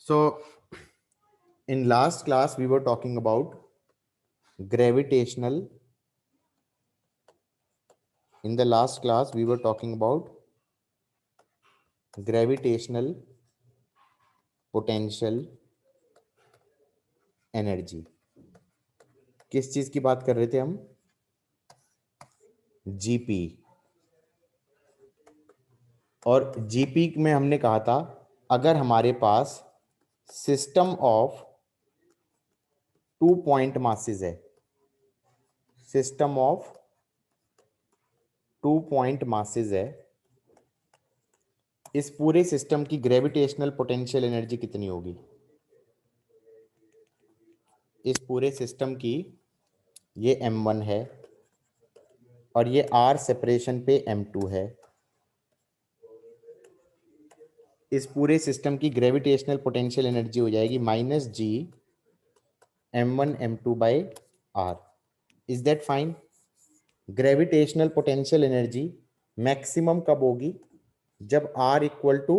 So, in last class, we were talking about gravitational. In the last class, we were talking about gravitational potential energy. किस चीज की बात कर रहे थे हम? जीपी. और जीपी में हमने कहा था अगर हमारे पास सिस्टम ऑफ 2 पॉइंट मासेस है, सिस्टम ऑफ 2 पॉइंट मासेस है, इस पूरे सिस्टम की ग्रेविटेशनल पोटेंशियल एनर्जी कितनी होगी? इस पूरे सिस्टम की, ये m1 है और ये r सेपरेशन पे m2 है. इस पूरे सिस्टम की ग्रेविटेशनल पोटेंशियल एनर्जी हो जाएगी -g m1 m2 by r. Is that fine? Gravitational potential energy maximum कब होगी? जब r इक्वल टू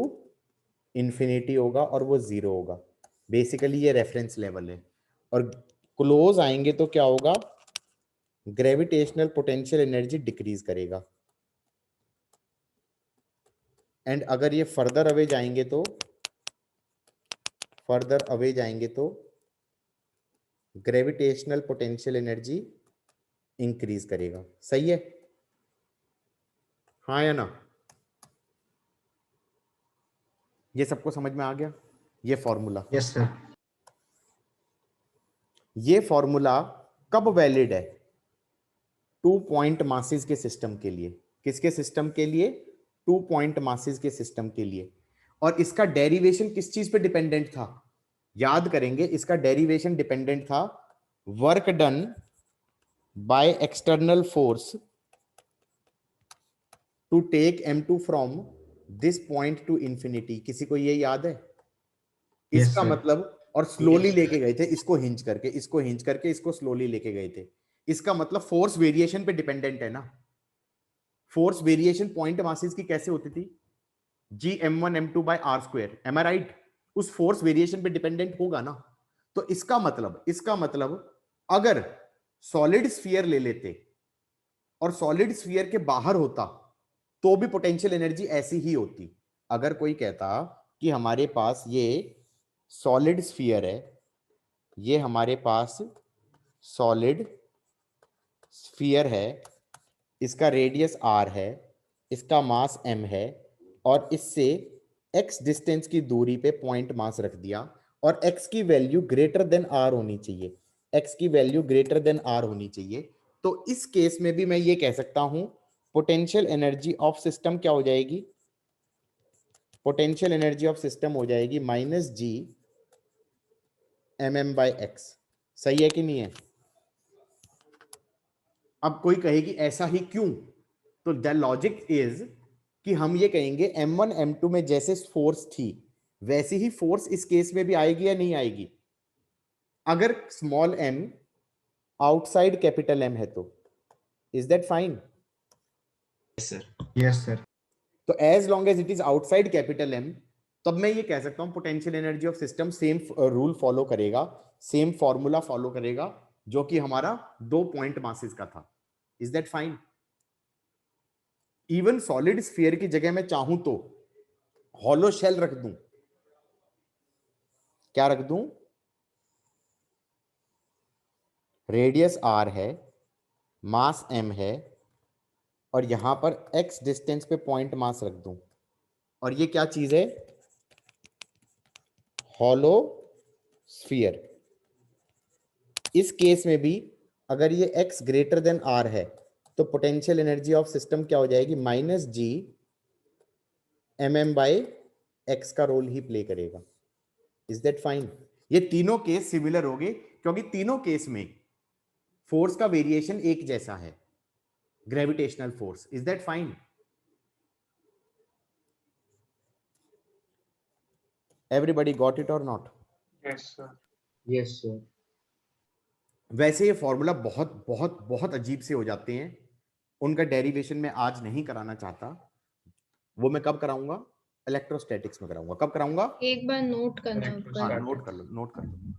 इंफिनिटी होगा और वो जीरो होगा. बेसिकली ये रेफरेंस लेवल है. और क्लोज आएंगे तो क्या होगा? ग्रेविटेशनल पोटेंशियल एनर्जी डिक्रीज करेगा. एंड अगर ये फर्दर अवे जाएंगे तो ग्रेविटेशनल पोटेंशियल एनर्जी इंक्रीज करेगा. सही है? हाँ या ना? ये सबको समझ में आ गया? ये फॉर्मूला. Yes sir. ये फॉर्मूला कब वैलिड है? 2 पॉइंट मासेस के सिस्टम के लिए. किसके सिस्टम के लिए? 2 पॉइंट मासेस के सिस्टम के लिए. और इसका डेरिवेशन किस चीज पे डिपेंडेंट था? याद करेंगे, इसका डेरिवेशन डिपेंडेंट था work done by external force to take m2 from this point to infinity. किसी को ये याद है? इसका मतलब, और स्लोली लेके गए थे इसको हिंज करके, इसको स्लोली लेके गए थे. इसका मतलब फोर्स वेरिएशन पे डिपेंडेंट है ना. फोर्स वेरिएशन पॉइंट मासेस की कैसे होती थी? G m1 m2 by r square. Am I right? उस फोर्स वेरिएशन पे डिपेंडेंट होगा ना. तो इसका मतलब अगर सॉलिड स्फीयर ले लेते और सॉलिड स्फीयर के बाहर होता तो भी पोटेंशियल एनर्जी ऐसी ही होती. अगर कोई कहता कि हमारे पास ये सॉलिड स्फीयर है, ये हमारे पास सॉलिड स्फीयर है, इसका रेडियस r है, इसका मास m है, और इससे x डिस्टेंस की दूरी पे पॉइंट मास रख दिया और x की वैल्यू ग्रेटर देन r होनी चाहिए. x की वैल्यू ग्रेटर देन r होनी चाहिए. तो इस केस में भी मैं ये कह सकता हूं पोटेंशियल एनर्जी ऑफ सिस्टम क्या हो जाएगी? पोटेंशियल एनर्जी ऑफ सिस्टम हो जाएगी -g mm बाई x. सही है कि नहीं है? अब कोई कहेगी ऐसा ही क्यों? तो द लॉजिक इज कि हम ये कहेंगे m1 m2 में जैसे फोर्स थी वैसी ही फोर्स इस केस में भी आएगी या नहीं आएगी? अगर small m outside capital M है तो is that fine? Yes sir. तो as long as it is outside capital M, तब मैं ये कह सकता हूं potential energy of system same rule follow करेगा, सेम फॉर्मूला फॉलो करेगा जो कि हमारा 2 पॉइंट मासेस का था. Is that fine? Even solid sphere की जगह मैं चाहूं तो हॉलो शेल रख दूं. क्या रख दूं? रेडियस r है, मास m है, और यहां पर x डिस्टेंस पे पॉइंट मास रख दूं. और ये क्या चीज है? Hollow sphere. इस केस में भी अगर ये x ग्रेटर देन r है तो पोटेंशियल एनर्जी ऑफ सिस्टम क्या हो जाएगी? -g mm बाई x का रोल ही प्ले करेगा. Is that fine? ये तीनों केस सिमिलर हो गए क्योंकि तीनों केस में फोर्स का वेरिएशन एक जैसा है, gravitational force. Is that fine? Everybody got it और not? Yes sir. Yes sir. वैसे ये फॉर्मूला बहुत बहुत बहुत अजीब से हो जाते हैं, उनका डेरिवेशन मैं आज नहीं कराना चाहता. वो मैं कब कराऊंगा? इलेक्ट्रोस्टैटिक्स में कराऊंगा। कब कराऊंगा? एक बार नोट करना हाँ, ऊपर। नोट कर लो, नोट कर लो।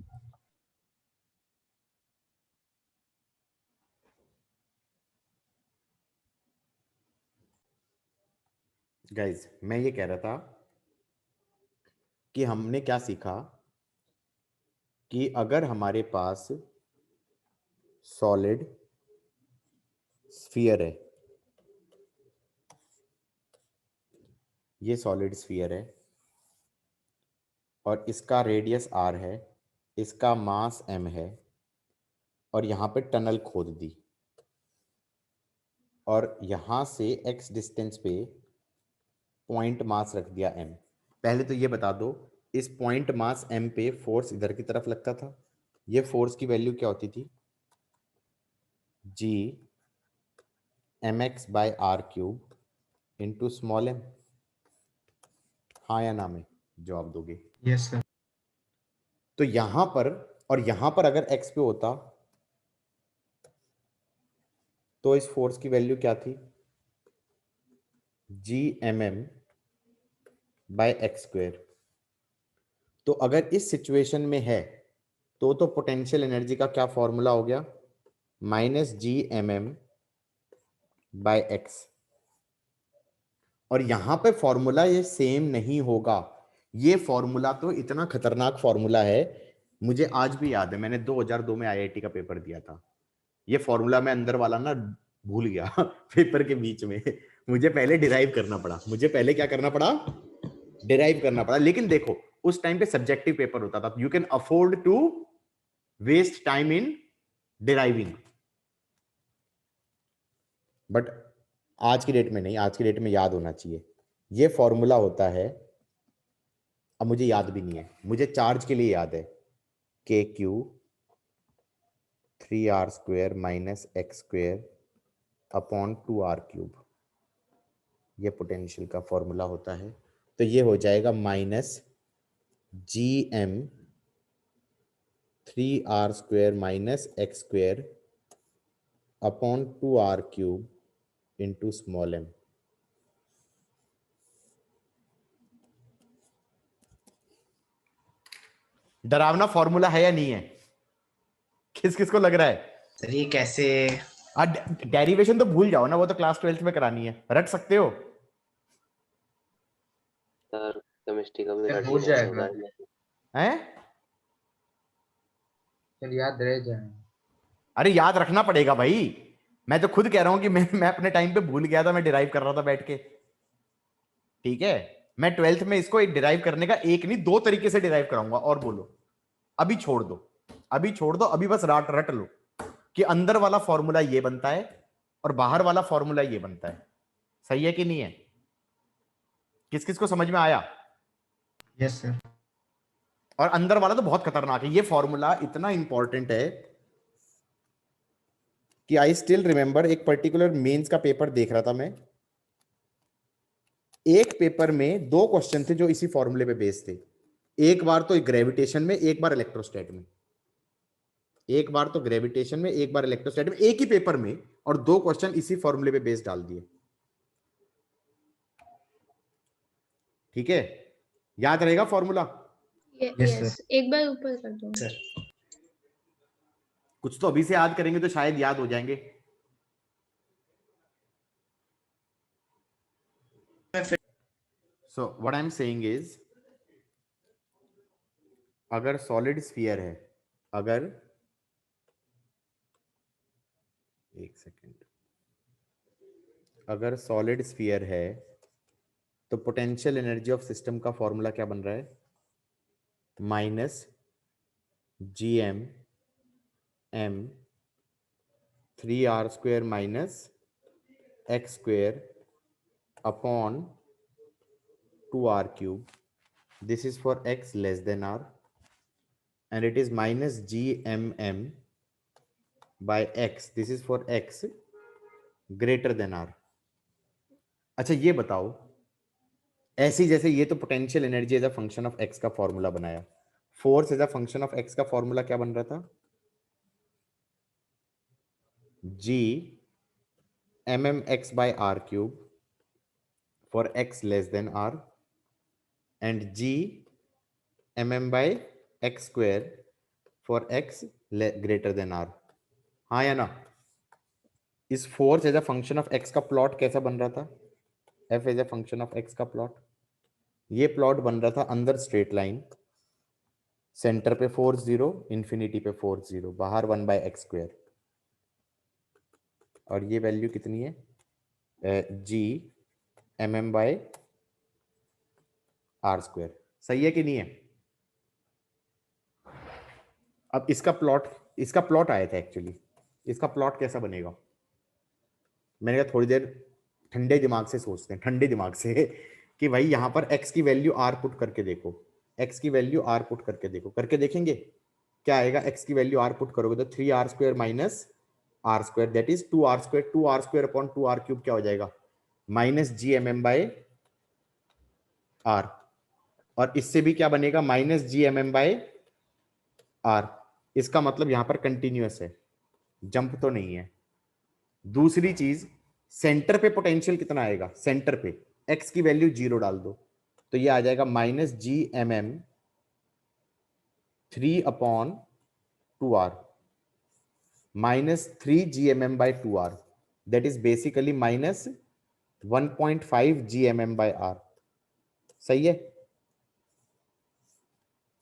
गाइज मैं ये कह रहा था कि हमने क्या सीखा कि अगर हमारे पास सॉलिड स्फीयर है, ये सॉलिड स्फीयर है और इसका रेडियस r है, इसका मास m है और यहां पे टनल खोद दी और यहां से x डिस्टेंस पे पॉइंट मास रख दिया m। पहले तो ये बता दो, इस पॉइंट मास m पे फोर्स इधर की तरफ लगता था। ये फोर्स की वैल्यू क्या होती थी? g mx by R cube into small m। हाँ या ना में जवाब दोगे? Yes sir. तो यहां पर और यहां पर अगर x पे होता तो इस फोर्स की वैल्यू क्या थी? G M M by X square. तो अगर इस सिचुएशन में है तो पोटेंशियल एनर्जी का क्या फॉर्मूला हो गया? Minus G M M by X. और यहां पे फॉर्मूला ये सेम नहीं होगा। ये फॉर्मूला तो इतना खतरनाक फॉर्मूला है, मुझे आज भी याद है, मैंने 2002 में आईआईटी का पेपर दिया था। ये फॉर्मूला मैं अंदर वाला ना भूल गया पेपर के बीच में। मुझे पहले डिराइव करना पड़ा, मुझे पहले क्या करना पड़ा? डिराइव करना पड़ा। लेकिन देखो उस टाइम पे सब्जेक्टिव पेपर होता था, you can afford to waste time in deriving. But आज की डेट में नहीं, आज की डेट में याद होना चाहिए। ये फॉर्मूला होता है, अब मुझे याद भी नहीं है, मुझे चार्ज के लिए याद है, के Q 3r square minus X square upon 2r cube. ये पोटेंशियल का फॉर्मूला होता है। तो ये हो जाएगा minus G M 3r square minus X square upon 2r cube into small m। डरावना फॉर्मूला है या नहीं है? किस किस को लग रहा है? सर ये कैसे? डेरिवेशन तो भूल जाओ ना, वो तो क्लास 12th में करानी है, रट सकते हो। सर केमिस्ट्री का भी सर रट हो ही लेंगे जाएगा। हैं? सर याद रह जाए। अरे याद रखना पड़ेगा भाई। मैं तो खुद कह रहा हूं कि मैं अपने टाइम पे भूल गया था, मैं डिराइव कर रहा था बैठ के। ठीक है, मैं 12th में इसको एक डिराइव करने का एक नहीं 2 तरीके से डिराइव कराऊंगा। और बोलो, अभी छोड़ दो, अभी छोड़ दो, अभी बस रट रट लो कि अंदर वाला फॉर्मूला ये बनता है और बाहर वाला फॉर्मूला ये बनता है। सही है कि नहीं है? किस किस को समझ में आया? Yes sir. और अंदर वाला तो बहुत खतरनाक है। ये फॉर्मूला इतना इंपॉर्टेंट है कि आई स्टिल रिमेंबर, एक पर्टिकुलर मेंस का पेपर देख रहा था मैं, एक पेपर में 2 क्वेश्चन थे जो इसी फॉर्मूले पे बेस्ड थे। एक बार तो ग्रेविटेशन में, एक बार इलेक्ट्रोस्टैट में। एक बार तो ग्रेविटेशन में, एक बार इलेक्ट्रोस्टैट में, एक ही पेपर में, और 2 क्वेश्चन इसी फॉर्मूले पे बेस्ड डाल दिए। ठीक है, याद रहेगा फॉर्मूला? यस, एक बार ऊपर कर दो सर। कुछ तो अभी से याद करेंगे तो शायद याद हो जाएंगे। So what I am saying is, अगर सॉलिड स्फीयर है, अगर एक सेकेंड, अगर सॉलिड स्फीयर है तो पोटेंशियल एनर्जी ऑफ सिस्टम का फॉर्मूला क्या बन रहा है? Minus G M M 3r square minus X square upon 2r cube. This is for x less than r and it is minus gmm by x. This is for x greater than r. अच्छा ये बताओ, ऐसी जैसे ये तो potential energy as a function of x का formula बनाया, force as a function of x का फॉर्मूला क्या बन रहा था? g mm x by r cube for x less than r and G mm/x square for x greater than r। हाँ या ना? इस force as a function of x का प्लॉट कैसा बन रहा था? f as a function of x का प्लॉट, ये प्लॉट बन रहा था अंदर स्ट्रेट लाइन, सेंटर पे फोर्स 0, इंफिनिटी पे फोर्स 0, बाहर 1/x स्क्वायर, और ये वैल्यू कितनी है? G mm/r square. सही है कि नहीं है? अब इसका प्लॉट आया था एक्चुअली। इसका प्लॉट कैसा बनेगा? मैंने कहा थोड़ी देर ठंडे दिमाग से सोचते हैं, ठंडे दिमाग से कि भाई यहां पर x की वैल्यू r पुट करके देखो, x की वैल्यू r पुट करके देखो, करके देखेंगे क्या आएगा। x की वैल्यू r पुट करोगे तो 3r square minus r square, that is 2r square, 2r square upon 2r cube क्या हो जाएगा? Minus G M M by R. और इससे भी क्या बनेगा? Minus G M M by R. इसका मतलब यहां पर कंटिन्यूअस है, जंप तो नहीं है। दूसरी चीज, सेंटर पे पोटेंशियल कितना आएगा? सेंटर पे x की वैल्यू 0 डाल दो तो ये आ जाएगा minus G M M 3/2r minus 3 GMM/2r, that is basically minus 1.5 GMM/r। सही है?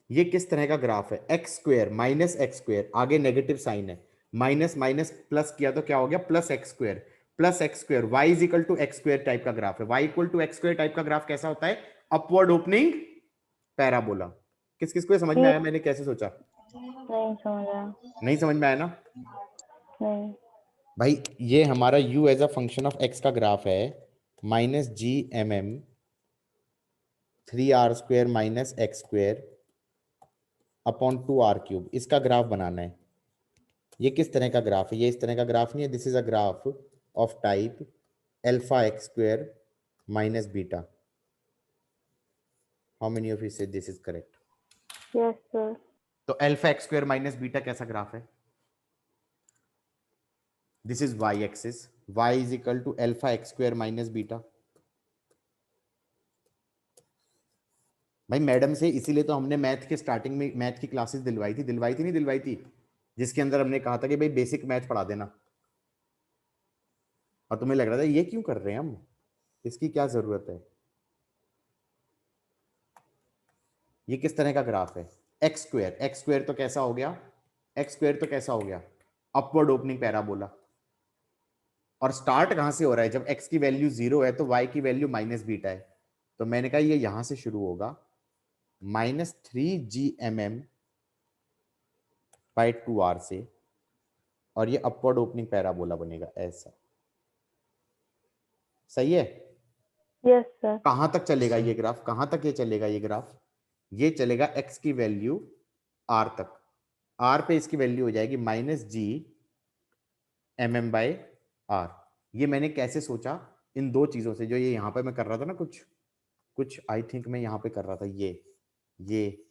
ये किस तरह का ग्राफ है? X square minus X square, आगे नेगेटिव साइन है, माइनस माइनस प्लस किया तो क्या हो गया? Plus X square, plus X square, Y is equal to X square type का ग्राफ है। Y equal to X square type का ग्राफ कैसा होता है? Upward opening parabola. किस किस को ये समझ में आया मैंने कैसे सोचा? नहीं समझा। नहीं समझ में आया ना? नहीं। भाई ये हमारा u as a function of x का ग्राफ है, minus G M M 3r square minus X square upon 2r cube, इसका ग्राफ बनाना है। ये किस तरह का ग्राफ है? ये इस तरह का ग्राफ नहीं है, this is a graph of type alpha x square minus beta. How many of you say this is correct? Yes sir. तो alpha x square minus beta कैसा ग्राफ है? This is y axis, y is equal to alpha x square minus beta. भाई madam से इसीलिए तो हमने math के starting में मैथ की क्लासेस दिलवाई थी नहीं दिलवाई थी, जिसके अंदर हमने कहा था कि भाई बेसिक मैथ पढ़ा देना। और तुम्हें लग रहा था ये क्यों कर रहे हैं हम, इसकी क्या जरूरत है? ये किस तरह का ग्राफ है? एक्स स्क्वेयर तो कैसा हो गया? एक्स स्क्वेयर तो कैसा हो गया? Upward opening parabola. और स्टार्ट कहां से हो रहा है? जब एक्स की वैल्यू 0 है तो वाई की वैल्यू माइनस बीटा है, तो मैंने कहा ये यहां से शुरू होगा माइनस 3 GMM/2r से, और ये अपवर्ड ओपनिंग पैराबोला बनेगा ऐसा। सही है? Yes sir. कहां तक चलेगा ये ग्राफ? कहां तक ये चलेगा ये ग्राफ? ये चलेगा x की वैल्यू r तक। r पे इसकी वैल्यू हो जाएगी माइनस जी mm/r। ये मैंने कैसे सोचा? इन दो चीजों से, जो ये यहां पे मैं कर रहा था ना, कुछ कुछ आई थिंक मैं यहां पे कर रहा था, ये ये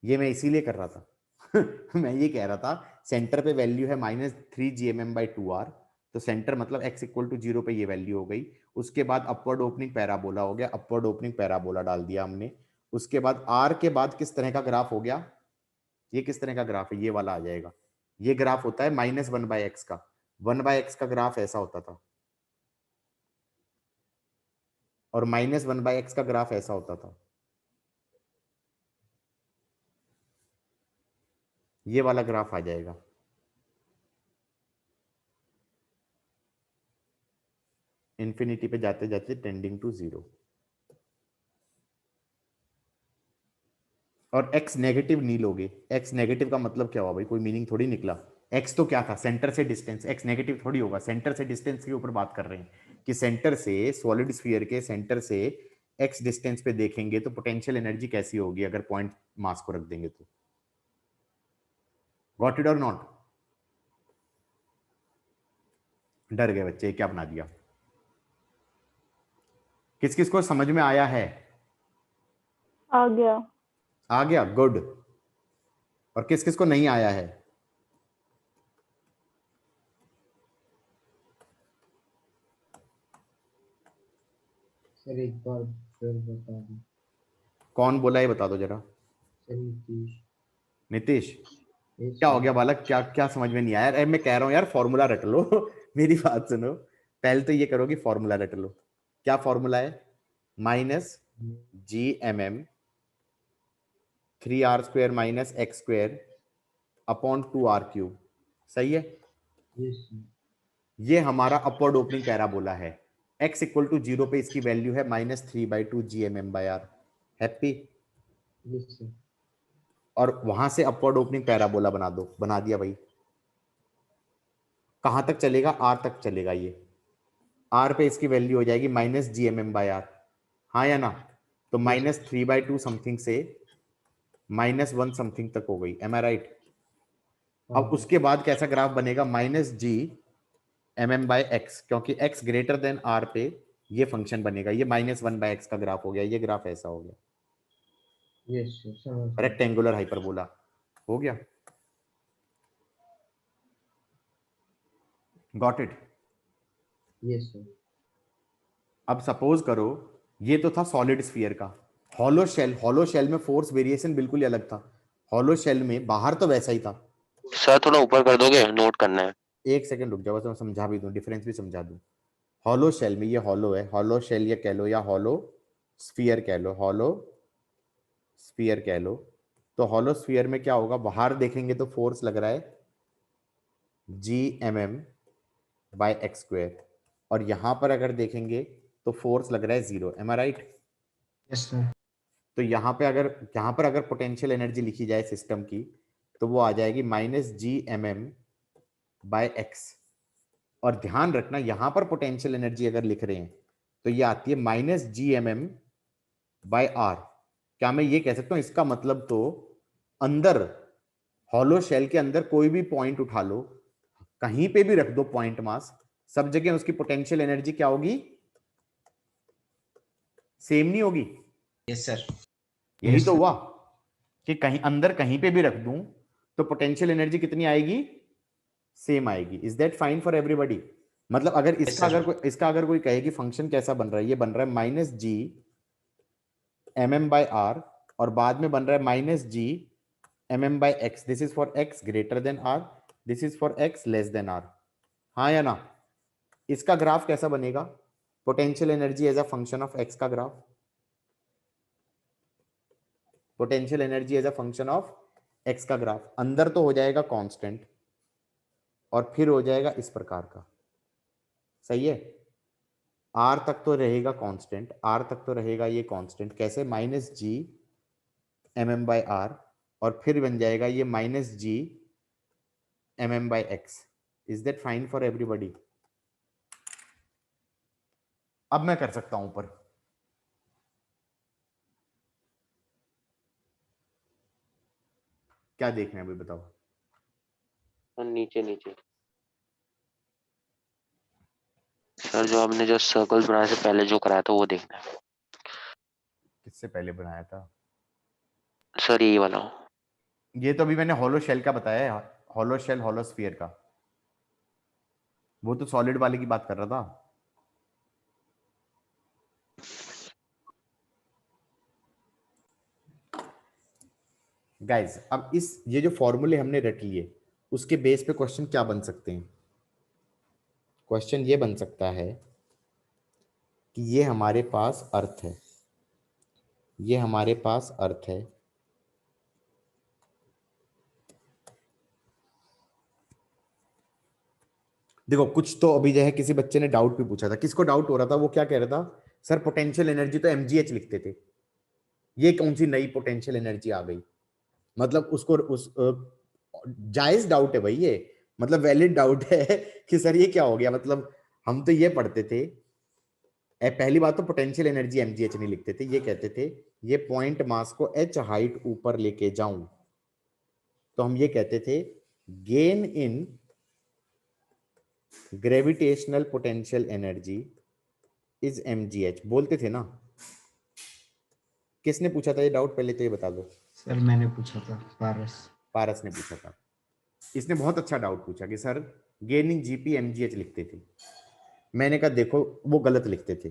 ये मैं इसीलिए कर रहा था मैं ये कह रहा था सेंटर पे वैल्यू है माइनस 3 GMM/2r, तो सेंटर मतलब x इक्वल टू 0 पे ये वैल्यू हो गई। उसके बाद अपवर्ड ओपनिंग पैराबोला हो गया, अपवर्ड ओपनिंग पैराबोला डाल दिया हमने। उसके बाद r के बाद किस तरह का ग्राफ हो गया? ये किस तरह का ग्राफ है? ये वाला आ जाएगा। ये ग्राफ होता है -1/x का। 1/x का ग्राफ ऐसा होता था, और -1/x का ग्राफ ऐसा होता था। ये वाला ग्राफ आ जाएगा। इंफिनिटी पे जाते जाते टेंडिंग टू 0। और x नेगेटिव नहीं लोगे। x नेगेटिव का मतलब क्या हुआ भाई? कोई मीनिंग थोड़ी निकला। x तो क्या था? सेंटर से डिस्टेंस। x नेगेटिव थोड़ी होगा। सेंटर से डिस्टेंस के ऊपर बात कर रहे हैं कि सेंटर से, सॉलिड स्फीयर के सेंटर से x डिस्टेंस पे देखेंगे तो पोटेंशियल एनर्जी कैसी होगी अगर पॉइंट मास को रख देंगे तो? गॉट इट और नॉट? डर गए बच्चे, क्या बना दिया? किस किस को समझ में आया है? आ गया। आ गया, गुड। और किस किस को नहीं आया है? सर एक बार सर बता दो। कौन बोला ये बता दो जरा। सर नीतीश। नीतीश, यस क्या हो सर। गया बालक, क्या क्या समझ में नहीं आया? अरे मैं कह रहा हूँ यार फॉर्मूला रट लो। मेरी बात सुनो, पहले तो ये करो कि फॉर्मूला रट लो। क्या फॉर्मूला है? -GMM 3r² - x² upon 2r³। सही है? Yes sir. ये हमारा अपवर्ड ओपनिंग पैराबोला है। x = 0 पे इसकी वैल्यू है -3/2 GMM/r। हैप्पी? Yes sir. और वहां से अपवर्ड ओपनिंग पैराबोला बना दो। बना दिया भाई। कहां तक चलेगा? r तक चलेगा। ये r पे इसकी वैल्यू हो जाएगी -GMM/r। हाँ या ना? तो -3/2 समथिंग से -1 समथिंग तक हो गई। M I right? अब उसके बाद कैसा ग्राफ बनेगा? -GMM/x, क्योंकि x ग्रेटर देन r पे ये फंक्शन बनेगा। ये -1/x का ग्राफ हो गया। ये ग्राफ ऐसा हो गया। यस सर, समझ गया। रेक्टेंगुलर हाइपरबोला हो गया। Got it? Yes sir. अब सपोज करो ये तो था सॉलिड स्फीयर का। हॉलो शेल, हॉलो शेल में फोर्स वेरिएशन बिल्कुल ही अलग था। हॉलो शेल में बाहर तो वैसा ही था। सर थोड़ा ऊपर कर दोगे, नोट करना है। एक सेकंड रुक जाओ, बस मैं समझा भी दूं, डिफरेंस भी समझा दूं। हॉलो शेल में, ये हॉलो है, हॉलो शेल ये कह लो या हॉलो स्फीयर कह लो, हॉलो स्फीयर कह लो। तो हॉलो स्फीयर में क्या होगा? बाहर देखेंगे तो फोर्स लग रहा है GMM/x², और यहां पर अगर देखेंगे तो फोर्स लग रहा है 0। M I right? Yes sir. तो यहाँ पर अगर पोटेंशियल एनर्जी लिखी जाए सिस्टम की, तो वो आ जाएगी -GMM/x। और ध्यान रखना यहां पर पोटेंशियल एनर्जी अगर लिख रहे हैं तो ये आती है -GMM/r। क्या मैं ये कह सकता हूं इसका मतलब तो अंदर हॉलो शेल के अंदर कोई भी पॉइंट उठा लो, कहीं पे भी रख दो पॉइंट मास, सब जगह उसकी पोटेंशियल एनर्जी क्या होगी? सेम नहीं होगी? Yes sir. यही तो हुआ कि कहीं अंदर कहीं पे भी रख दूं तो पोटेंशियल एनर्जी कितनी आएगी? सेम आएगी। Is that fine for everybody? मतलब अगर इसका अगर कोई कहे कि फंक्शन कैसा बन रहा है, ये बन रहा है -GMM/r और बाद में बन रहा है -GMM/x। This is for x greater than r, this is for x less than r। हाँ या ना? इसका ग्राफ कैसा बनेगा? Potential energy as a function of x का graph, potential energy as a function of x का graph अंदर तो हो जाएगा कांस्टेंट और फिर हो जाएगा इस प्रकार का। सही है? r तक तो रहेगा कांस्टेंट, r तक तो रहेगा ये कांस्टेंट। कैसे? -GMM/r और फिर बन जाएगा ये -GMM/x। Is that fine for everybody? अब मैं कर सकता हूं ऊपर। क्या देखना है अभी बताओ? और नीचे नीचे सर, जो आपने जो सर्कल्स बनाए से पहले जो कराया था वो देखना है किससे पहले बनाया था? सर, ये वाला। ये तो अभी मैंने हॉलो शेल का बताया है, हॉलो शेल हॉलो स्फीयर का। वो तो सॉलिड वाले की बात कर रहा था। गाइज अब ये जो फॉर्मूले हमने रट लिए उसके बेस पे क्वेश्चन क्या बन सकते हैं? क्वेश्चन ये बन सकता है कि ये हमारे पास अर्थ है, ये हमारे पास अर्थ है, देखो कुछ तो अभी जो है किसी बच्चे ने डाउट भी पूछा था। किसको डाउट हो रहा था? वो क्या कह रहा था, सर पोटेंशियल एनर्जी तो mgh लिखते थे, ये कौन सी नई पोटेंशियल एनर्जी आ गई? मतलब उसको जायज डाउट है भाई ये, मतलब वैलिड डाउट है कि सर ये क्या हो गया। मतलब हम तो ये पढ़ते थे, पहली बात तो पोटेंशियल एनर्जी mgh नहीं लिखते थे, ये कहते थे ये पॉइंट मास को h हाइट ऊपर लेके जाऊं तो हम ये कहते थे gain in gravitational potential energy is mgh बोलते थे ना। किसने पूछा था ये डाउट? पहले तो ये बता दो। सर मैंने पूछा था, पारस। पारस ने पूछा था। इसने बहुत अच्छा डाउट पूछा कि सर गेनिंग जीपी mgh लिखते थे। मैंने कहा देखो वो गलत लिखते थे।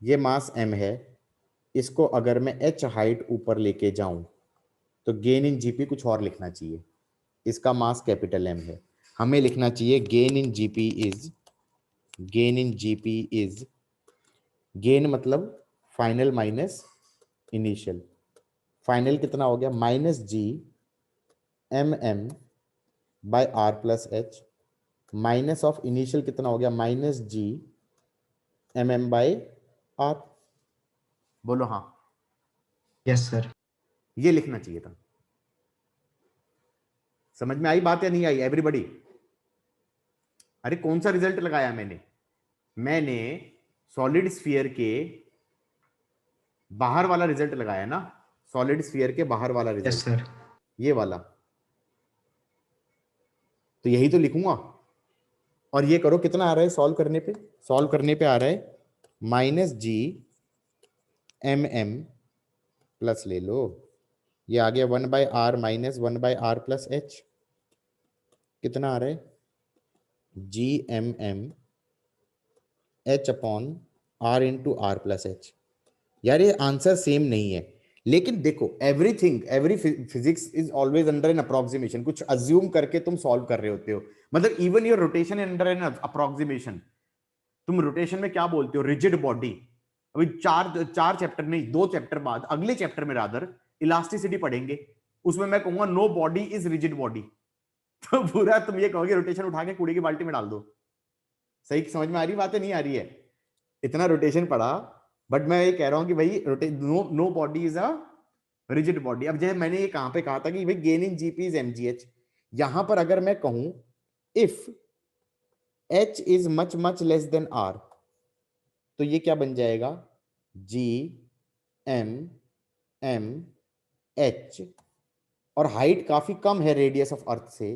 ये मास m है, इसको अगर मैं h हाइट ऊपर लेके जाऊं तो गेन इन जीपी कुछ और लिखना चाहिए। इसका मास कैपिटल M है, हमें लिखना चाहिए gain in GP is gain मतलब फाइनल माइनस इनिशियल। फाइनल कितना हो गया, minus G M M by are plus H, minus of initial कितना हो गया, minus G M M by R. बोलो हाँ, यस सर। ये लिखना चाहिए था। समझ में आई बात या नहीं आई एवरीबॉडी? अरे कौन सा रिजल्ट लगाया मैंने सॉलिड स्फीयर के बाहर वाला रिजल्ट लगाया ना, सॉलिड स्फीयर के बाहर वाला यस रिजल्ट, सर। ये वाला। तो यही तो लिखूंगा। और ये करो, कितना आ रहा है सॉल्व करने पे आ रहा है minus G M M plus ले लो, ये आ गया 1/r minus 1/r plus H. कितना आ रहा है, G M M H upon R into R plus H. यार ये आंसर सेम नहीं है, लेकिन देखो every physics is always under an approximation. कुछ अज्यूम करके तुम सॉल्व कर रहे होते हो, मतलब even your rotation under an approximation. तुम रोटेशन में क्या बोलते हो, रिजिड बॉडी। अभी चार चैप्टर नहीं, 2 चैप्टर बाद अगले चैप्टर में रादर इलास्टिसिटी पढ़ेंगे, उसमें मैं कहूंगा no body is rigid body. तो पूरा तुम ये कहोगे रोटेशन उठा के कूड़े की बाल्टी में डाल दो। सही समझ में आ रही बात है, नहीं आ रही है? इतना रोटेशन पढ़ा, बट मैं ये कह रहा हूं कि भाई no body is a rigid body. अब जैसे मैंने ये कहां पे कहा था कि भाई gain in GP is MGH, यहां पर अगर मैं कहूं if h is much much less than r, तो ये क्या बन जाएगा, g m m h, और हाइट काफी कम है रेडियस ऑफ अर्थ से,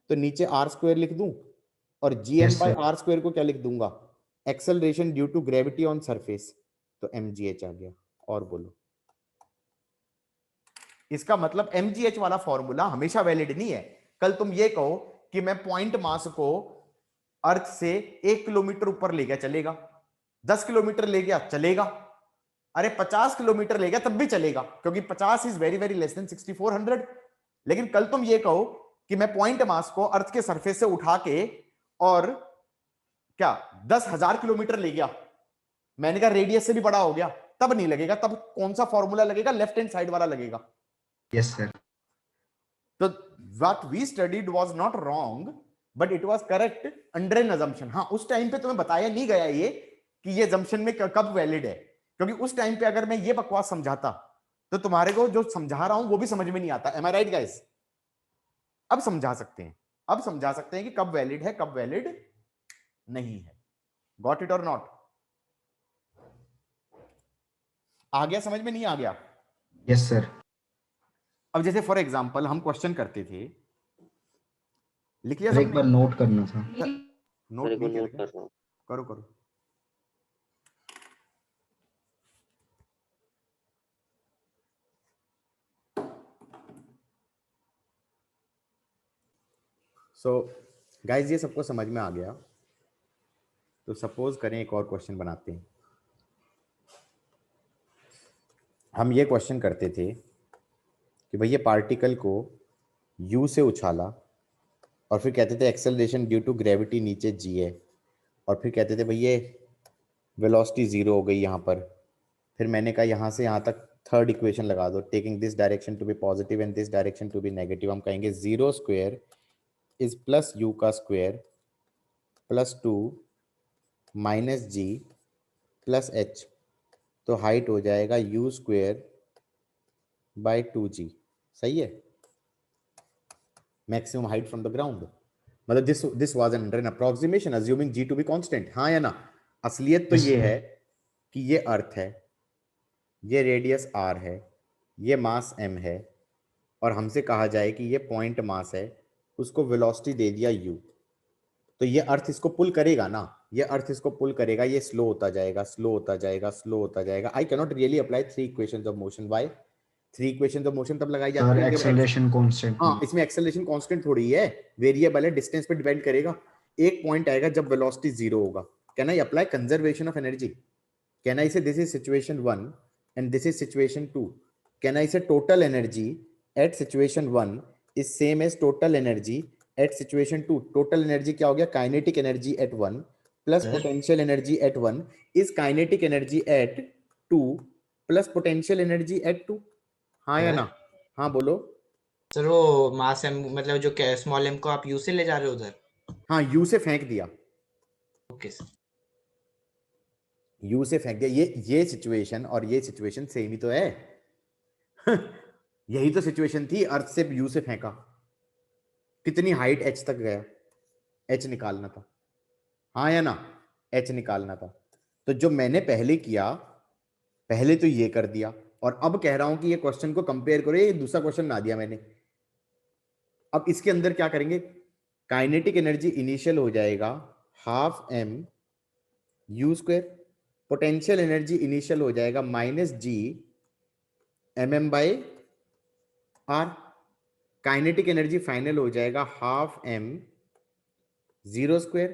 तो नीचे आर स्क्वायर लिख दूं, और G M Yes, by sir. R square को क्या लिख दूंगा, acceleration due to gravity on surface, तो mgh आ गया। और बोलो, इसका मतलब mgh वाला फॉर्मूला हमेशा वैलिड नहीं है। कल तुम ये कहो कि मैं पॉइंट मास को अर्थ से 1 किलोमीटर ऊपर ले गया, चलेगा। 10 किलोमीटर ले गया, चलेगा। अरे 50 किलोमीटर ले गया तब भी चलेगा, क्योंकि 50 is very very less then 6400। लेकिन कल तुम ये कहो कि मैं पॉइंट मास को अर्थ के सरफेस से उठा के और क्या 10,000 किलोमीटर ले गया, मैंने कहा रेडियस से भी बड़ा हो गया, तब नहीं लगेगा। तब कौन सा फॉर्मूला लगेगा, लेफ्ट हैंड साइड वाला लगेगा। Yes, sir. तो what we studied was not wrong, but it was correct under an assumption। हाँ, उस टाइम पे तुम्हें बताया नहीं गया ये कि ये assumption में कब वैलिड है, क्योंकि उस टाइम पे अगर मैं ये बकवास समझाता तो तुम्हारे को जो समझा रहा हूं वो भी समझ में नहीं आता। Am I right guys? अब समझा सकते हैं कि कब वैलिड है कब वैलिड नहीं है। Got it or not? आ गया समझ में, नहीं आ गया? Yes, sir. अब जैसे फॉर एग्जांपल हम क्वेश्चन करते थे, लिख लिया सर एक सबने? बार नोट करना था। नोट मेरे को नहीं किया नोट क्या? कर रहा हूँ। करो करो। सो गाइस ये सबको समझ में आ गया, तो सपोज करें एक और क्वेश्चन बनाते हैं। हम ये क्वेश्चन करते थे कि भैया पार्टिकल को u से उछाला और फिर कहते थे एक्सेलरेशन ड्यू टू ग्रेविटी नीचे g है, और फिर कहते थे भैया वेलोसिटी 0 हो गई यहाँ पर। फिर मैंने कहा यहाँ से यहाँ तक थर्ड इक्वेशन लगा दो, taking this direction to be positive and this direction to be negative. हम कहेंगे 0 स्क्वायर इज प्लस u का square plus 2 minus g plus h, तो हाइट हो जाएगा u स्क्वायर बाय 2g। सही है, maximum height from the ground. मतलब this was under an approximation assuming g to be constant. हाँ या ना? असलियत तो Yes, ये sir. है कि ये अर्थ है, ये रेडियस r है, ये मास m है, और हमसे कहा जाए कि ये पॉइंट मास है, उसको वेलोसिटी दे दिया u, तो ये अर्थ इसको पुल करेगा ना, ये अर्थ इसको पुल करेगा, ये स्लो होता जाएगा, स्लो होता जाएगा, स्लो होता जाएगा। I can not really apply 3 equations of motion. Why? 3 equations of motion तब लगाई जाती सर है एक्सेलरेशन कांस्टेंट। हाँ, इसमें एक्सेलरेशन कांस्टेंट थोड़ी है, वेरिएबल है, डिस्टेंस पे डिपेंड करेगा। एक पॉइंट आएगा जब वेलोसिटी 0 होगा। Can I apply conservation of energy? Can I say this is situation 1 and this is situation 2? Can I say total energy at situation 1 is same as total energy at situation 2? Total energy क्या हो गया? Kinetic energy at 1 plus Sir? potential energy at 1 is kinetic energy at 2 plus potential energy at 2. हाँ या Sir? ना? हाँ बोलो. Sir वो मास M मतलब जो स्मॉल एम को आप यू से ले जा रहे हो उधर? हाँ, यू से फेंक दिया. Okay sir. यू से फेंक दिया. ये सिचुएशन और ये सिचुएशन सेम ही तो है. यही तो सिचुएशन थी. अर्थ से यू से फेंका, कितनी हाइट एच तक गया? एच निकालना था. हाँ या ना? एच निकालना था. तो जो मैंने पहले किया, पहले तो ये कर दिया और अब कह रहा हूं कि ये क्वेश्चन को कंपेयर करो. ये दूसरा क्वेश्चन ना दिया मैंने. अब इसके अंदर क्या करेंगे? काइनेटिक एनर्जी इनिशियल हो जाएगा half m u square. Potential energy initial हो जाएगा minus G M M by r. Kinetic energy final हो जाएगा half m zero square.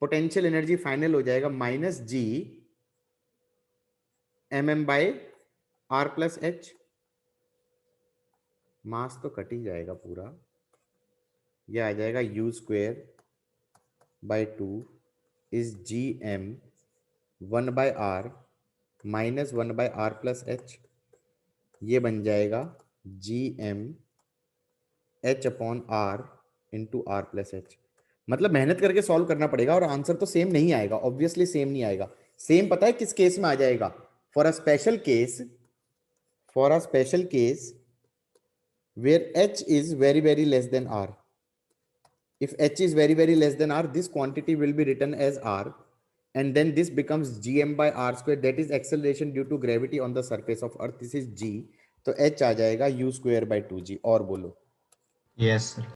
Potential energy final हो जाएगा minus G M M by r plus h. Mass तो cut ही जाएगा पूरा. यह आ जाएगा u square by 2 is G M 1 by r minus 1 by are plus h. ये बन जाएगा G M H upon R into R plus H. मतलब मेहनत करके सॉल्व करना पड़ेगा और आंसर तो सेम नहीं आएगा. ऑब्वियसली सेम नहीं आएगा. सेम पता है किस केस में आ जाएगा? For a special case where H is very very less than R. If h is very very less than r, this quantity will be written as r, and then this becomes gm by r square. That is acceleration due to gravity on the surface of earth. This is g. तो h आ जाएगा u square by 2g. और बोलो. Yes sir.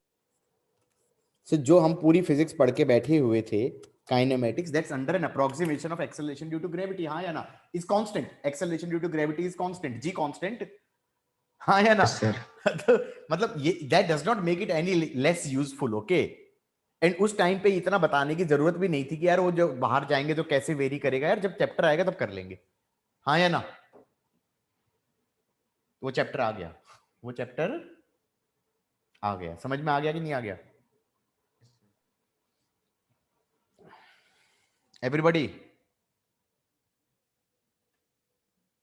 So जो हम पूरी physics पढ़ के बैठे हुए थे, kinematics, that's under an approximation of acceleration due to gravity. हाँ या ना? Is constant. Acceleration due to gravity is constant. G constant. हाँ या ना? Yes sir. तो मतलब ये that does not make it any less useful, okay? And उस टाइम पे इतना बताने की जरूरत भी नहीं थी कि यार वो जो बाहर जाएंगे तो कैसे वेरी करेगा. यार जब चैप्टर आएगा तब कर लेंगे. हाँ या ना? वो चैप्टर आ गया. वो चैप्टर आ गया. समझ में आ गया कि नहीं आ गया? एवरीबॉडी.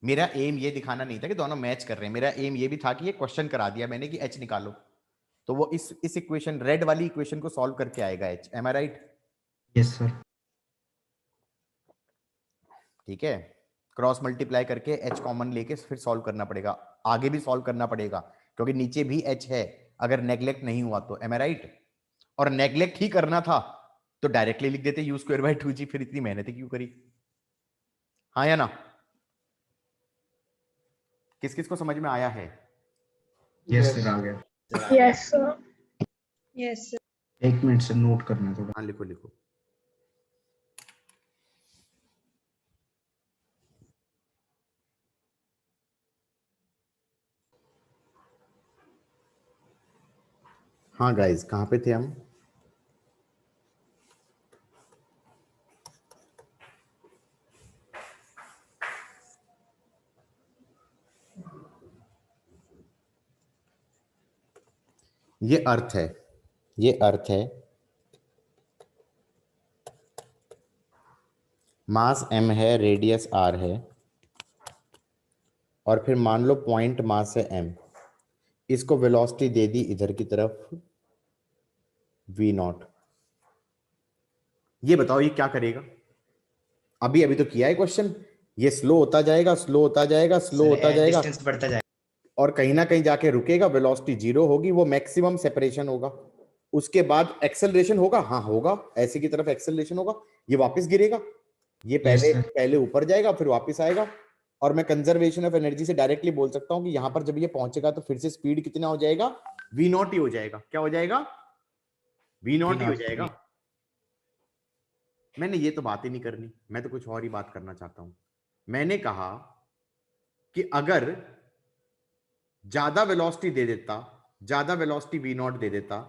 मेरा एम ये दिखाना नहीं था कि दोनों मैच कर रहे हैं. मेरा एम ये भी था कि ये क्वेश्चन करा दिया मैंने कि एच निकालो, तो वो इस इक्वेशन रेड वाली इक्वेशन को सॉल्व करके आएगा H. M I right? Yes sir. ठीक है. क्रॉस मल्टीप्लाई करके एच कॉमन लेके फिर सॉल्व करना पड़ेगा. आगे भी सॉल्व करना पड़ेगा क्योंकि नीचे भी एच है अगर नेग्लेक्ट नहीं हुआ तो. M I right? और नेग्लेक्ट ही करना था तो डायरेक्टली लिख देते यू स्क्वायर बाय 2g. फिर इतनी मेहनत क्यों करी? हाँ या ना? किस किस को समझ में आया है? Yes sir. आ गया. Yes, sir. Yes, sir. एक मिनट से नोट करना थोड़ा. हाँ लिखो लिखो. हाँ गाइस, कहाँ पे थे हम? ये अर्थ है. ये अर्थ है. मास m है, रेडियस r है, और फिर मान लो पॉइंट मास है m. इसको वेलोसिटी दे दी इधर की तरफ v0. ये बताओ ये क्या करेगा? अभी अभी तो किया है क्वेश्चन. ये स्लो होता जाएगा, स्लो होता जाएगा, स्लो होता जाएगा डिस्टेंस बढ़ता जाएगा. और कहीं ना कहीं जाके रुकेगा. वेलोसिटी जीरो होगी. वो मैक्सिमम सेपरेशन होगा. उसके बाद एक्सेलरेशन होगा. हाँ होगा. ऐसे की तरफ एक्सेलरेशन होगा. ये वापस गिरेगा. ये पहले ऊपर जाएगा फिर वापस आएगा. और मैं कंजर्वेशन ऑफ एनर्जी से डायरेक्टली बोल सकता हूं कि यहां पर जब ये पहुंचेगा तो फिर से स्पीड कितना हो जाएगा? v0 ही हो जाएगा. क्या हो जाएगा? v0 ही हो जाएगा. मैंने ये तो बात ही नहीं करनी. मैं तो कुछ और ही बात करना चाहता हूं. मैंने कहा कि अगर ज्यादा वेलोसिटी दे देता, ज्यादा वेलोसिटी v0 दे देता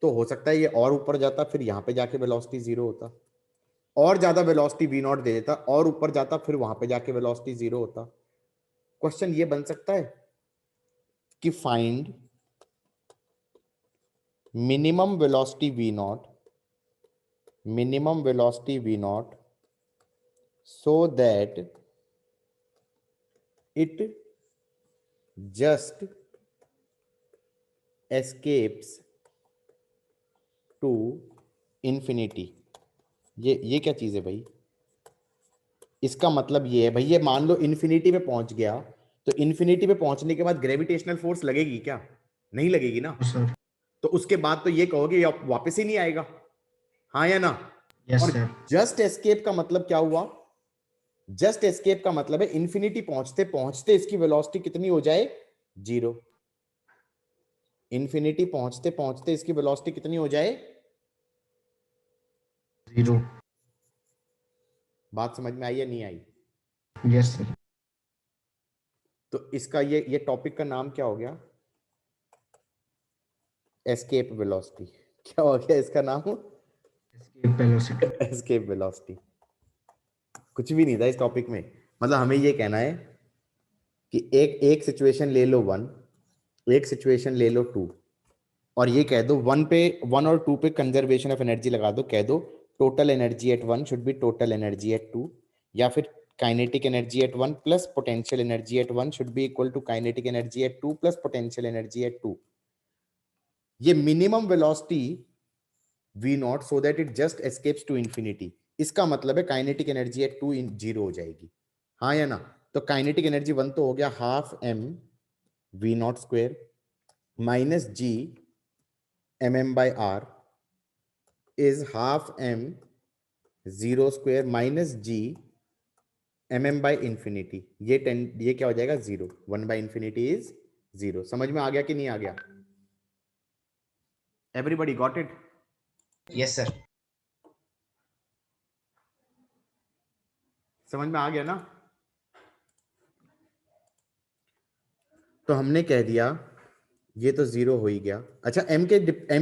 तो हो सकता है ये और ऊपर जाता, फिर यहां पे जाके वेलोसिटी जीरो होता. और ज्यादा वेलोसिटी v नॉट दे देता और ऊपर जाता, फिर वहां पे जाके वेलोसिटी 0 होता। क्वेश्चन ये बन सकता है कि find minimum velocity v not, minimum velocity v naught so that it just escapes to infinity। ये क्या चीज है भाई? इसका मतलब ये है भाई, ये मान लो इन्फिनिटी पे पहुंच गया, तो इन्फिनिटी पे पहुंचने के बाद ग्रेविटेशनल फोर्स लगेगी क्या? नहीं लगेगी ना। सर तो उसके बाद तो ये कहोगे ये वापस ही नहीं आएगा, हाँ या ना? यस और सर जस्ट एस्केप का मतलब क्या हुआ? जस्ट एस्केप का मतलब है इंफिनिटी पहुंचते पहुंचते इसकी वेलोसिटी कितनी हो जाए? 0। इंफिनिटी पहुंचते पहुंचते इसकी वेलोसिटी कितनी हो जाए? 0। बात समझ में आई या नहीं आई? Yes sir. तो इसका ये टॉपिक का नाम क्या हो गया? Escape velocity. क्या हो गया इसका नाम? Escape velocity. Escape velocity. कुछ भी नहीं था इस टॉपिक में। मतलब हमें ये कहना है कि एक सिचुएशन ले लो 1, एक सिचुएशन ले लो 2, और ये कह दो 1 और 2 पे कंजर्वेशन ऑफ एनर्जी लगा दो, कह दो total energy at 1 should be total energy at 2, या फिर kinetic energy at 1 plus potential energy at 1 should be equal to kinetic energy at 2 plus potential energy at 2। ये minimum velocity v naught so that it just escapes to infinity, इसका मतलब है kinetic energy at 2 0 हो जाएगी, हाँ या ना? तो काइनेटिक एनर्जी 1 तो हो गया half m v not square minus g mm by r is half m 0 square minus g mm by infinity। ये क्या हो जाएगा? 0। 1 by infinity is 0। समझ में आ गया कि नहीं आ गया? Everybody got it? Yes sir. समझ में आ गया ना? तो हमने कह दिया ये तो 0 हो ही गया। अच्छा, m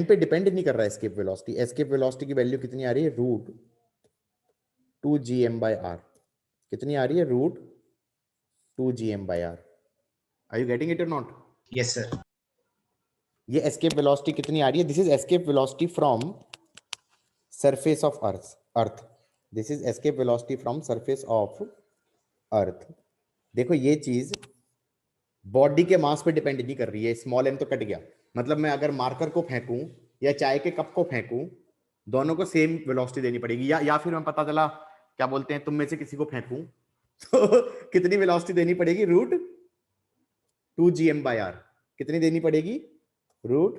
पे डिपेंड नहीं कर रहा है एस्केप वेलोसिटी। एस्केप वेलोसिटी की वैल्यू कितनी आ रही है? Root 2 gm by r। कितनी आ रही है? Root 2 gm by r। Are you getting it और नॉट? Yes sir. ये एस्केप वेलोसिटी कितनी आ रही है? This is escape velocity from surface of earth. This is escape velocity from surface of earth. देखो ये चीज बॉडी के मास पे डिपेंड नहीं कर रही है। स्मॉल m तो कट गया। मतलब मैं अगर मार्कर को फेंकूं या चाय के कप को फेंकूं, दोनों को सेम वेलोसिटी देनी पड़ेगी। या फिर मैं पता चला क्या बोलते हैं, तुम में से किसी को फेंकूं तो कितनी वेलोसिटी देनी पड़ेगी? Root 2 gm by r। कितनी देनी पड़ेगी? रूट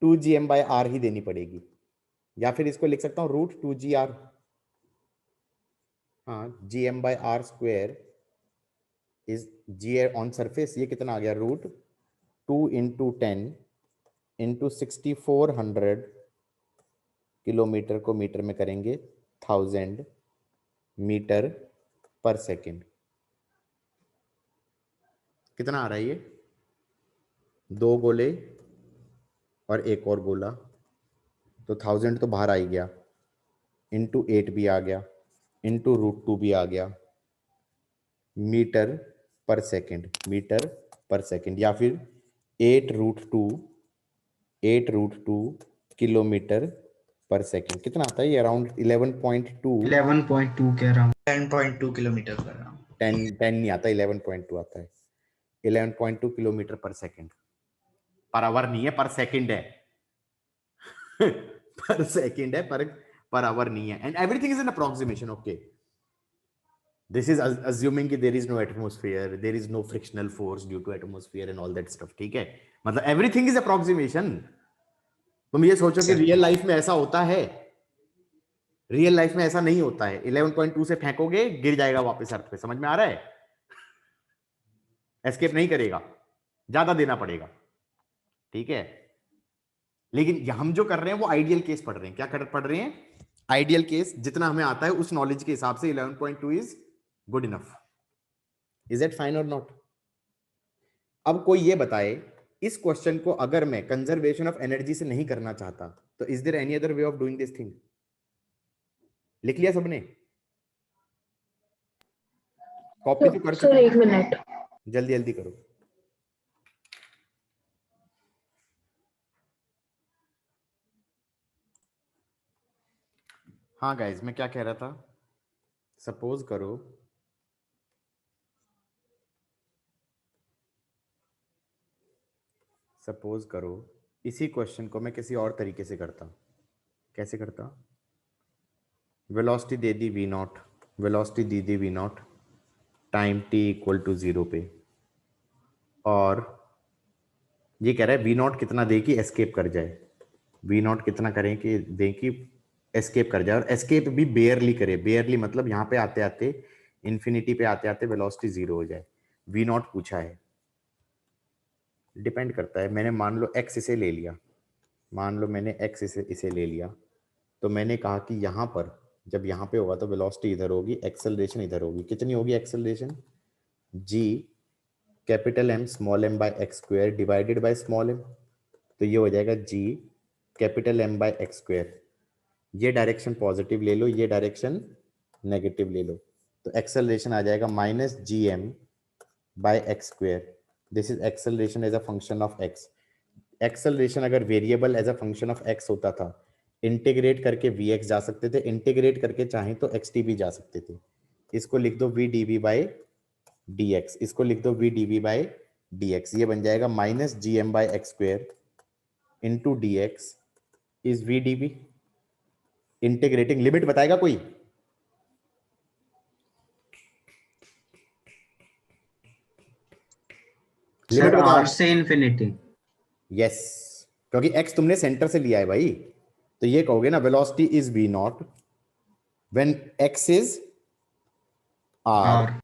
2 gm by r ही देनी पड़ेगी। या फिर इसको लिख सकता हूं रूट 2 gr। हाँ, gm by r square is g on surface. ये कितना आ गया? रूट 2 इंटू 10 इंटू 6400 किलोमीटर को मीटर में करेंगे 1000 मीटर पर सेकेंड। कितना आ रहा है ये? 2 गोले और एक और गोला, तो 1000 तो बाहर आ ही गया, इंटू 8 भी आ गया, इंटू रूट 2 भी आ गया, मीटर पर सेकेंड। मीटर पर सेकेंड, या फिर 8 रूट 2 किलोमीटर पर सेकेंड। कितना आता है ये? अराउंड 11.2। 11.2 कह रहा हूँ। 10.2 किलोमीटर कर रहा हूँ। 10 नहीं आता, 11.2 आता है। 11.2 किलोमीटर पर सेकेंड। पर आवर नहीं है, पर सेकेंड है। पर सेकेंड है, पर आवर नहीं है। And everything is an approximation. Okay, this is assuming कि there is no atmosphere, there is no frictional force due to atmosphere and all that stuff। ठीक है, मतलब everything is approximation। तुम ये सोचो कि रियल लाइफ में ऐसा होता है? रियल लाइफ में ऐसा नहीं होता है। 11.2 से फेंकोगे गिर जाएगा वापस अर्थ पे। समझ में आ रहा है? एस्केप नहीं करेगा, ज्यादा देना पड़ेगा। ठीक है, लेकिन हम जो कर रहे हैं वो आइडियल केस पढ़ रहे हैं। क्या पढ़ रहे हैं? Ideal case. जितना हमें आता है उस नॉलेज के हिसाब से 11.2 is good enough. Is it fine और नॉट? अब कोई ये बताए, इस क्वेश्चन को अगर मैं कंजर्वेशन ऑफ एनर्जी से नहीं करना चाहता, तो is there any other way of doing this thing? लिख लिया सबने? कॉपी तो कर सर चुके एक मिनट। जल्दी जल्दी करो। हाँ गाइज, मैं क्या कह रहा था, सपोज करो इसी क्वेश्चन को मैं किसी और तरीके से करता। कैसे करता? वेलोसिटी दे दी वी नॉट, वेलोसिटी दी दी V naught, time T equal to 0 पे, और ये कह रहा है वी नॉट कितना दे कि एस्केप कर जाए, वी नॉट कितना करें कि दे कि एस्केप कर जाए, और एस्केप भी बेयरली करे। बेयरली मतलब यहाँ पे आते आते, इन्फिनिटी पे आते आते वेलोसिटी 0 हो जाए। वी नॉट पूछा है, डिपेंड करता है। मैंने मान लो एक्स इसे ले लिया, मान लो मैंने एक्स इसे ले लिया, तो मैंने कहा कि यहाँ पर जब यहाँ पे होगा तो वेलोसिटी इधर होगी, एक्सेलरेशन इधर होगी। कितनी होगी acceleration? G capital M small m by x square divided by small m, तो ये हो जाएगा G capital M by x square. ये डायरेक्शन पॉजिटिव ले लो, ये डायरेक्शन नेगेटिव ले लो, तो एक्सेलरेशन आ जाएगा minus G M by x square. This is acceleration as a function of x. Acceleration अगर variable as a function of x होता था, इंटीग्रेट करके वी एक्स जा सकते थे, इंटीग्रेट करके चाहें तो एक्स टी भी जा सकते थे। इसको लिख दो V D V by D X, इसको लिख दो V D V by D X. ये बन जाएगा minus G M by X square into D X is V D V. Integrating limit बताएगा कोई? लिमिट सर बताओ। आर से इन्फिनिटी। यस, क्योंकि एक्स तुमने सेंटर से लिया है भाई, तो ये कहोगे ना velocity is V naught when X is R R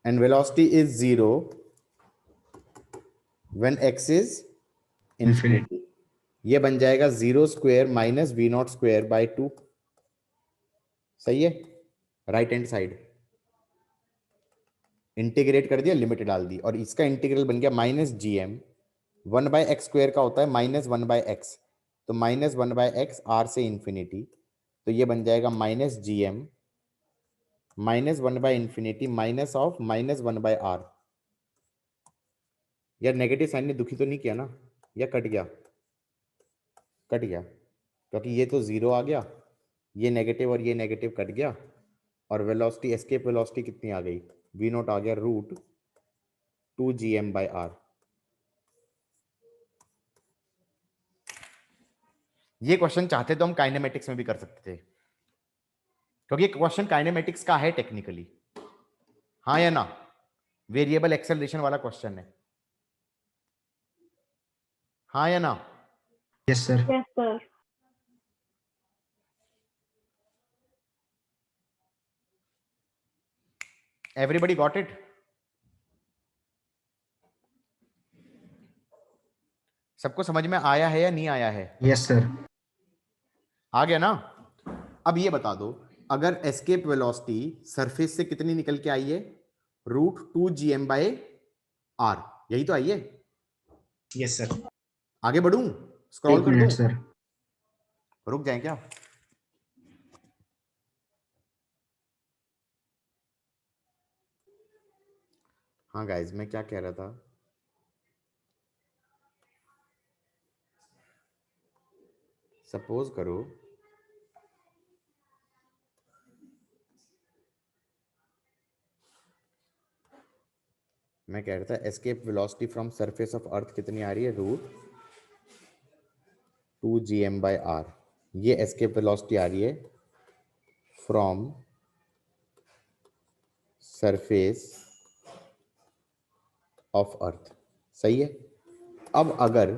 and velocity is 0 when x is infinity। ये बन जाएगा 0 square minus V naught square by 2। सही है? राइट हैंड साइड इंटीग्रेट कर दिया, लिमिट डाल दी, और इसका इंटीग्रल बन गया minus G M. 1 by x square का होता है माइनस 1 बाय एक्स, तो माइनस 1 बाय एक्स आर से इंफिनिटी, तो ये बन जाएगा minus G M minus 1 by infinity minus of minus 1 by R. यार नेगेटिव साइन ने दुखी तो नहीं किया ना, या कट गया? कट गया, क्योंकि ये तो 0 आ गया, ये नेगेटिव और ये नेगेटिव कट गया, और वेलोसिटी एस्केप वेलोसिटी कितनी आ गई? वी नॉट आ गया root 2 G M by R. ये क्वेश्चन चाहते तो हम काइनेमेटिक्स में भी कर सकते थे, क्योंकि क्वेश्चन काइनेमेटिक्स का है टेक्निकली। हाँ या ना? वेरिएबल एक्सेलरेशन वाला क्वेश्चन है, हाँ या ना? Yes sir. Yes, sir. Everybody got it? सबको समझ में आया है या नहीं आया है? Yes sir. आ गया ना? अब ये बता दो, अगर एस्केप वेलोसिटी सरफेस से कितनी निकल के आई है? Root 2 G M by R, यही तो आई है। Yes sir. आगे बढ़ूं? स्क्रॉल एक कर मिनट दूं? सर। रुक जाए क्या? हाँ गाइज, मैं क्या कह रहा था, सपोज करो मैं कह रहा था escape velocity from surface of earth कितनी आ रही है? Root 2 G M by R. ये एस्केप वेलोसिटी आ रही है फ्रॉम सरफेस ऑफ अर्थ। सही है? अब अगर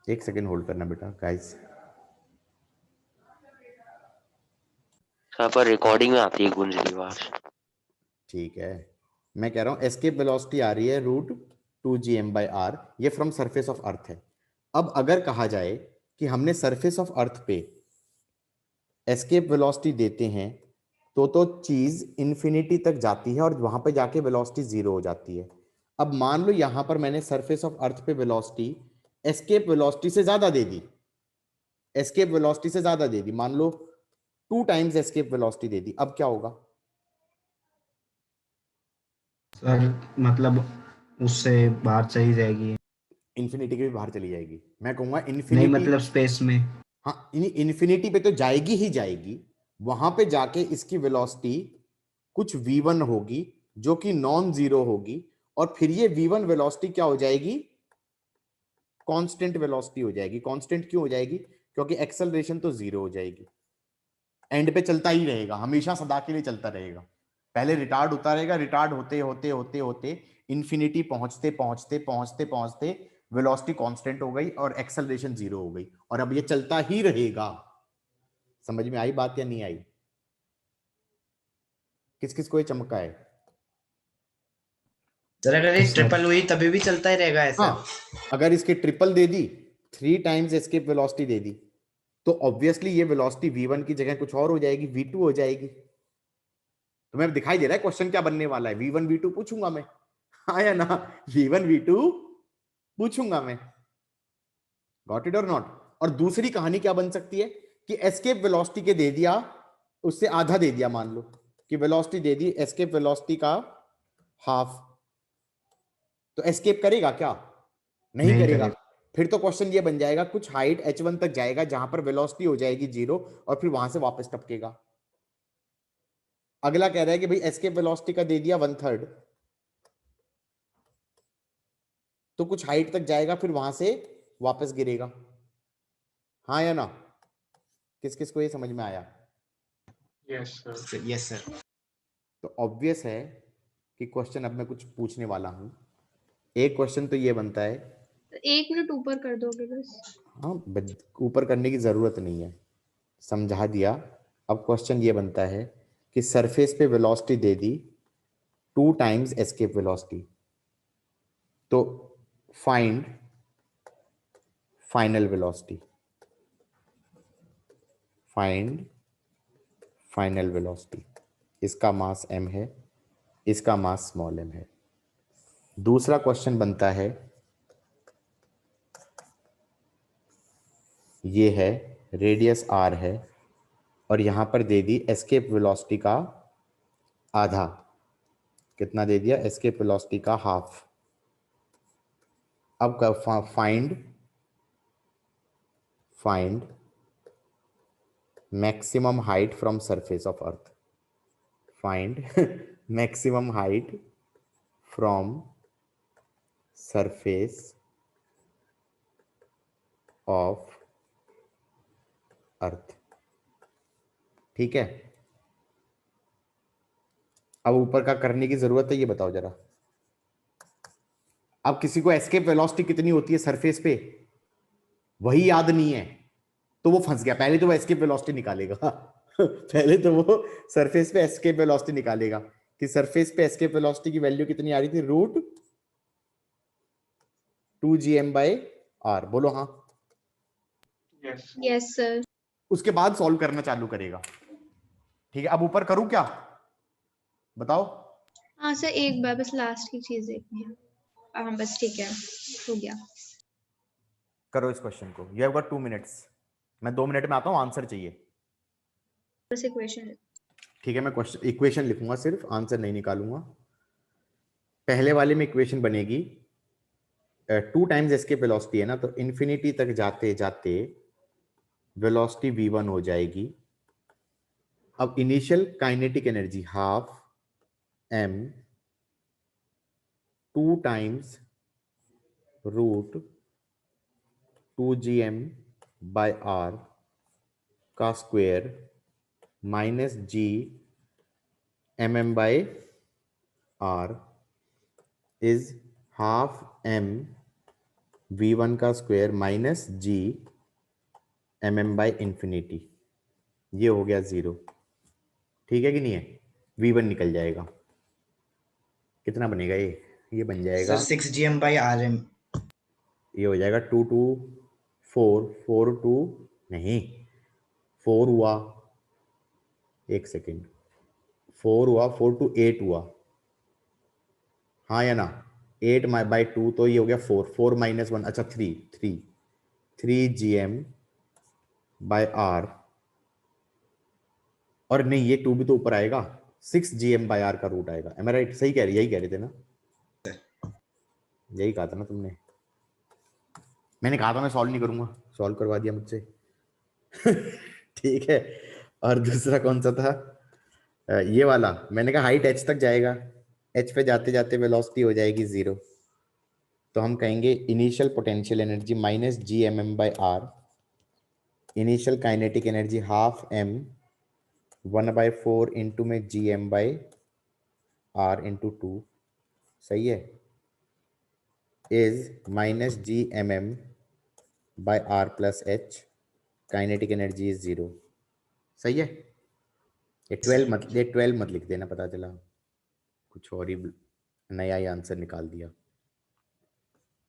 एक सेकेंड होल्ड करना बेटा गाइस। सर पर रिकॉर्डिंग में आती है गूंज की आवाज। ठीक है, मैं कह रहा हूं एस्केप वेलोसिटी आ रही है root 2 G M by R, ये फ्रॉम सरफेस ऑफ अर्थ है। अब अगर कहा जाए कि हमने सरफेस ऑफ अर्थ पे एस्केप वेलोसिटी देते हैं, तो चीज इंफिनिटी तक जाती है और वहां पे जाके वेलोसिटी 0 हो जाती है। अब मान लो यहां पर मैंने सरफेस ऑफ अर्थ पे वेलोसिटी एस्केप वेलोसिटी से ज्यादा दे दी, एस्केप वेलोसिटी से ज्यादा दे दी, मान लो 2 टाइम्स एस्केप वेलोसिटी दे दी, अब क्या होगा? सर मतलब उससे बाहर चली जाएगी। इन्फिनिटी के भी बाहर चली जाएगी, मैं कहूंगा नहीं इन्फिनिटी। मतलब स्पेस में। हाँ, इन्फिनिटी पे तो जाएगी ही जाएगी, वहां पे जाके इसकी वेलोसिटी कुछ v1 होगी जो कि नॉन जीरो होगी, और फिर ये v1 वेलोसिटी क्या हो जाएगी? कांस्टेंट वेलोसिटी हो जाएगी। कांस्टेंट क्यों हो जाएगी? क्योंकि एक्सेलरेशन तो जीरो हो जाएगी, एंड पे चलता ही रहेगा, हमेशा सदा के लिए चलता रहेगा। पहले रिटार्ड होता रहेगा, रिटार्ड होते होते होते होते इन्फिनिटी पहुंचते पहुंचते पहुंचते पहुंचते वेलोसिटी कांस्टेंट हो गई और एक्सेलरेशन जीरो हो गई, और अब ये चलता ही रहेगा। समझ में आई बात या नहीं आई? किस किस को ये चमका है? सर अगर ये सर। ट्रिपल हुई तभी भी चलता ही रहेगा ऐसा? हाँ, अगर इसके ट्रिपल दे दी, 3 टाइम्स एस्केप वेलोसिटी दे दी, तो ऑब्वियसली ये वेलोसिटी v1 की जगह कुछ और हो जाएगी, v2 हो जाएगी। तुम्हें अब दिखाई दे रहा है क्वेश्चन क्या बनने वाला है? v1 v2 पूछूंगा मैं, हाँ या ना? v1 v2 पूछूंगा मैं, गॉट इट और नॉट? और दूसरी कहानी क्या बन सकती है कि एस्केप वेलोसिटी के दे दिया, उससे आधा दे दिया, मान लो कि वेलोसिटी दे दी एस्केप वेलोसिटी का हाफ, तो एस्केप करेगा क्या? नहीं करेगा। फिर तो क्वेश्चन ये बन जाएगा कुछ हाइट h1 तक जाएगा जहां पर वेलोसिटी हो जाएगी जीरो, और फिर वहां से वापस टपकेगा। अगला कह रहा है कि भाई एस्केप वेलोसिटी का दे दिया 1/3, तो कुछ हाइट तक जाएगा फिर वहां से वापस गिरेगा, हाँ या ना? किस किस को ये समझ में आया? Yes sir. तो ऑब्वियस है कि क्वेश्चन अब मैं कुछ पूछने वाला हूं। एक क्वेश्चन तो ये बनता है, 1 मिनट ऊपर कर दोगे बस। हाँ ऊपर करने की जरूरत नहीं है, समझा दिया। अब क्वेश्चन ये बनता है कि सरफेस पे वेलोसिटी दे दी 2 टाइम्स एस्केप वेलोसिटी, तो find final velocity, find final velocity. इसका मास m है, इसका मास स्मॉल m है। दूसरा क्वेश्चन बनता है, ये है रेडियस r है, और यहां पर दे दी एस्केप वेलोसिटी का आधा, कितना दे दिया? एस्केप वेलोसिटी का हाफ। अब find maximum height from surface of Earth, find maximum height from surface of अर्थ। ठीक है, अब ऊपर का करने की जरूरत है, ये बताओ जरा। अब किसी को एस्केप वेलोसिटी कितनी होती है सरफेस पे वही याद नहीं है, तो वो फंस गया। पहले तो वो एस्केप वेलोसिटी निकालेगा पहले तो वो सरफेस पे एस्केप वेलोसिटी निकालेगा कि सरफेस पे एस्केप वेलोसिटी की वैल्यू कितनी आ रही थी, √2gm/r। बोलो हाँ। Yes sir. उसके बाद सॉल्व करना चालू करेगा। ठीक है, अब ऊपर करूं क्या, बताओ? हाँ सर, एक बार बस लास्ट की चीज देखनी है। हाँ बस ठीक है, हो गया। करो इस क्वेश्चन को, यू हैव गॉट 2 मिनट्स। मैं 2 मिनट में आता हूं, आंसर चाहिए। बस इक्वेशन। ठीक है, मैं क्वेश्चन इक्वेशन लिखूंगा सिर्फ, आंसर नहीं निकालूंगा। पहले वाले में इक्वेशन बनेगी 2 टाइम्स एस्केप वेलोसिटी है ना, तो इन्फिनिटी तक जाते जाते वेलोसिटी v1 हो जाएगी। अब initial kinetic energy half m 2 times √2gm/r का square minus g/m/r is half m v1 का स्क्वायर माइनस g/m/infinity। ये हो गया 0। ठीक है कि नहीं है? v1 निकल जाएगा, कितना बनेगा ये बन जाएगा, सर 6gm/rm। ये हो जाएगा 2 2 4 4 2 नहीं 4 हुआ, एक सेकेंड, 4 हुआ, 4 2 8 हुआ, हाँ या ना? 8/2 तो ये हो गया 4 4 -1, अच्छा 3 3 3gm बाय आर, और नहीं ये 2 भी तो ऊपर आएगा, 6gm बाय आर का रूट आएगा। M I right? सही कह रही, यही कह रहे थे ना, यही कहा था ना तुमने। मैंने कहा था मैं सॉल्व नहीं करूंगा, सॉल्व करवा दिया मुझसे। ठीक है। और दूसरा कौन सा था? ये वाला मैंने कहा हाइट h तक जाएगा, h पे जाते जाते वेलोसिटी हो जाएगी 0, तो हम कहेंगे initial potential energy minus GMM by R, initial kinetic energy half m 1/4 into में GM बाय आर इंटू 2, सही है, is minus GMM by are plus h, kinetic energy is 0, सही है। ये 12 मत लिख देना, पता चला कुछ और ही नया ही आंसर निकाल दिया।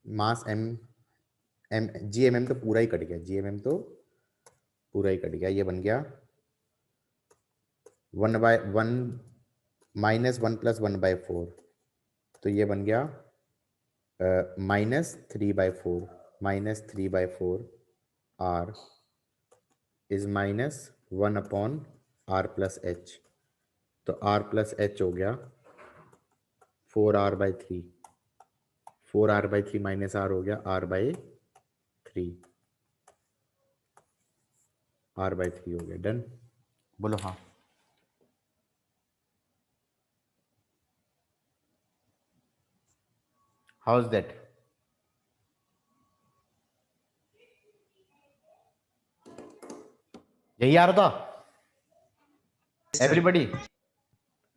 मास GMM तो पूरा ही कट गया, GMM तो पूरा ही कट गया, ये बन गया 1/1 माइनस 1 + 1/4, तो ये बन गया -3/4, -3/4 r इज -1/r + h, तो r + h हो गया 4r/3, 4r/3 माइनस r हो गया r/3, r/3 हो गया। डन, बोलो हाँ। How is that? यही आ रहा था एवरीबॉडी?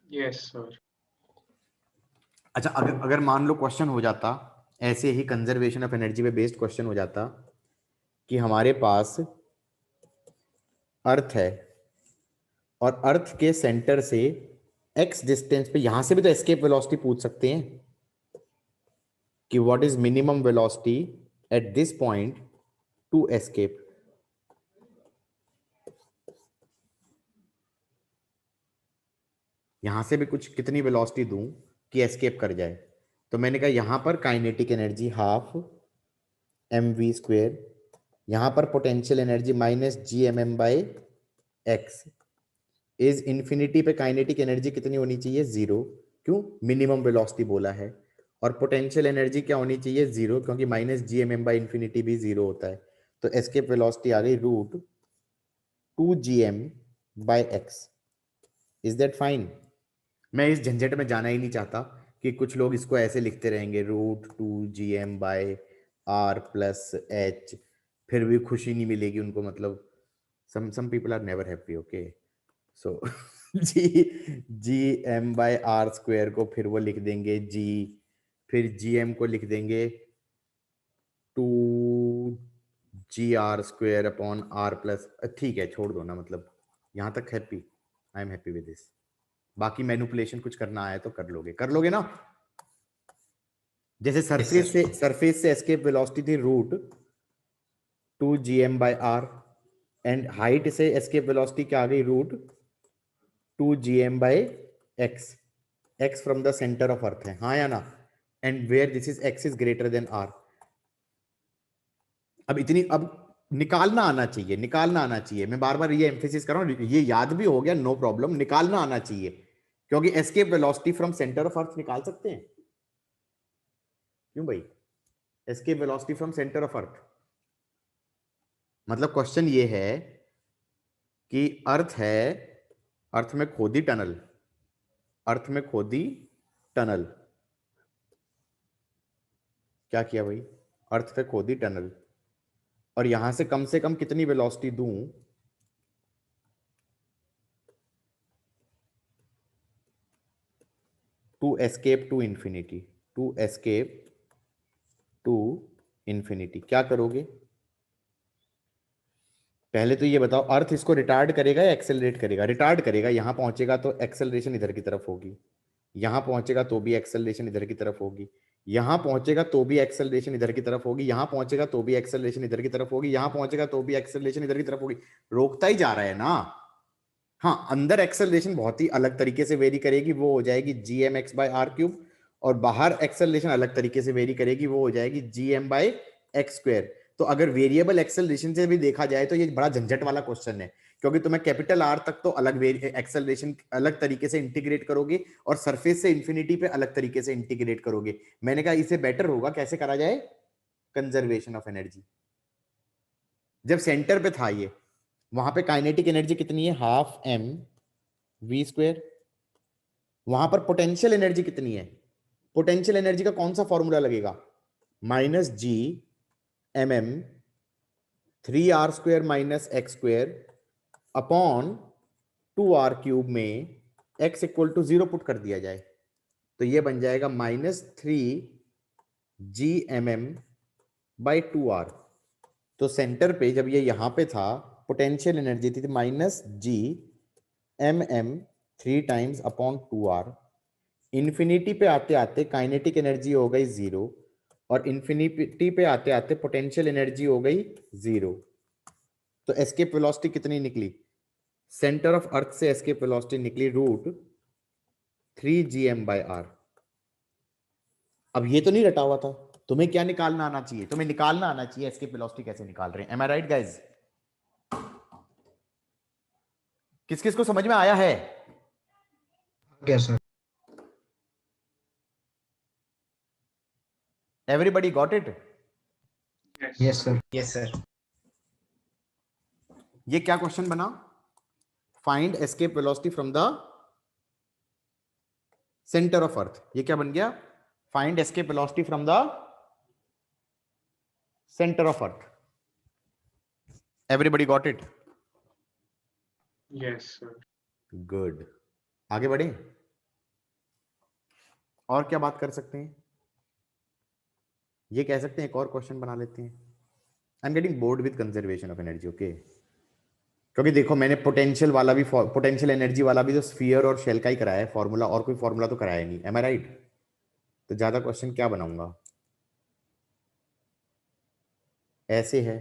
Yes sir. अच्छा, अगर मान लो क्वेश्चन हो जाता ऐसे ही, कंजर्वेशन ऑफ एनर्जी पे बेस्ड क्वेश्चन हो जाता कि हमारे पास अर्थ है और अर्थ के सेंटर से x डिस्टेंस पे, यहां से भी तो एस्केप वेलोसिटी पूछ सकते हैं कि what is minimum velocity at this point to escape. यहां से भी कुछ कितनी वेलोसिटी दूं कि एस्केप कर जाए, तो मैंने कहा यहां पर काइनेटिक एनर्जी हाफ mv², यहां पर potential energy -GMM by x, is infinity पे काइनेटिक एनर्जी कितनी होनी चाहिए? 0, क्यों? मिनिमम वेलोसिटी बोला है। और पोटेंशियल एनर्जी क्या होनी चाहिए? 0, क्योंकि -GMM बाय इन्फिनिटी भी 0 होता है, तो एस्केप वेलोसिटी आ गई √2gm by x। Is that fine? मैं इस झंझट में जाना ही नहीं चाहता कि कुछ लोग इसको ऐसे लिखते रहेंगे √2gm बाय r + h, फिर भी खुशी नहीं मिलेगी उनको, मतलब some people are never happy, okay? So GM by r² को फिर वो लिख देंगे g, फिर gm को लिख देंगे 2gr² अपॉन r प्लस, ठीक है छोड़ दो ना, मतलब यहां तक happy, I am happy with this. बाकी मैनिपुलेशन कुछ करना आया तो कर लोगे ना। जैसे सरफेस से एस्केप वेलोसिटी थी √2gm by r, and height से एस्केप वेलोसिटी क्या आ गई? √2gm by x, x from the centre of earth है, हाँ या ना? And where this is x is greater than r। अब निकालना आना चाहिए, मैं बार बार ये एम्फेसिस कर रहा हूं, ये याद भी हो गया, नो प्रॉब्लम, निकालना आना चाहिए, क्योंकि escape velocity from centre of अर्थ निकाल सकते हैं। क्यों भाई? Escape velocity from centre of अर्थ, मतलब क्वेश्चन ये है कि अर्थ है, अर्थ में खोदी टनल, क्या किया भाई? अर्थ पे खोदी टनल, और यहां से कम कितनी वेलोसिटी दूं टू एस्केप टू इंफिनिटी, क्या करोगे? पहले तो ये बताओ, अर्थ इसको रिटार्ड करेगा या एक्सेलरेट करेगा? रिटार्ड करेगा, यहां पहुंचेगा तो एक्सेलरेशन इधर की तरफ होगी, यहां पहुंचेगा तो भी एक्सेलरेशन इधर की तरफ होगी, यहां पहुंचेगा तो भी एक्सेलरेशन इधर की तरफ होगी, यहां पहुंचेगा तो भी एक्सेलरेशन इधर की तरफ होगी, यहां पहुंचेगा तो भी एक्सेलरेशन इधर की तरफ होगी, रोकता ही जा रहा है ना। हाँ, अंदर एक्सेलरेशन बहुत ही अलग तरीके से वेरी करेगी, वो हो जाएगी gmx बाय r³, और बाहर एक्सेलरेशन अलग तरीके से वेरी करेगी, वो हो जाएगी gm बाय x²। तो अगर वेरिएबल एक्सेलरेशन से भी देखा जाए तो ये बड़ा झंझट वाला क्वेश्चन है, क्योंकि तुम्हें कैपिटल आर तक तो अलग एक्सेलरेशन अलग तरीके से इंटीग्रेट करोगे और सरफेस से इंफिनिटी पे अलग तरीके से इंटीग्रेट करोगे। मैंने कहा इसे बेटर होगा कैसे करा जाए, कंजर्वेशन ऑफ एनर्जी। जब सेंटर पे था ये, वहां पे काइनेटिक एनर्जी कितनी है, हाफ एम वी स्क्वायर। वहां पर पोटेंशियल एनर्जी कितनी है, पोटेंशियल एनर्जी का कौन सा फॉर्मूला लगेगा, minus G M M 3r square minus X square upon 2r cube में x इक्वल टू 0 पुट कर दिया जाए तो ये बन जाएगा माइनस 3 GMM/2r। तो सेंटर पे जब ये यहां पे था पोटेंशियल एनर्जी थी minus GMM 3 times upon 2r। Infinity पे आते आते काइनेटिक एनर्जी हो गई 0 और इंफिनिटी पे आते आते पोटेंशियल एनर्जी हो गई 0। तो एस्केप वेलोसिटी कितनी निकली, सेंटर ऑफ अर्थ से एस्केप वेलोसिटी निकली √3 GM/r। अब ये तो नहीं रटा हुआ था, तुम्हें क्या निकालना आना चाहिए, तुम्हें निकालना आना चाहिए एस्केप वेलोसिटी कैसे निकाल रहे हैं। M I right guys? किस किस को समझ में आया है? क्या sir? Everybody got it? Yes sir. Yes sir. ये क्या क्वेश्चन बना, find escape velocity from the centre of अर्थ। ये क्या बन गया, find escape velocity from the centre of earth. Everybody got it? Yes, sir. Good. आगे बढ़े, और क्या बात कर सकते हैं, ये कह सकते हैं एक और क्वेश्चन बना लेते हैं। I am getting bored with conservation of energy, okay. क्योंकि देखो मैंने पोटेंशियल वाला भी, पोटेंशियल एनर्जी वाला भी तो स्फीयर और शेल का ही कराया है फॉर्मूला, और कोई फॉर्मूला तो कराया नहीं, एम आई राइट? तो ज्यादा क्वेश्चन क्या बनाऊंगा। ऐसे है,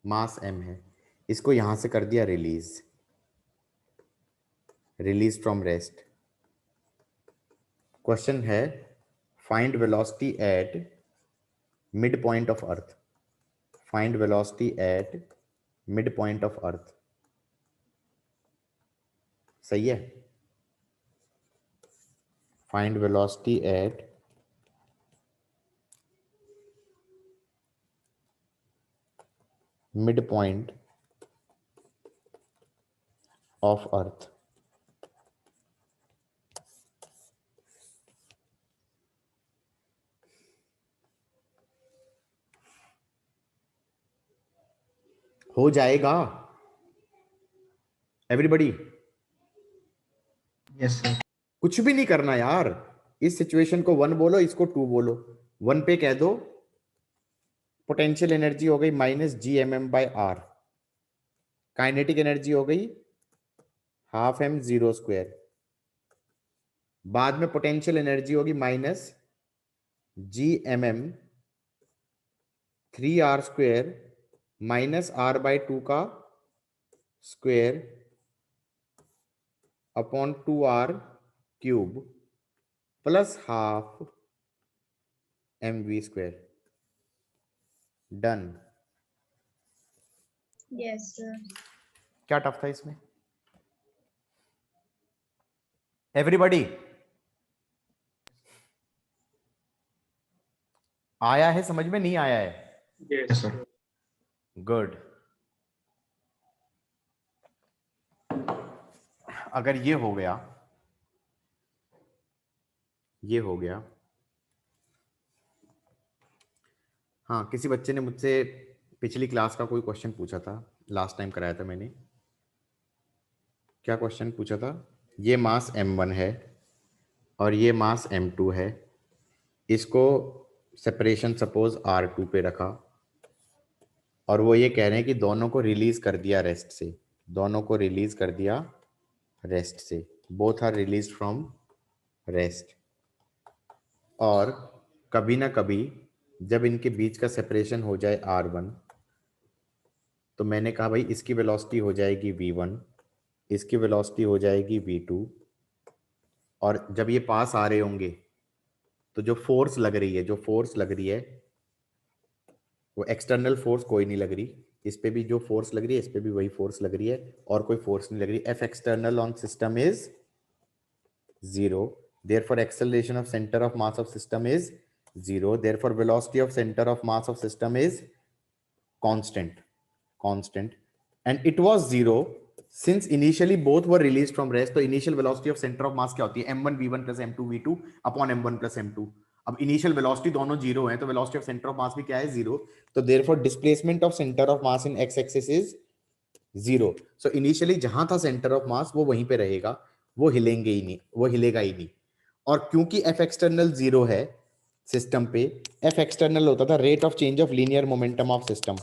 मास m है, इसको यहां से कर दिया release, release from rest. Question है find velocity at mid point of Earth, find velocity at mid point of Earth. सही है, find velocity at mid point of Earth. हो जाएगा एवरीबॉडी? Yes sir. कुछ भी नहीं करना यार, इस सिचुएशन को 1 बोलो, इसको 2 बोलो। 1 पे कह दो पोटेंशियल एनर्जी हो गई माइनस GMM/r, काइनेटिक एनर्जी हो गई हाफ m 0 स्क्वायर, बाद में पोटेंशियल एनर्जी होगी minus GMM 3r square minus r/2 का square upon 2r cube plus half mv square. Done. Yes sir. क्या टफ था इसमें एवरीबॉडी? आया है समझ में, नहीं आया है? Yes, sir. गुड। अगर ये हो गया, ये हो गया। हाँ, किसी बच्चे ने मुझसे पिछली क्लास का कोई क्वेश्चन पूछा था, लास्ट टाइम कराया था मैंने। क्या क्वेश्चन पूछा था, ये मास m1 है और ये मास m2 है, इसको सेपरेशन सपोज r2 पे रखा और वो ये कह रहे हैं कि दोनों को रिलीज कर दिया रेस्ट से, दोनों को रिलीज कर दिया रेस्ट से, both are release from rest. और कभी ना कभी जब इनके बीच का सेपरेशन हो जाए r1, तो मैंने कहा भाई इसकी वेलोसिटी हो जाएगी v1, इसकी वेलोसिटी हो जाएगी v2, और जब ये पास आ रहे होंगे तो जो फोर्स लग रही है, जो फोर्स लग रही है वो एक्सटर्नल फोर्स कोई नहीं लग रही, इस पे भी जो फोर्स लग रही है इस पे भी वही फोर्स लग रही है, और कोई फोर्स नहीं लग रही। F external on system is 0, therefore acceleration of center of mass of system is 0, therefore velocity of center of mass of system is constant, and it was 0 since initially both were released from rest. तो initial velocity of center of mass क्या होती है, m1 v1 plus m2 v2 upon m1 plus m2। अब initial velocity दोनों 0 हैं, तो velocity of center of mass भी क्या है, 0। तो therefore displacement of center of mass in x axis is 0। so initially जहां था center of mass वो वहीं पे रहेगा, वो हिलेंगे ही नहीं, वो हिलेगा ही नहीं। और क्योंकि एफ एक्सटर्नल 0 है सिस्टम पे, एफ एक्सटर्नल होता था rate of change of linear momentum of system,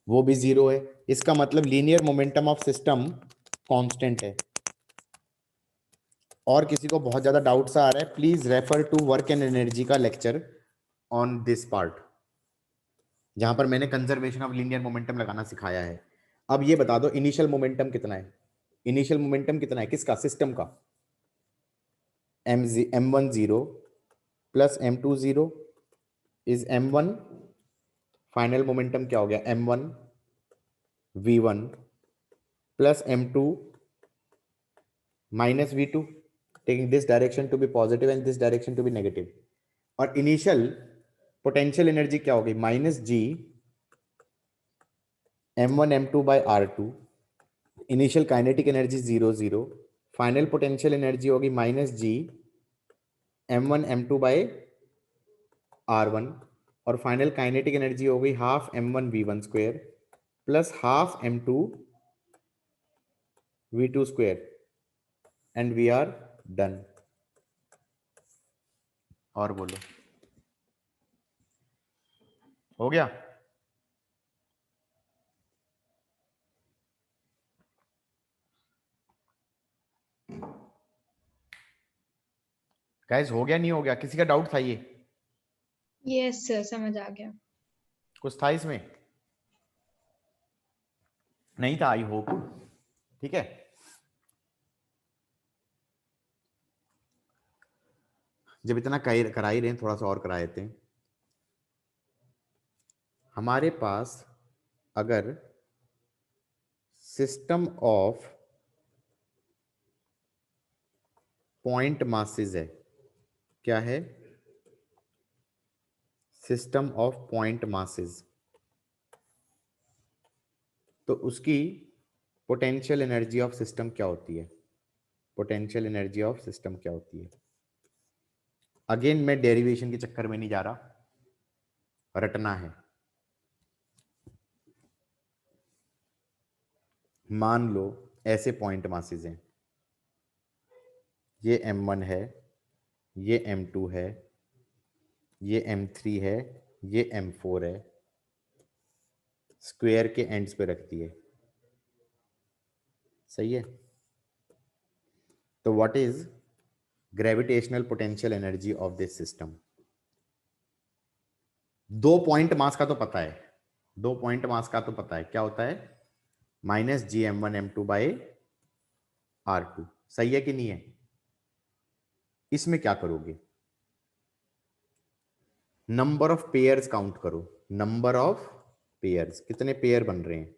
वो भी 0 है। इसका मतलब linear momentum of system constant है। और किसी को बहुत ज्यादा डाउट सा आ रहा है, please refer to work and energy का लेक्चर ऑन दिस पार्ट, जहां पर मैंने कंजर्वेशन ऑफ लीनियर मोमेंटम लगाना सिखाया है। अब ये बता दो इनिशियल मोमेंटम कितना है, इनिशियल मोमेंटम कितना है किसका, सिस्टम का। m1 0 plus m2 0 is m1, final momentum क्या हो गया, m1 v1 plus m2 minus v2, taking this direction to be positive and this direction to be negative. और इनिशियल पोटेंशियल एनर्जी क्या होगी, minus g m1 m2 by r2, initial kinetic energy 0 0, final potential energy होगी minus g m1 m2 by r1, और final kinetic energy होगी half m1 v1 square plus half m2 v2 square, and we are done. और बोलो, हो गया? Guys हो गया नहीं हो गया, किसी का डाउट था ये? यस सर, समझ आ गया। कुछ था इसमें? नहीं था, आई होप। ठीक है, जब इतना करा ही रहे हैं, थोड़ा सा और करा देते हैं। हमारे पास अगर सिस्टम ऑफ पॉइंट मासेस है, क्या है, सिस्टम ऑफ पॉइंट मासेस, तो उसकी पोटेंशियल एनर्जी ऑफ सिस्टम क्या होती है, पोटेंशियल एनर्जी ऑफ सिस्टम क्या होती है। अगेन मैं डेरिवेशन के चक्कर में नहीं जा रहा, रटना है। मान लो ऐसे पॉइंट मासेस हैं, ये m1 है, ये m2 है, ये m3 है, ये m4 है, स्क्वायर के एंड्स पे रखती है, सही है। तो what is gravitational potential energy of this system? दो पॉइंट मास का तो पता है, दो पॉइंट मास का तो पता है, क्या होता है, minus G m1 m2 by r2, सही है कि नहीं है? इसमें क्या करोगे, नंबर ऑफ पेयर्स काउंट करो, नंबर ऑफ पेयर्स, कितने पेयर बन रहे हैं।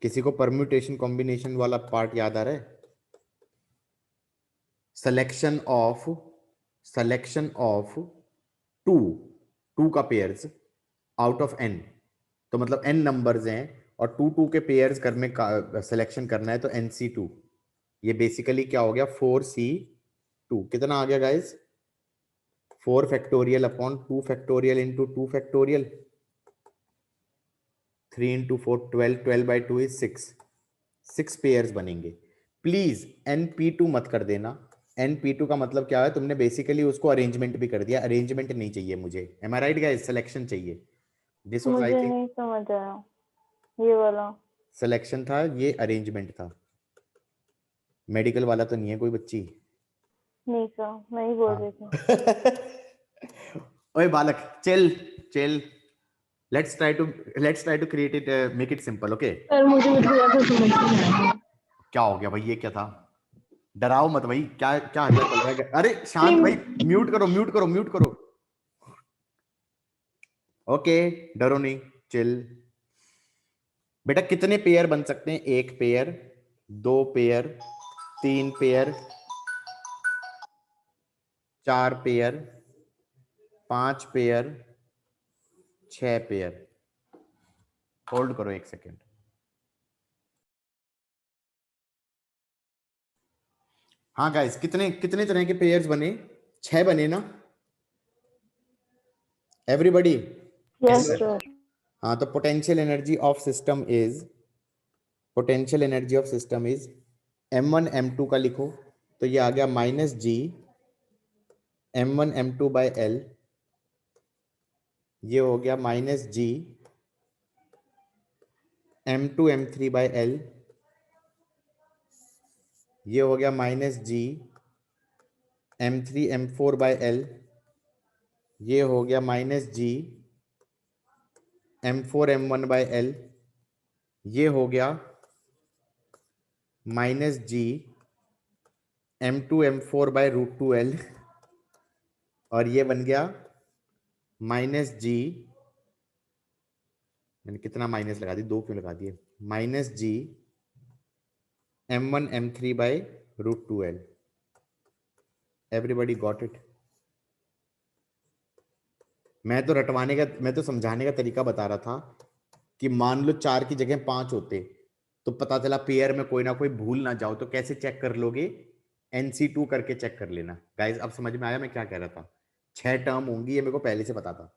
किसी को परम्यूटेशन कॉम्बिनेशन वाला पार्ट याद आ रहा है? सिलेक्शन ऑफ टू का पेयर्स आउट ऑफ n, तो मतलब n नंबर्स हैं और टू के पेयर्स करने का सिलेक्शन करना है, तो nc2, ये बेसिकली क्या हो गया, 4c2। कितना आ गया guys, 4 factorial upon 2 factorial into 2 factorial, 3 into 4 12, 12 by 2 is 6 pairs बनेंगे। प्लीज np2 मत कर देना, np2 का मतलब क्या है, तुमने बेसिकली उसको अरेंजमेंट भी कर दिया, अरेंजमेंट नहीं चाहिए मुझे, M I right guys, selection चाहिए। दिस वाज आई मुझे थिंक नहीं समझ आया ये वाला। सिलेक्शन था, ये अरेंजमेंट था। मेडिकल वाला तो नहीं है कोई बच्ची? नहीं सर, मैं ही बोल रही थी। ओए बालक, chill, let's try to create it, make it simple, okay. Sir मुझे थोड़ा सा समझ नहीं आया। क्या हो गया भाई, ये क्या था? डराओ मत भाई, क्या क्या हल्ला चल रहा है? अरे शांत भाई, म्यूट करो। ओके, डरो नहीं, चिल। बेटा कितने पेयर बन सकते हैं? 1 pair, 2 pair, 3 pair, 4 pair, 5 pair, 6 pair. Hold करो 1 सेकेंड। हाँ गाइस, कितने कितने तरह के पेयर्स बने? 6 बने ना एवरीबॉडी? Yes, sir. sir. हाँ, तो potential energy of system is, potential energy of system is m1 m2 का लिखो तो ये आ गया -g m1 m2 by l, ये हो गया -g m2 m3 bye l, ये हो गया -g m3 m4 bye l, ये हो गया -g m4 m1 bye l, ये हो गया -g m2 m4 bye √2l, और ये बन गया -g, मैंने कितना माइनस लगा दी, 2 क्यों लगा दिए, -g m1 m3 by √2l। Everybody got it? मैं तो समझाने का तरीका बता रहा था कि मान लो 4 की जगह 5 होते तो पता चला पेयर में कोई ना कोई भूल ना जाओ, तो कैसे चेक कर लोगे? NC2 करके चेक कर लेना। गाइस अब समझ में आया मैं क्या कह रहा था? 6 टर्म होंगी, ये मेरे को पहले से पता था।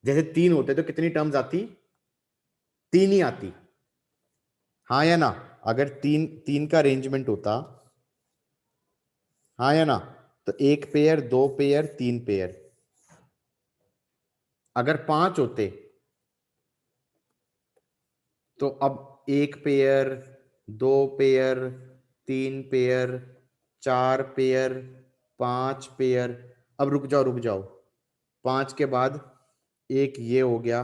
जैसे 3 होते तो कितनी टर्म्स आती? 3 ही आती, हाँ या ना? अगर 3 का अरेंजमेंट होता, हाँ या ना? तो 1 पेयर, 2 पेयर, 3 पेयर। अगर 5 होते तो अब 1 pair, 2 pair, 3 pair, 4 pair, 5 pair. अब रुक जाओ, 5 के बाद एक ये हो गया,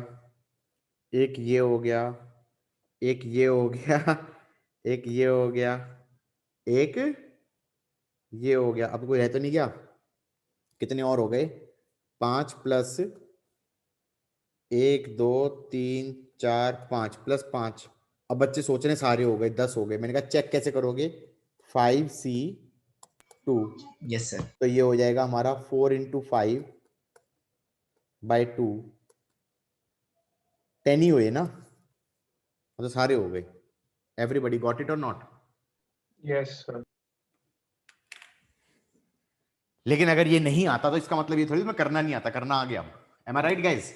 एक ये हो गया, एक ये हो गया, एक ये हो गया, एक ये हो गया। अब कोई रह तो नहीं गया? कितने और हो गए? 5 प्लस 1 2 3 4 5 प्लस 5। अब बच्चे सोच रहे सारे हो गए, 10 हो गए। मैंने कहा चेक कैसे करोगे? 5C2, yes sir. तो ये हो जाएगा हमारा 4 × 5 बाय 2, 10 ही हुए ना, तो सारे हो गए। एवरीबॉडी गॉट इट और नॉट? Yes, sir. लेकिन अगर ये नहीं आता तो इसका मतलब ये थोड़ी मैं करना नहीं आता, करना आ गया। M I right guys?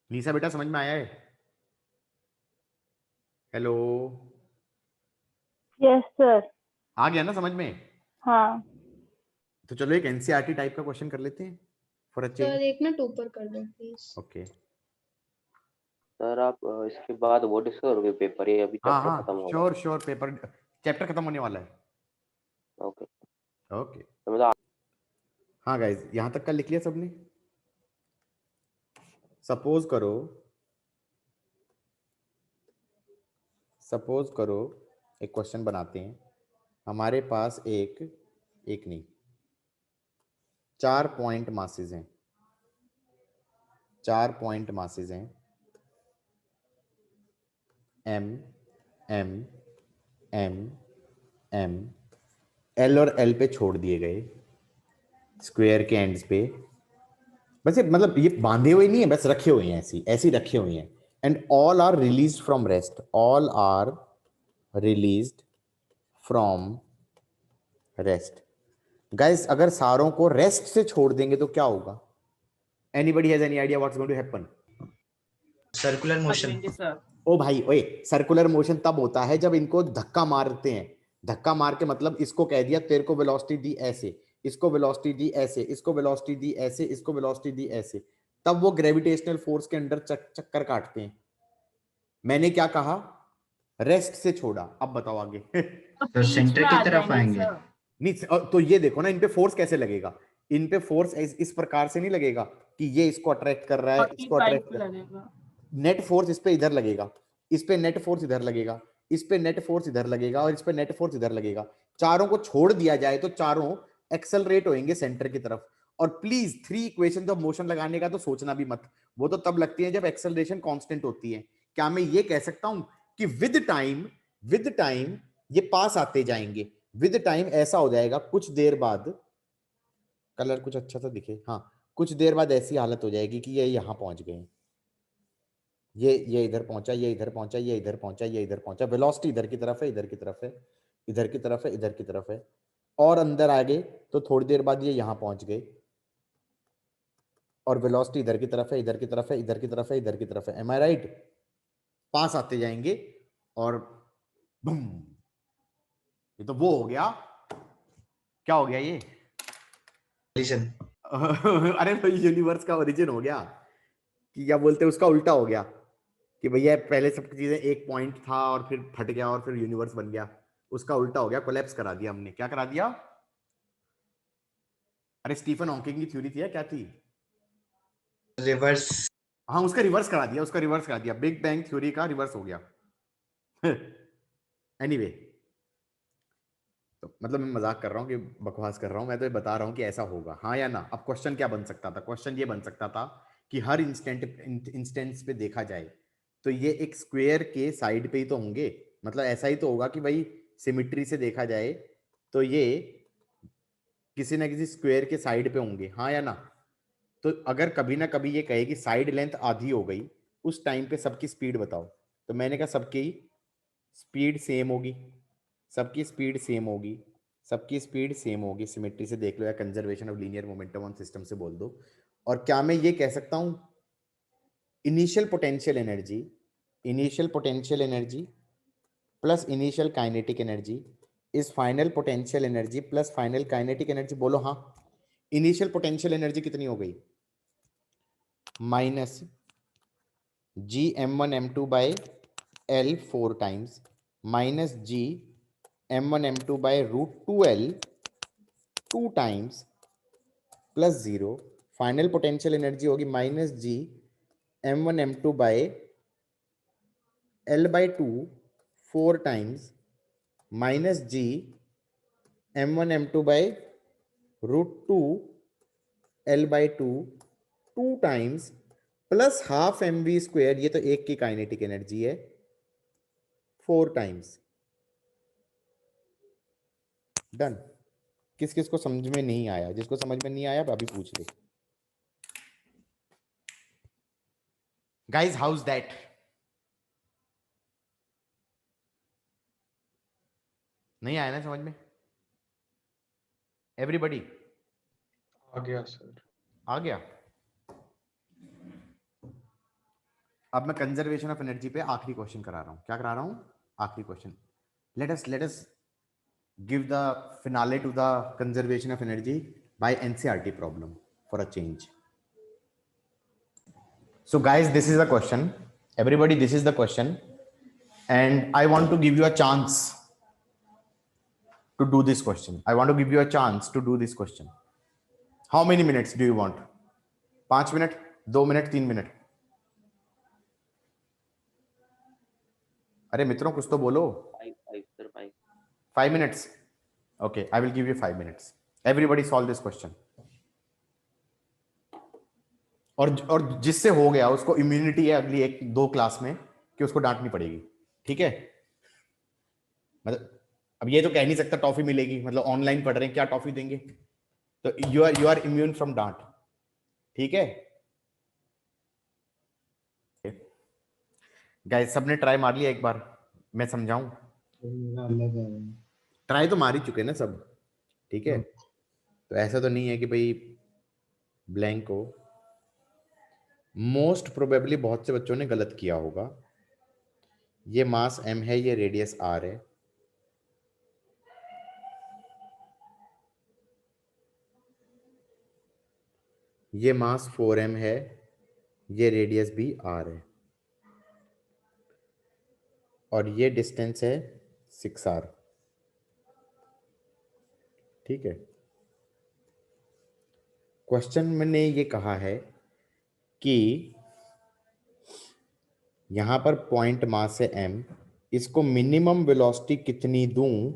निशा बेटा समझ में आया है? Hello, Yes, sir. आ गया ना समझ में? हाँ. तो चलो एक एनसीईआरटी टाइप का क्वेश्चन कर लेते हैं फॉर अ सर चेंज। एक ना 2 पर कर दो प्लीज। ओके, सर आप इसके बाद वो डिस्कस करोगे पेपर, ये अभी हाँ चैप्टर खत्म हाँ होगा? श्योर, पेपर चैप्टर खत्म होने वाला है। ओके, ओके, तो मतलब हाँ गाइज यहां तक का लिख लिया सबने? सपोज करो एक क्वेश्चन बनाते हैं। हमारे पास एक नहीं 4 पॉइंट मासेस हैं, 4 पॉइंट मासेस हैं M M M M, L और L पे छोड़ दिए गए स्क्वायर के एंड्स पे। बस ये मतलब ये बांधे हुए नहीं है, बस रखे हुए हैं, ऐसी रखे हुए हैं। And all are released from rest, all are released from rest. Guys अगर सारों को रेस्ट से छोड़ देंगे तो क्या होगा? Anybody has any idea what's going to happen? Circular motion. ओ भाई ओए, सर्कुलर मोशन तब होता है जब इनको धक्का मारते हैं। धक्का मार के मतलब इसको कह दिया तेरे को वेलोसिटी दी ऐसे, इसको वेलोसिटी दी ऐसे, इसको वेलोसिटी दी ऐसे, इसको वेलोसिटी दी ऐसे, तब वो ग्रेविटेशनल फोर्स के अंडर चक्कर काटते हैं। मैंने क्या कहा? रेस्ट से छोड़ा। अब बताओ आगे। तो सेंटर की तरफ आएंगे। नहीं तो ये देखो ना, इन पे फोर्स कैसे लगेगा? इन पे फोर्स इस प्रकार से नहीं लगेगा कि ये इसको अट्रैक्ट कर रहा है, इसको अट्रैक्ट कर रहा है। नेट फोर्स इस पे इधर लगेगा, इस पे नेट फोर्स इधर लगेगा, इस पे नेट फोर्स इधर लगेगा, और इस पे नेट फोर्स इधर लगेगा। चारों को छोड़ दिया जाए तो चारों एक्सेलरेट होंगे सेंटर की तरफ, और प्लीज 3 इक्वेशन ऑफ मोशन लगाने का तो सोचना भी मत, वो तो तब लगती है जब एक्सेलरेशन कांस्टेंट होती है। क्या मैं ये कह सकता हूं कि विद टाइम ये पास आते जाएंगे, विद टाइम ऐसा हो जाएगा कुछ देर बाद, कलर कुछ अच्छा सा दिखे, हाँ, कुछ देर बाद ऐसी हालत हो जाएगी कि ये यहां पहुंच गए, ये इधर पहुंचा, ये इधर पहुंचा, ये इधर पहुंचा, ये इधर पहुंचा, वेलोसिटी इधर की तरफ है, इधर की तरफ है, इधर की तरफ है, इधर की तरफ है, और अंदर आ गए तो थोड़ी देर बाद ये यहां पहुंच गए, और वेलोसिटी इधर की तरफ है, इधर की तरफ है, इधर की तरफ है, इधर की तरफ है। Am I right? पास आते जाएंगे और बूम, ये तो वो हो गया, क्या हो गया ये? collision। अरे भाई यूनिवर्स का ओरिजिन हो गया, कि क्या बोलते हैं उसका उल्टा हो गया, कि भैया पहले सब चीजें एक पॉइंट था और फिर फट गया और फिर यूनिवर्स बन गया, उसका उल्टा हो गया, कोलैप्स करा दिया हमने। क्या करा दिया? अरे स्टीफन हॉकिंग की थ्योरी थी या क्या थी? रिवर्स। हाँ, उसका रिवर्स करा दिया, उसका रिवर्स करा दिया, बिग बैंग थ्योरी का रिवर्स हो गया। एनीवे, तो मतलब मैं मजाक कर रहा हूँ कि बकवास कर रहा हूँ, मैं तो ये बता रहा हूँ कि ऐसा होगा, हाँ या ना। अब क्वेश्चन क्या बन सकता था? क्वेश्चन ये बन सकता था कि हर इंस्टेंस पे देखा जाए तो ये एक स्क्वायर के साइड पे ही तो होंगे, मतलब ऐसा ही तो होगा कि भाई सिमिट्री से देखा जाए तो ये किसी ना किसी स्क्वायर के साइड पे होंगे, हाँ या ना। तो अगर कभी ना कभी ये कहे कि साइड लेंथ आधी हो गई, उस टाइम पे सबकी स्पीड बताओ, तो मैंने कहा सबकी स्पीड सेम होगी, सबकी स्पीड सेम होगी, सबकी स्पीड सेम होगी, सिमेट्री से देख लो या conservation of linear momentum on system से बोल दो। और क्या मैं ये कह सकता हूं initial potential energy plus initial kinetic energy is final potential energy plus final kinetic energy? बोलो हाँ। इनिशियल पोटेंशियल एनर्जी कितनी हो गई? Minus G m1 m2 by L 4 times minus G m1 m2 by √2L 2 times plus 0। Final potential energy होगी minus G m1 m2 by L by 2 4 times minus G m1 m2 by √2 L by 2 2 times plus half mv square, ये तो एक की kinetic energy है, 4 times. Done. किस किस को समझ में नहीं आया? जिसको समझ में नहीं आया अभी पूछ ले। Guys house that? नहीं आया ना समझ में? एवरीबॉडी आ गया सर। आ गया? अब मैं कंजर्वेशन ऑफ एनर्जी पे आखिरी क्वेश्चन करा रहा हूं। क्या करा रहा हूं? आखिरी question. Let us give the finale to the conservation of energy by NCERT problem for a change. So guys, this is the question. Everybody, this is the question. And I want to give you a chance to do this question. I want to give you a chance to do this question. How many minutes do you want? 5 minute, 2 minute, 3 minute? अरे मित्रों कुछ तो बोलो। 5 minutes. Okay, I will give you 5 minutes. Everybody solve this question. और जिससे हो गया उसको इम्यूनिटी है अगली 1-2 क्लास में कि उसको डांटनी पड़ेगी, ठीक है? मतलब अब ये तो कह नहीं सकता टॉफी मिलेगी, मतलब ऑनलाइन पढ़ रहे हैं क्या टॉफी देंगे, तो यू आर इम्यून फ्रॉम डांट, ठीक है? गाइस सबने ट्राई मार लिया एक बार? मैं समझाऊं? ट्राई तो मार ही चुके ना सब, ठीक है? तो ऐसा तो नहीं है कि भाई ब्लैंक हो। मोस्ट प्रोबेबली बहुत से बच्चों ने गलत किया होगा। ये मास m है, ये रेडियस r है, ये मास 4m है, ये रेडियस भी r है, और ये डिस्टेंस है 6r, ठीक है? क्वेश्चन में ने ये कहा है कि यहां पर पॉइंट मास है m, इसको मिनिमम वेलोसिटी कितनी दूं,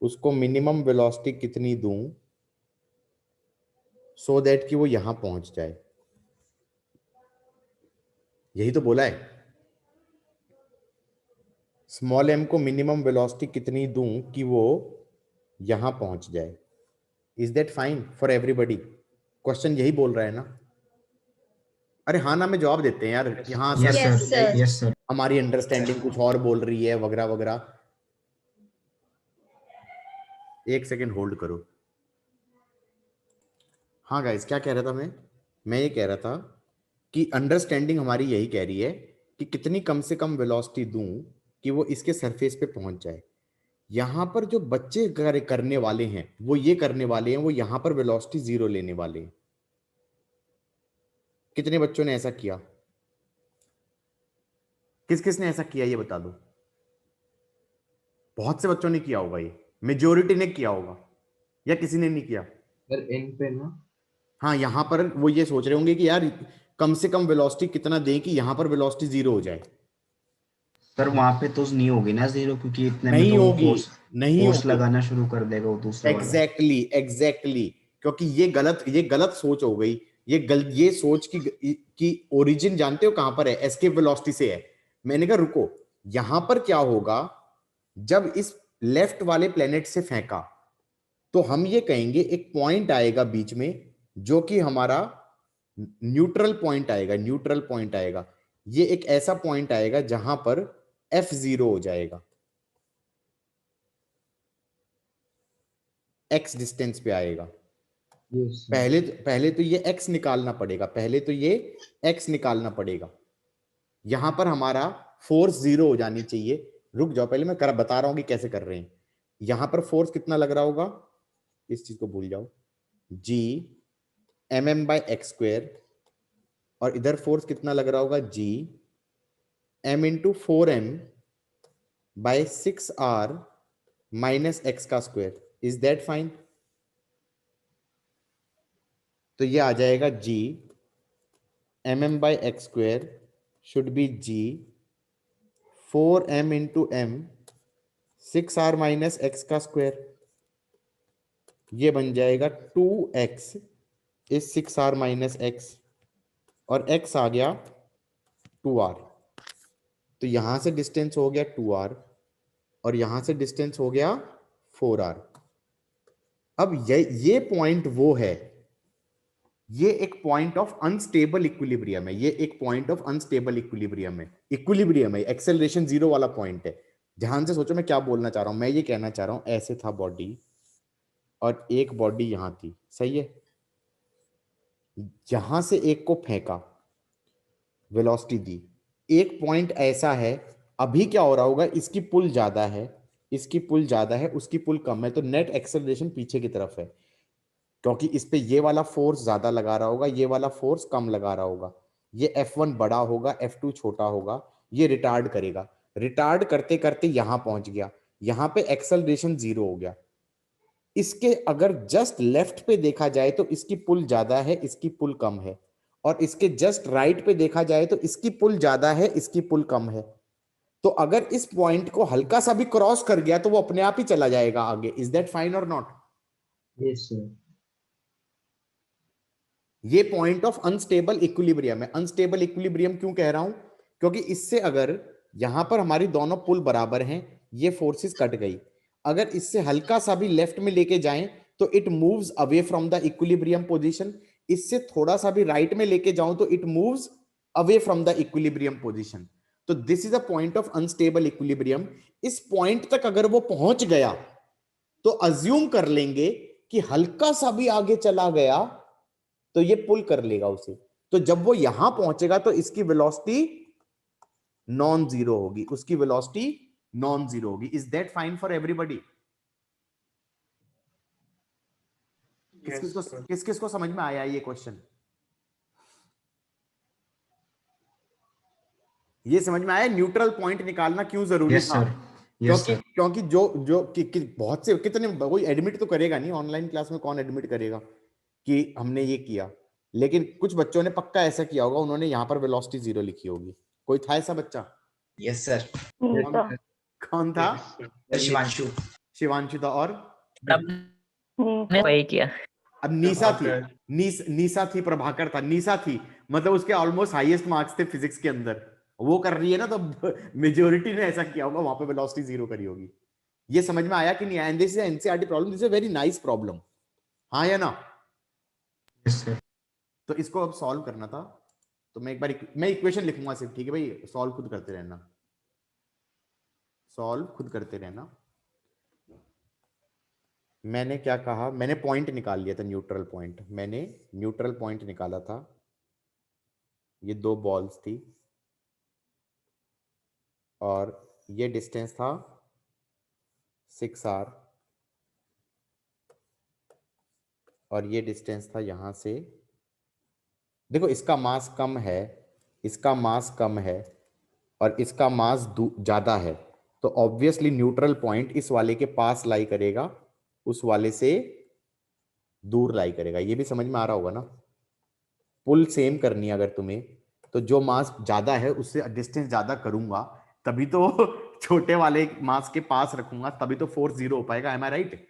उसको मिनिमम वेलोसिटी कितनी दूं सो दैट कि वो यहां पहुंच जाए। यही तो बोला है। स्मॉल m को मिनिमम वेलोसिटी कितनी दूं कि वो यहां पहुंच जाए। Is that fine for everybody? Question यही बोल रहा है ना? अरे हाँ ना में जवाब देते हैं यार कि हाँ yes sir, Yes, sir, sir. Yes sir. हमारी अंडरस्टैंडिंग कुछ और बोल रही है वगैरह वगैरह। एक सेकेंड होल्ड करो। हाँ गाइस, क्या कह रहा था मैं ये कह रहा था कि अंडरस्टैंडिंग हमारी यही कह रही है कि कितनी कम से कम वेलोसिटी दूं कि वो इसके सरफेस पे पहुंच जाए। यहां पर जो बच्चे करने वाले हैं वो ये करने वाले हैं, वो यहां पर वेलोसिटी 0 लेने वाले हैं। कितने बच्चों ने ऐसा किया? किस किस ने ऐसा किया ये बता दो। बहुत से बच्चों ने किया होगा, ये मेजोरिटी ने किया होगा, या किसी ने नहीं किया? सर इन पे ना। हाँ, यहां पर वो ये सोच रहे होंगे कि यार कम से कम वेलोसिटी कितना दें कि यहां पर वेलोसिटी 0 हो जाए। सर वहां पे तो नहीं होगी ना 0, क्योंकि इतने में नहीं तो वो होगी, नहीं फोर्स होगी। लगाना शुरू कर देगा वो दूसरा वाला। एग्जैक्टली क्योंकि ये गलत सोच हो गई। ये सोच की ओरिजिन जानते हो कहां पर है? एस्केप वेलोसिटी से है। मैंने कहा रुको, यहां पर क्या होगा जब इस लेफ्ट वाले प्लेनेट से फेंका, तो हम ये कहेंगे एक पॉइंट आएगा बीच में जो कि हमारा न्यूट्रल पॉइंट आएगा। न्यूट्रल पॉइंट आएगा, ये एक ऐसा पॉइंट आएगा जहां पर F0 हो जाएगा, x डिस्टेंस पे आएगा। पहले तो ये x निकालना पड़ेगा, निकालना पड़ेगा। यहां पर हमारा फोर्स 0 हो जानी चाहिए। रुक जाओ, पहले मैं बता रहा हूं कि कैसे कर रहे हैं। यहां पर फोर्स कितना लग रहा होगा, इस चीज को भूल जाओ, G mm/x², और इधर फोर्स कितना लग रहा होगा, G m/4m/6r-x²। Is that fine? तो ये आ जाएगा G mm/x² should be G 4m into m 6r-x²। ये बन जाएगा 2x इस 6r-x, और x आ गया 2r। तो यहां से डिस्टेंस हो गया 2r और यहां से डिस्टेंस हो गया 4r। अब ये पॉइंट वो है, ये एक पॉइंट ऑफ अनस्टेबल इक्विलिब्रियम है। ये एक पॉइंट ऑफ अनस्टेबल इक्विलिब्रियम है। एक्सेलरेशन 0 वाला पॉइंट है। ध्यान से सोचो मैं क्या बोलना चाह रहा हूं। मैं ये कहना चाह रहा हूं ऐसे था बॉडी और एक बॉडी यहां थी, सही है? यहां से एक को फेंका, वेलोसिटी दी, एक पॉइंट ऐसा है। अभी क्या हो रहा होगा, इसकी पुल ज्यादा है, उसकी पुल कम है, तो नेट एक्सेलरेशन पीछे की तरफ है, क्योंकि इस पे ये वाला फोर्स ज्यादा लगा रहा होगा, ये वाला फोर्स कम लगा रहा होगा। ये F1 बड़ा होगा, F2 छोटा होगा। ये रिटार्ड करेगा, रिटार्ड करते करते यहां पहुंच गया, यहां पे एक्सेलरेशन 0 हो गया। इसके अगर जस्ट लेफ्ट पे देखा जाए तो इसकी पुल ज्यादा है, इसकी पुल कम है, और इसके जस्ट राइट पे देखा जाए तो इसकी पुल ज्यादा है, इसकी पुल कम है। तो अगर इस पॉइंट को हल्का सा भी क्रॉस कर गया तो वो अपने आप ही चला जाएगा आगे। इज दैट फाइन और नॉट? Yes sir. ये पॉइंट ऑफ अनस्टेबल इक्विलिब्रियम है। अनस्टेबल इक्विलिब्रियम क्यों कह रहा हूं? क्योंकि इससे अगर यहां पर हमारी दोनों पुल बराबर हैं, ये फोर्सेस कट गई, अगर इससे हल्का सा भी लेफ्ट में लेके जाएं तो it moves away from the equilibrium position. इससे थोड़ा सा भी राइट में लेके जाऊं तो it moves away from the equilibrium position. तो this is a point of unstable equilibrium. इस पॉइंट तक अगर वो पहुंच गया तो अज्यूम कर लेंगे कि हल्का सा भी आगे चला गया तो ये पुल कर लेगा उसे। तो जब वो यहां पहुंचेगा तो इसकी वेलोसिटी नॉन जीरो होगी, उसकी वेलोसिटी नॉन जीरो होगी। Is that fine for everybody? किस किस को समझ में आया ये क्वेश्चन? ये समझ में आया न्यूट्रल पॉइंट निकालना क्यों जरूरी यस था? Sir, yes sir. क्योंकि बहुत से कितने कोई एडमिट तो करेगा नहीं ऑनलाइन क्लास में, कौन एडमिट करेगा कि हमने ये किया? लेकिन कुछ बच्चों ने पक्का ऐसा किया होगा, उन्होंने यहां पर वेलोसिटी 0 लिखी होगी। कोई था ऐसा बच्चा? Yes sir. कौन था? शिवांशु। शिवांशु था, और सबने वही किया। अब नीसा थी, नीसा थी, प्रभाकर था, नीसा थी, मतलब उसके ऑलमोस्ट हाईएस्ट मार्क्स थे फिजिक्स के अंदर, वो कर रही है ना, तो मेजोरिटी ने ऐसा किया होगा, वहां पे वेलोसिटी 0 करी होगी। ये समझ में आया कि नहीं? And this is NCERT problem, this is a very nice problem, हाँ या ना? Yes sir. तो इसको अब सॉल्व करना था, तो मैं एक बार मैं इक्वेशन लिखूंगा सिर्फ, ठीक है भाई? सॉल्व खुद करते रहना, सॉल्व खुद करते रहना। मैंने क्या कहा, मैंने पॉइंट निकाल लिया था, न्यूट्रल पॉइंट, मैंने न्यूट्रल पॉइंट निकाला था, ये 2 बॉल्स थी और ये डिस्टेंस था 6r और ये डिस्टेंस था यहां से। देखो इसका मास कम है, इसका मास कम है और इसका मास ज्यादा है, तो ऑब्वियसली न्यूट्रल पॉइंट इस वाले के पास लाई करेगा, उस वाले से दूर लाई करेगा। ये भी समझ में आ रहा होगा ना? पुल सेम करनी है अगर तुम्हें, तो जो मास ज्यादा है उससे डिस्टेंस ज्यादा करूंगा, तभी तो छोटे वाले मास के पास रखूंगा, तभी तो फोर्स 0 हो पाएगा। M I right?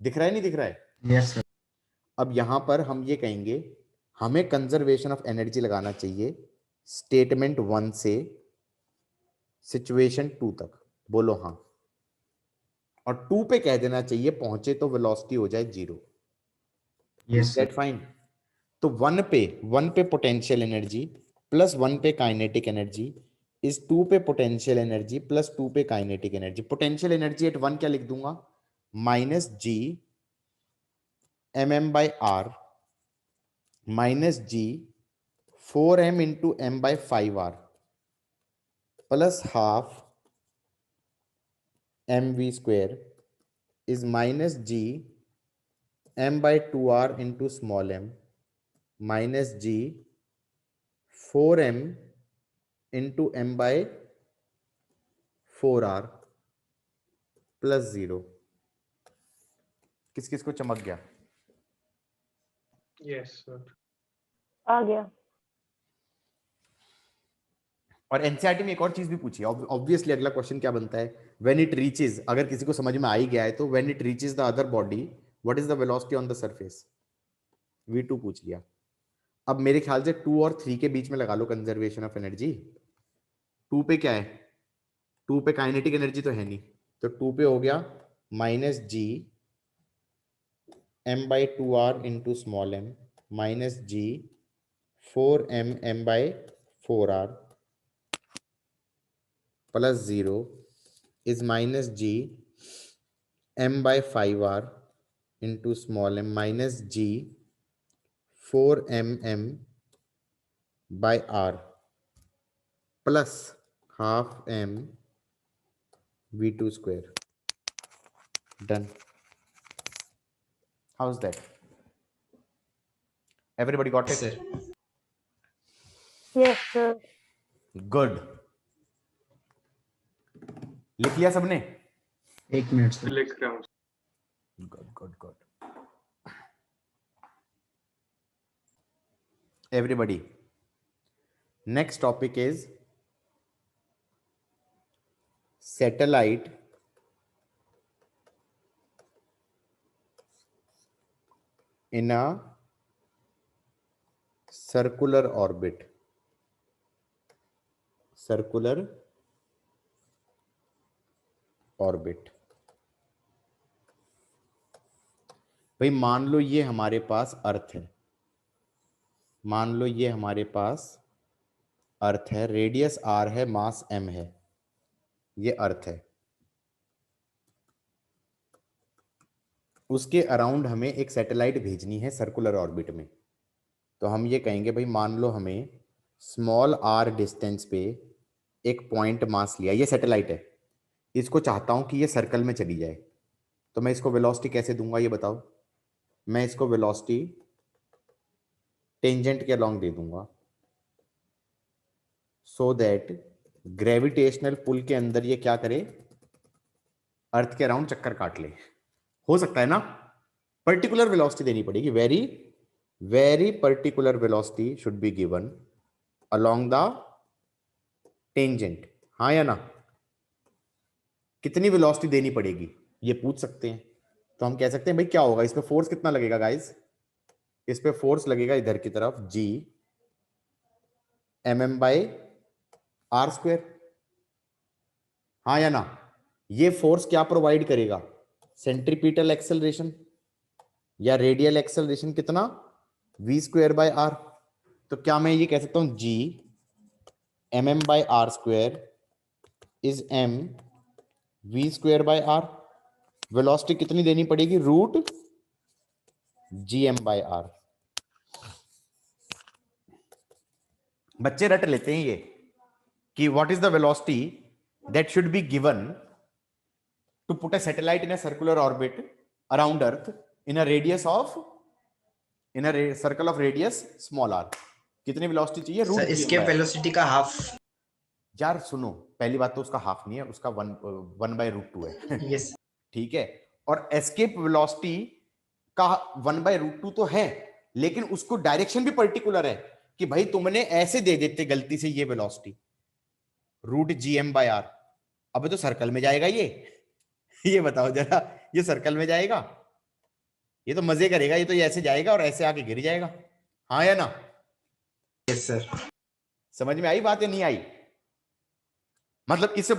दिख रहा है नहीं दिख रहा है? Yes sir. अब यहां पर हम ये कहेंगे हमें कंजर्वेशन ऑफ एनर्जी लगाना चाहिए स्टेटमेंट 1 से सिचुएशन 2 तक, बोलो हाँ। और 2 पे कह देना चाहिए पहुंचे तो वेलोसिटी हो जाए 0। Yes that sir. फाइन? तो 1 पे पोटेंशियल एनर्जी प्लस 1 पे काइनेटिक एनर्जी इस 2 पे पोटेंशियल एनर्जी प्लस 2 पे kinetic energy. Potential energy at 1 क्या लिख दूंगा? -g mm/r -g 4m into m/5r plus half mv square is -g m/2r into small m -g 4m into m/4r plus 0। किस किस को चमक गया? Yes sir. आ गया। और एनसीईआरटी में एक और चीज भी पूछी है, ऑब्वियसली अगला क्वेश्चन क्या बनता है? व्हेन इट रीचेज, अगर किसी को समझ में आ ही गया है तो when it reaches the other body what is the velocity on the surface? v2 पूछ लिया। अब मेरे ख्याल से 2 और 3 के बीच में लगा लो कंजर्वेशन ऑफ एनर्जी। 2 पे क्या है? 2 पे काइनेटिक एनर्जी तो है नहीं, तो 2 पे हो गया -g m/2r into small m -g 4m m/4r plus 0 is -g m/5r into small m -g 4mm by r plus half m v2 square. Done. How's that? Everybody got it? Sir. Yes sir. Good. लिख लिया सबने? 1 minute sir. लिख रहा हूँ। Good. Everybody. Next topic is satellite in a circular orbit. Circular orbit. भाई मान लो ये हमारे पास अर्थ है, मान लो ये हमारे पास अर्थ है, रेडियस r है, मास m है, ये अर्थ है। उसके अराउंड हमें एक सैटेलाइट भेजनी है सर्कुलर ऑर्बिट में, तो हम ये कहेंगे भाई मान लो हमें स्मॉल r डिस्टेंस पे एक पॉइंट मास लिया, ये सैटेलाइट है, इसको चाहता हूं कि ये सर्कल में चली जाए, तो मैं इसको वेलोसिटी कैसे दूंगा ये बताओ? मैं इसको वेलोसिटी टेंजेंट के अलोंग दे दूंगा, सो दैट ग्रेविटेशनल पुल के अंदर ये क्या करे? अर्थ के अराउंड चक्कर काट ले। हो सकता है ना? पर्टिकुलर वेलोसिटी देनी पड़ेगी, very particular velocity should be given along the tangent, हाँ या ना? कितनी वेलोसिटी देनी पड़ेगी ये पूछ सकते हैं, तो हम कह सकते हैं भाई क्या होगा, इसमें फोर्स कितना लगेगा गाइस? इस पे फोर्स लगेगा इधर की तरफ G mm/r²। हाँ या ना? ये फोर्स क्या प्रोवाइड करेगा? सेंट्रीपिटल एक्सेलरेशन या रेडियल एक्सेलरेशन कितना? v²/r। तो क्या मैं ये कह सकता हूं G mm/r² is m v²/r। Velocity कितनी देनी पड़ेगी? √gm/r। बच्चे रट लेते हैं ये कि what is the velocity that should be given to put a satellite in a circular orbit around earth in a radius of circle of radius small r। कितनी वेलोसिटी चाहिए? सर इसके √gm/r। वेलोसिटी का half. यार सुनो, पहली बात तो उसका हाफ नहीं है, उसका 1/√2 है। यस। ठीक है, और एस्केप वेलोसिटी का 1/√2 तो है, लेकिन उसको डायरेक्शन भी पर्टिकुलर है कि भाई तुमने ऐसे दे देते गलती से ये वेलोसिटी √gm/r। अब तो सर्कल में जाएगा ये बताओ जरा, ये सर्कल में जाएगा? ये तो मजे करेगा, ये तो ये ऐसे जाएगा और ऐसे आके गिर जाएगा। हाँ या ना? Yes sir. समझ में आई बात या नहीं आई? मतलब इस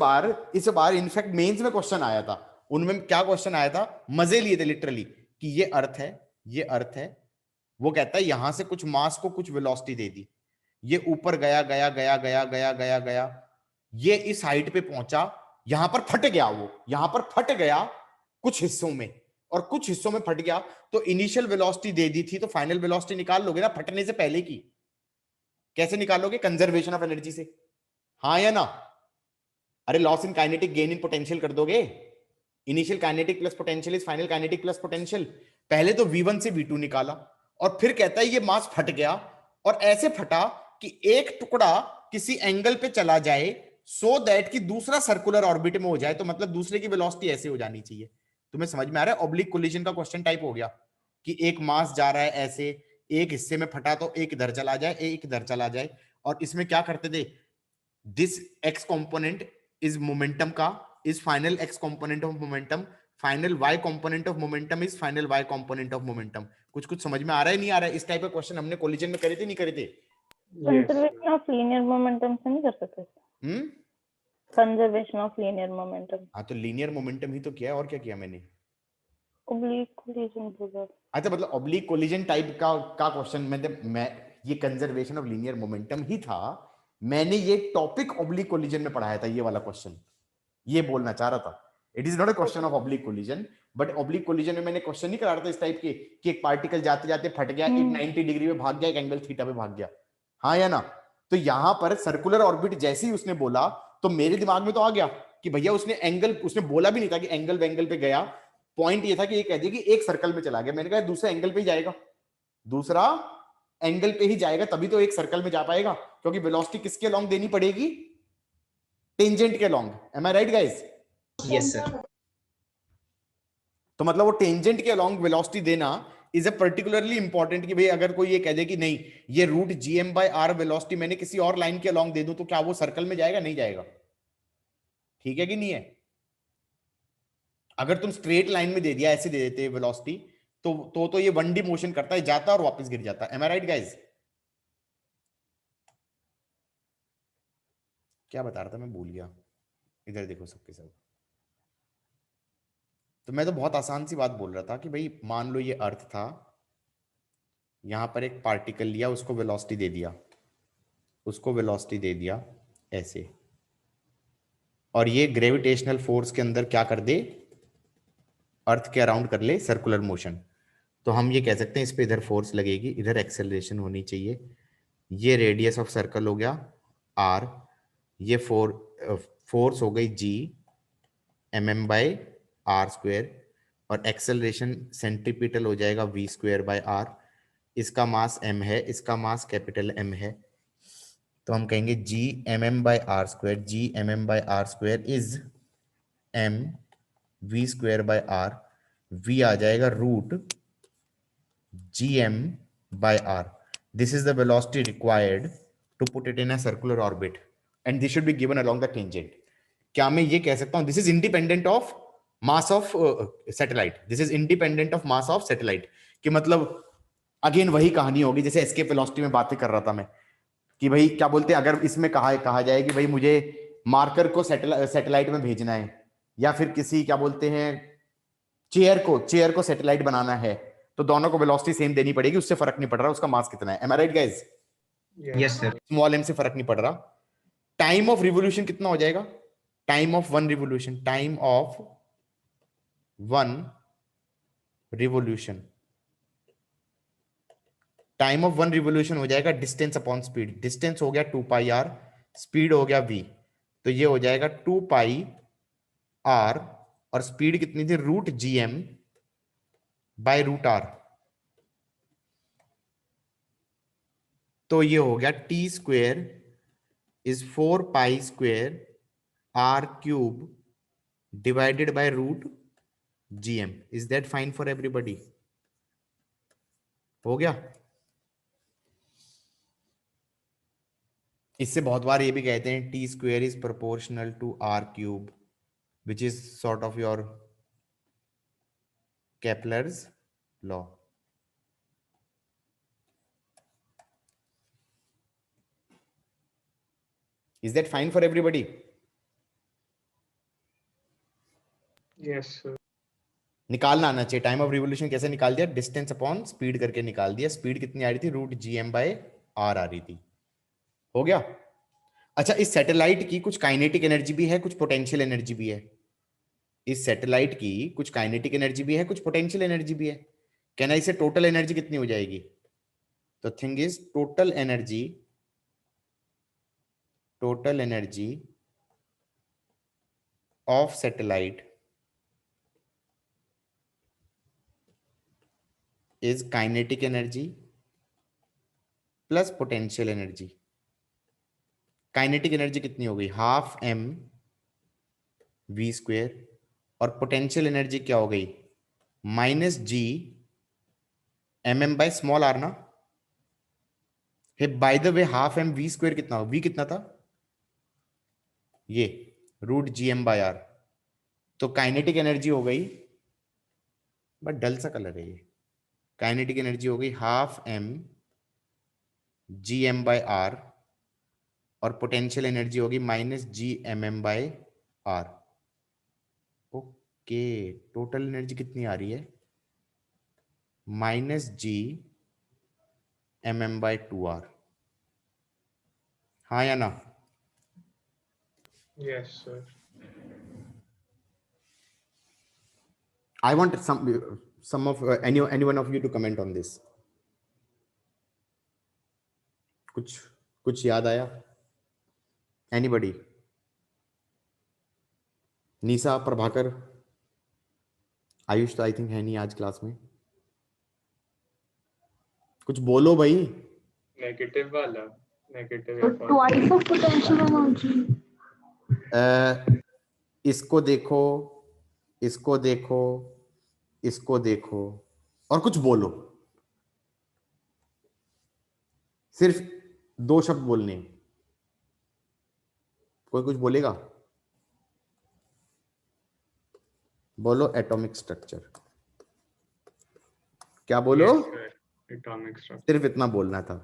बार इनफैक्ट मेंस में क्वेश्चन आया था, उनमें क्या क्वेश्चन आया था, मजे लिए थे लिटरली कि ये अर्थ है, ये अर्थ है, वो कहता है यहां से कुछ मास को कुछ वेलोसिटी दे दी, ये ऊपर गया गया गया गया गया गया गया, ये इस हाइट पे पहुंचा, यहां पर फट गया, वो यहां पर फट गया कुछ हिस्सों में और कुछ हिस्सों में फट गया, तो इनिशियल वेलोसिटी दे दी थी, तो फाइनल वेलोसिटी निकाल लोगे ना फटने से पहले की। कैसे निकालोगे? कंजर्वेशन ऑफ एनर्जी से। हाँ या ना? अरे loss in kinetic gain in potential कर दोगे। Initial kinetic plus potential is final kinetic plus potential. पहले तो v1 से v2 निकाला और फिर कहता है ये मास फट गया और ऐसे फटा कि एक टुकड़ा किसी एंगल पे चला जाए सो दैट कि दूसरा सर्कुलर ऑर्बिट में हो जाए, तो मतलब दूसरे की वेलोसिटी ऐसे हो जानी चाहिए। तुम्हें समझ में आ रहा है? ऑब्लिक कोलिजन का क्वेश्चन टाइप हो गया कि एक मास जा रहा है ऐसे, एक हिस्से में फटा तो एक इधर चला जाए, एक इधर चला जाए, और इसमें क्या करते थे, this x component is momentum का is final x component of momentum, final y component of momentum is final y component of momentum। कुछ समझ में आ रहा है नहीं आ रहा है? इस टाइप के क्वेश्चन हमने कोलिजन में करे थे नहीं करे थे? कंजर्वेशन ऑफ लीनियर मोमेंटम से नहीं कर सकते? Conservation of linear momentum. हाँ तो लीनियर मोमेंटम ही तो किया है, और क्या किया मैंने? ऑब्लिक कोलिजन बोला। अच्छा, मतलब ऑब्लिक कोलिजन टाइप का क्वेश्चन मैं ये कंजर्वेशन ऑफ लीनियर मोमेंटम ही था, मैंने ये टॉपिक ऑब्लिक कोलिजन में पढ़ाया था, ये वाला क्वेश्चन ये बोलना चाह रहा था। It is not a question of oblique collision, but oblique collision में मैंने क्वेश्चन नहीं करा रहा था इस टाइप के कि एक पार्टिकल जाते जाते फट गया, एक 90 डिग्री में भाग गया, एक एंगल थीटा पे भाग गया। हाँ या ना? तो यहां पर सर्कुलर ऑर्बिट जैसे ही उसने बोला तो मेरे दिमाग में तो आ गया कि भैया उसने एंगल, उसने बोला भी नहीं था कि एंगल वेंगल पे गया, पॉइंट ये था कि ये कह दिया कि एक सर्कल में चला गया। मैंने कहा दूसरा एंगल पे ही जाएगा, दूसरा एंगल पे ही जाएगा, तभी तो एक सर्कल में जा पाएगा, क्योंकि वेलोसिटी किसके अलोंग देनी पड़ेगी? टेंजेंट के along. M I right guys? Yes sir. तो मतलब वो टेंजेंट के अलोंग वेलोसिटी देना इज अ पर्टिकुलरली इंपॉर्टेंट कि भाई अगर कोई ये कह दे कि नहीं ये √gm/r वेलोसिटी मैंने किसी और लाइन के अलोंग दे दूं तो क्या वो सर्कल में जाएगा? नहीं जाएगा। ठीक है कि नहीं है? अगर तुम स्ट्रेट लाइन में दे दिया, ऐसे दे देते वेलोसिटी, तो ये 1D मोशन करता है, जाता और वापस गिर जाता है। Am I right guys? क्या बता रहा था मैं, भूल गया। इधर देखो सबके सब। तो मैं तो बहुत आसान सी बात बोल रहा था कि भाई मान लो ये अर्थ था, यहां पर एक पार्टिकल लिया, उसको वेलोसिटी दे दिया, उसको वेलोसिटी दे दिया ऐसे, और ये ग्रेविटेशनल फोर्स के अंदर क्या कर दे, अर्थ के अराउंड कर ले सर्कुलर मोशन। तो हम ये कह सकते हैं इस पे इधर फोर्स लगेगी, इधर एक्सेलरेशन होनी चाहिए, ये रेडियस ऑफ सर्कल हो गया r, ये फोर्स हो गई g mm/r², और एक्सेलरेशन सेंट्रीपिटल हो जाएगा v²/r। इसका मास m है, इसका मास कैपिटल M है, तो हम कहेंगे g mm/r², g mm/r² is m v²/r, v आ जाएगा √gm/r। This is the velocity required to put it in a circular orbit and this should be given along the tangent। क्या मैं ये कह सकता हूं this is independent of mass of satellite, this is independent of mass of satellite, कि मतलब again वही कहानी होगी जैसे एस्केप वेलोसिटी में बातें कर रहा था मैं कि भाई क्या बोलते हैं, अगर इसमें कहा जाए कि भाई मुझे मार्कर को सैटेलाइट में भेजना है, या फिर किसी क्या बोलते हैं चेयर को सैटेलाइट बनाना है, तो दोनों को वेलोसिटी सेम देनी पड़ेगी, उससे फर्क नहीं पड़ रहा उसका मास कितना है। Am I right guys? Yes sir. Small m से फर्क नहीं पड़ रहा। टाइम ऑफ रिवोल्यूशन कितना हो जाएगा? Time of one revolution, time of one revolution, time of one revolution हो जाएगा डिस्टेंस अपॉन स्पीड। डिस्टेंस हो गया 2 पाई आर, स्पीड हो गया v, तो ये हो जाएगा 2 पाई आर, और स्पीड कितनी थी? Root G M by root R. तो ये हो गया T square is 4 pi square R cube divided by root G M. Is that fine for everybody? हो गया? इससे बहुत बार ये भी कहते हैं T square is proportional to R cube, which is sort of your Kepler's law. Is that fine for everybody? Yes sir. निकालना आना चाहिए। टाइम ऑफ रिवोल्यूशन कैसे निकाल दिया? डिस्टेंस अपॉन स्पीड करके निकाल दिया। स्पीड कितनी आ रही थी? Root G M by r आ रही थी। हो गया? अच्छा, इस सैटेलाइट की कुछ काइनेटिक एनर्जी भी है, कुछ पोटेंशियल एनर्जी भी है। इस सैटेलाइट की कुछ काइनेटिक एनर्जी भी है, कुछ पोटेंशियल एनर्जी भी है। कहना इसे टोटल एनर्जी कितनी हो जाएगी? तो thing is total energy of satellite is kinetic energy plus potential energy. Kinetic energy कितनी हो गई? हाफ एम वी स्क्वेयर, और पोटेंशियल एनर्जी क्या हो गई? Minus G M M by small r ना। Hey by the way half m v square कितना हो? वी कितना था? ये root G M by r. तो काइनेटिक एनर्जी हो गई, बट डल सा कलर है ये। काइनेटिक एनर्जी हो गई half M G M by R, और पोटेंशियल एनर्जी होगी minus G M M by R. Okay, total energy कितनी आ रही है? Minus G M M by 2r। हाँ या ना? Yes sir. I want some of any one of you to comment on this. कुछ याद आया? Anybody? निशा, प्रभाकर, आयुष तो आई थिंक है नहीं आज क्लास में। कुछ बोलो भाई। नेगेटिव वाला, negative twice of potential energy. इसको देखो, इसको देखो, इसको देखो, और कुछ बोलो। सिर्फ 2 शब्द बोलने। कोई कुछ बोलेगा? बोलो एटॉमिक स्ट्रक्चर। क्या बोलो? Atomic structure. सिर्फ इतना बोलना था,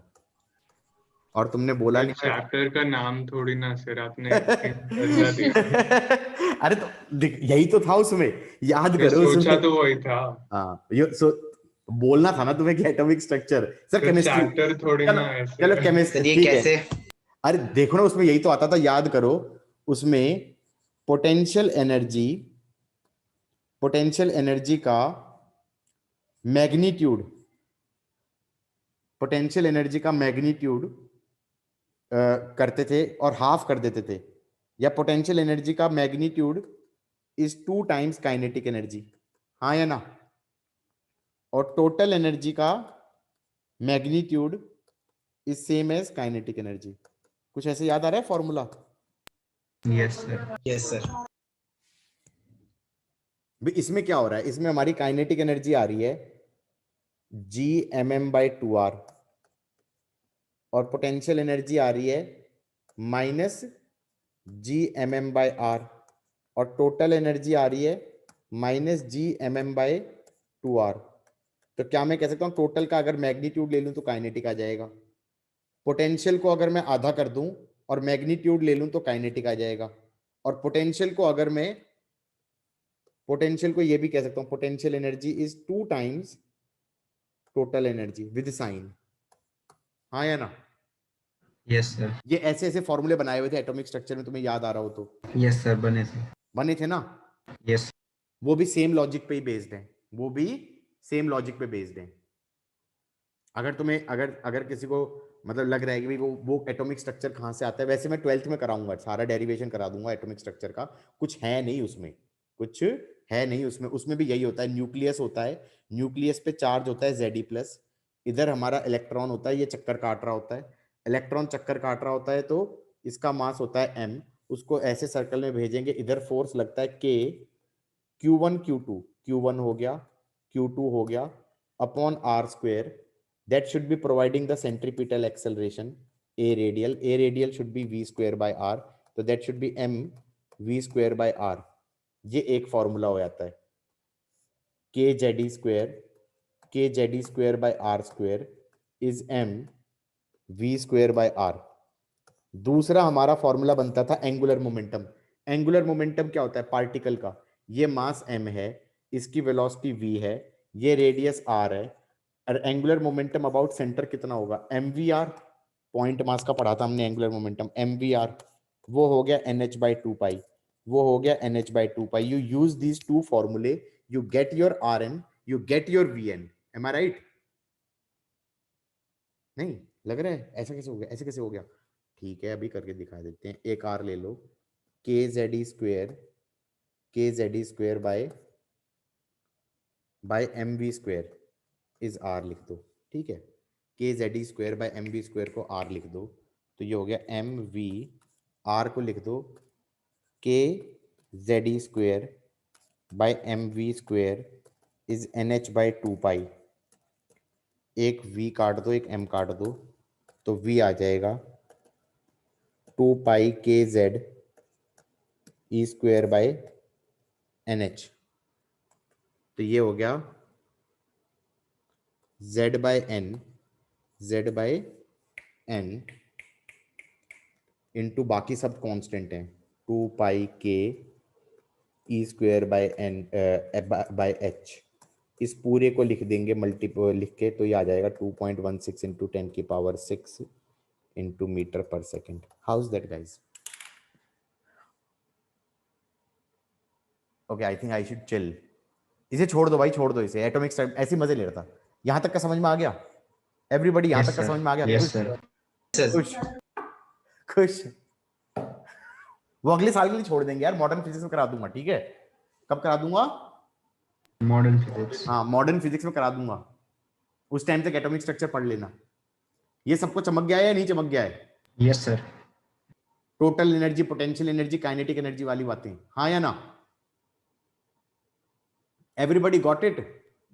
और तुमने बोला नहीं। चैप्टर का नाम थोड़ी ना सर, आपने बदला दिया। अरे तो यही तो था उसमें, याद करो। सोचा तो वही था। हाँ, बोलना था ना तुम्हें कि atomic structure. Sir chemistry chapter थोड़ी ना ऐसे। चलो केमिस्ट्री ये कैसे? अरे देखो ना, उसमें यही तो आता था, याद करो। उसमें पोटेंशियल एनर्जी का मैग्नीट्यूड, पोटेंशियल एनर्जी का मैग्नीट्यूड करते थे और हाफ कर देते थे, या पोटेंशियल एनर्जी का magnitude is 2 times kinetic energy. हाँ या ना? और टोटल एनर्जी का magnitude is same as kinetic energy. कुछ ऐसे याद आ रहा है formula? Yes sir. Yes sir. इसमें क्या हो रहा है? इसमें हमारी काइनेटिक एनर्जी आ रही है G M M by 2r, और पोटेंशियल एनर्जी आ रही है minus G M M by R, और टोटल एनर्जी आ रही है minus G M M by 2r। तो क्या मैं कह सकता हूँ टोटल का अगर मैग्नीट्यूड ले लूं तो काइनेटिक आ जाएगा। पोटेंशियल को अगर मैं आधा कर दूं और मैग्नीट्यूड ले लूं तो काइनेटिक आ जाएगा। और पोटेंशियल को ये भी कह सकता हूं potential energy is 2 times total energy with sign. हाँ या ना? Yes sir. ये ऐसे ऐसे फॉर्मूले बनाए हुए थे एटॉमिक स्ट्रक्चर में, तुम्हें याद आ रहा हो तो। यस सर, बने थे ना? यस। वो भी सेम लॉजिक पे ही बेस्ड है, वो भी सेम लॉजिक पे बेस्ड है। अगर तुम्हें अगर किसी को मतलब लग रहा है कि भाई वो एटॉमिक स्ट्रक्चर कहाँ से आता है, वैसे मैं 12th में कराऊंगा, सारा डेरिवेशन करा दूंगा एटॉमिक स्ट्रक्चर का। कुछ है नहीं उसमें, कुछ है नहीं उसमें। उसमें भी यही होता है, न्यूक्लियस होता है, न्यूक्लियस पे चार्ज होता है Ze+, इधर हमारा इलेक्ट्रॉन होता है, ये चक्कर काट रहा होता है, इलेक्ट्रॉन चक्कर काट रहा होता है, तो इसका मास होता है m, उसको ऐसे सर्कल में भेजेंगे, इधर फोर्स लगता है k, Q1 Q2, Q1 हो गया, Q2 हो गया upon r², that should be providing the centripetal acceleration a radial should be v² by r, तो that should be m v² by r। ये एक फॉर्मूला हो जाता है kZe² by r² is m v² by r। दूसरा हमारा formula बनता था एंगुलर मोमेंटम। एंगुलर मोमेंटम क्या होता है? पार्टिकल का ये मास m है, इसकी वेलोसिटी v है, ये रेडियस r है, और एंगुलर मोमेंटम अबाउट सेंटर कितना होगा? mvr। पॉइंट मास का पढ़ा था हमने एंगुलर मोमेंटम, mvr। वो हो गया nh/2 पाई, वो हो गया nh/2 pi. You use these two फॉर्मूले, you get your rn, you get your vn। Am I right? नहीं लग रहा है ऐसा कैसे हो गया, ऐसे कैसे हो गया? ठीक है, अभी करके दिखा देते हैं। एक r ले लो, kZe² bye mv² is r लिख दो, ठीक है। kZe² बाय mv² को r लिख दो, तो ये हो गया mv, r को लिख दो kZe² bye mv² is nh/2 पाई। एक v काट दो, एक m काट दो, तो v आ जाएगा 2 पाई kz e² बाय nh। तो ये हो गया z बाय n इंटू बाकी सब कांस्टेंट हैं, 2 pi k e² by n by h। इस पूरे को लिख देंगे मल्टीपल लिख के, तो ये आ जाएगा 2.16 इंटू 10⁶ इंटू मीटर पर second. How is that guys? Okay, I think I should chill. इसे छोड़ दो भाई, छोड़ दो इसे, एटॉमिक ऐसे मजे ले रहा था। यहां तक का समझ में आ गया एवरीबॉडी? यहां तक का समझ में आ गया? Yes sir. खुश खुश। वो अगले साल के लिए छोड़ देंगे यार, मॉडर्न फिजिक्स में करा दूंगा, ठीक है? कब करा दूंगा? Modern physics. हाँ, मॉडर्न फिजिक्स में करा दूंगा। उस टाइम तक एटॉमिक स्ट्रक्चर पढ़ लेना। ये सबको चमक गया है या नहीं चमक गया है? Yes sir. Total energy, potential energy, kinetic energy वाली बातें, हाँ या ना? Everybody got it?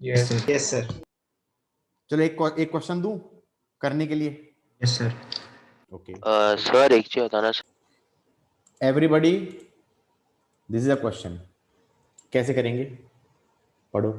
Yes yes sir. चलो एक क्वेश्चन दूं करने के लिए। Yes sir. ओके सर एक चीज बताना sir. Everybody, this is a question. कैसे करेंगे? पढ़ो।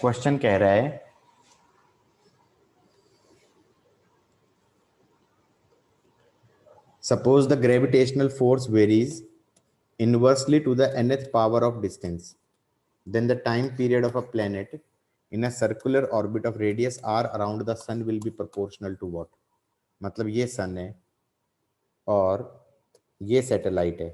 क्वेश्चन कह रहा है suppose the gravitational force varies inversely to the nth power of distance, then the time period of a planet in a circular orbit of radius r around the sun will be proportional to what? मतलब ये सन है और ये satellite है,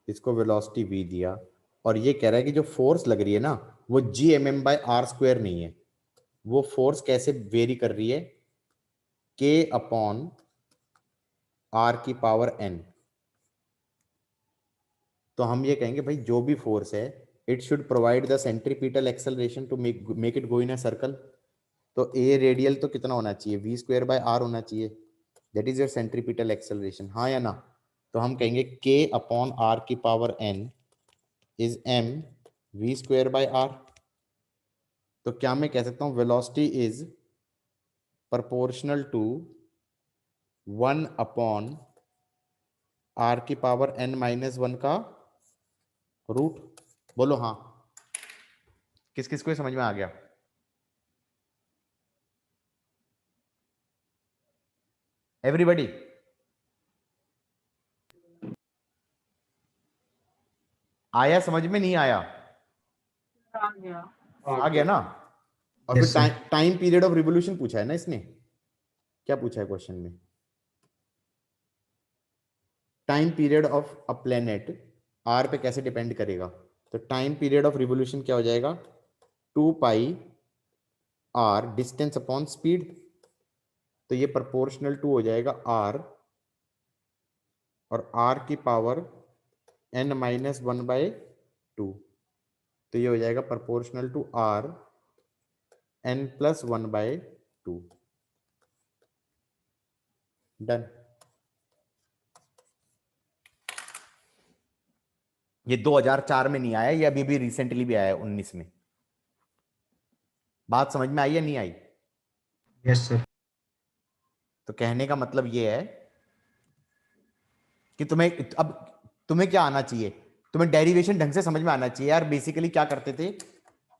इसको velocity v दिया, और ये कह रहा है कि जो फोर्स लग रही है ना वो Gmm/r² नहीं है, वो फोर्स कैसे वेरी कर रही है? k अपॉन r की पावर n। तो हम ये कहेंगे भाई जो भी फोर्स है, it should provide the centripetal acceleration to make it go in a circle. तो ए रेडियल तो कितना होना चाहिए, v स्क्वायर बाय r होना चाहिए, that is your centripetal acceleration, हाँ या ना? तो हम कहेंगे k अपॉन r की power n is m v square by r। तो क्या मैं कह सकता हूं velocity is proportional to 1 upon r की पावर n माइनस 1 का रूट? बोलो हाँ, किस किस को समझ में आ गया? एवरीबॉडी? आया समझ में, नहीं आया? आ गया ना? और Yes, फिर sir. Time period of revolution पूछा है ना इसने, क्या पूछा है क्वेश्चन में? Time period of a planet R पे कैसे डिपेंड करेगा? तो टाइम पीरियड ऑफ रिवोल्यूशन क्या हो जाएगा, 2 पाई आर डिस्टेंस अपॉन स्पीड। तो ये प्रोपोर्शनल टू हो जाएगा आर, और आर की पावर n माइनस 1 बाय 2। तो ये हो जाएगा proportional to R n plus 1 by 2। Done. ये 2004 में नहीं आया, ये अभी भी रिसेंटली भी आया है 19 में। बात समझ में आई या नहीं आई? Yes sir. तो कहने का मतलब ये है कि तुम्हें क्या आना चाहिए, तुम्हें डेरिवेशन ढंग से समझ में आना चाहिए यार। बेसिकली क्या करते थे,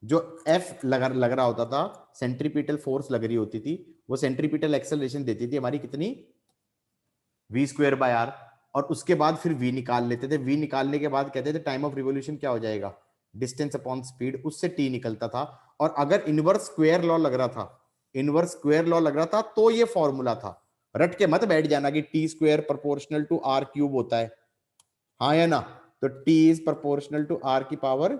जो F लग रहा होता था, सेंट्रीपिटल फोर्स लग रही होती थी, वो सेंट्रीपिटल एक्सेलरेशन देती थी हमारी कितनी, v स्क्वायर बाय r। और उसके बाद फिर v निकाल लेते थे। v निकालने के बाद कहते थे टाइम ऑफ रिवोल्यूशन क्या हो जाएगा, डिस्टेंस अपॉन स्पीड, उससे t निकलता था। और अगर इनवर्स स्क्वायर लॉ लग रहा था, इनवर्स स्क्वायर लॉ लग रहा था, तो ये फॉर्मूला था। रट के मत बैठ जाना कि T square proportional to R cube होता है, हाँ या ना? तो T is proportional to R की पावर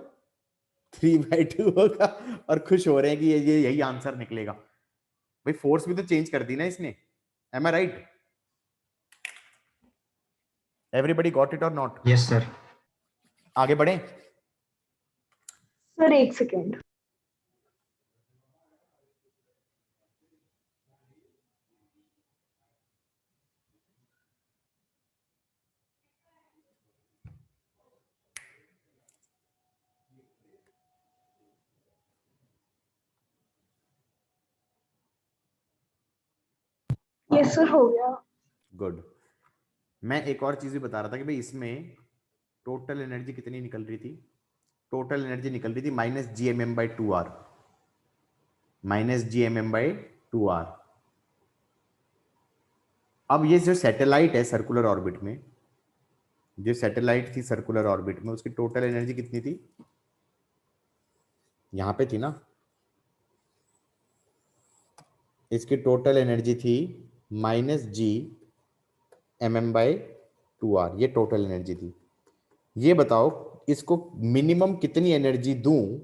3/2 होगा, और खुश हो रहे हैं कि ये यही आंसर निकलेगा। भाई फोर्स भी तो चेंज कर दी ना इसने, am I right? Everybody got it और नॉट? Yes sir. आगे बढ़े? सर एक सेकेंड। यस सर हो गया। गुड। मैं एक और चीज भी बता रहा था कि भाई इसमें टोटल एनर्जी कितनी निकल रही थी, टोटल एनर्जी निकल रही थी -gmm/2r, -gmm/2r। अब ये जो सैटेलाइट है सर्कुलर ऑर्बिट में, जो सैटेलाइट थी सर्कुलर ऑर्बिट में, उसकी टोटल एनर्जी कितनी थी, यहां पे थी ना, इसकी टोटल एनर्जी थी -gmm/2r, ये टोटल एनर्जी थी। ये बताओ इसको मिनिमम कितनी एनर्जी दूं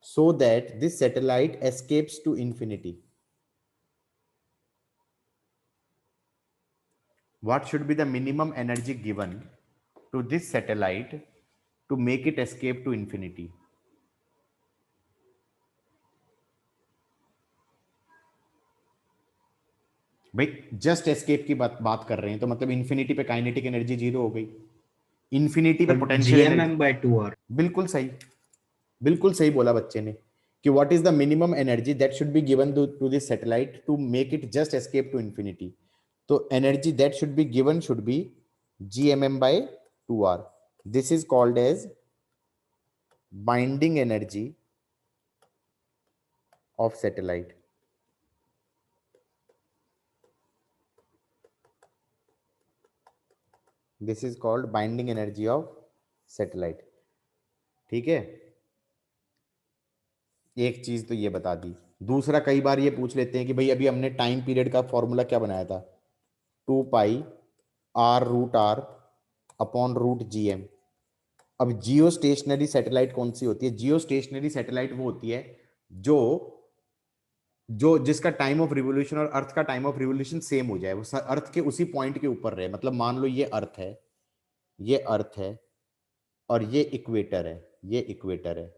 so that this satellite escapes to infinity? What should be the minimum energy given to this satellite to make it escape to infinity? भाई जस्ट एस्केप की बात कर रहे हैं, तो मतलब इंफिनिटी पे काइनेटिक एनर्जी 0 हो गई, इंफिनिटी पे पोटेंशियल एनर्जी। gmm/2r। बिल्कुल सही, बिल्कुल सही बोला बच्चे ने कि what is the minimum energy that should be given to this satellite to make it just escape to infinity. तो energy that should be given should be gmm/2r। This is called as binding energy of satellite. This is called binding energy of satellite. ठीक है, एक चीज तो ये बता दी। दूसरा, कई बार ये पूछ लेते हैं कि भाई अभी हमने टाइम पीरियड का फॉर्मूला क्या बनाया था, 2 पाई r√r अपॉन √gm। अब जियो स्टेशनरी सैटेलाइट कौन सी होती है? जियो स्टेशनरी सैटेलाइट वो होती है जो जो जिसका टाइम ऑफ रिवोल्यूशन और अर्थ का टाइम ऑफ रिवोल्यूशन सेम हो जाए, वो अर्थ के उसी पॉइंट के ऊपर रहे। मतलब मान लो ये अर्थ है, ये अर्थ है, और ये इक्वेटर है, ये इक्वेटर है।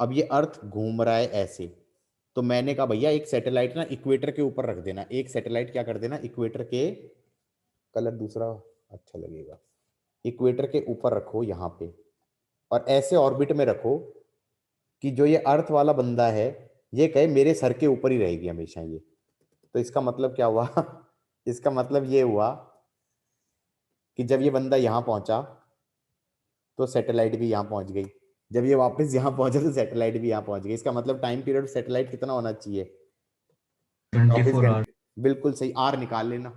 अब ये अर्थ घूम रहा है ऐसे, तो मैंने कहा भैया एक सैटेलाइट ना इक्वेटर के ऊपर रख देना, एक सैटेलाइट क्या कर देना इक्वेटर के, कलर दूसरा अच्छा लगेगा, इक्वेटर के ऊपर रखो यहाँ पे, और ऐसे ऑर्बिट में रखो कि जो ये अर्थ वाला बंदा है ये कहे मेरे सर के ऊपर ही रहेगी हमेशा ये। तो इसका मतलब क्या हुआ इसका मतलब ये हुआ कि जब ये बंदा यहाँ पहुंचा तो सैटेलाइट भी यहाँ पहुंच गई, जब ये वापस यहाँ पहुंचा तो सैटेलाइट भी यहाँ पहुंच गई। इसका मतलब टाइम पीरियड सैटेलाइट कितना होना चाहिए? 24 घंटे। आवर। बिल्कुल सही, आर निकाल लेना,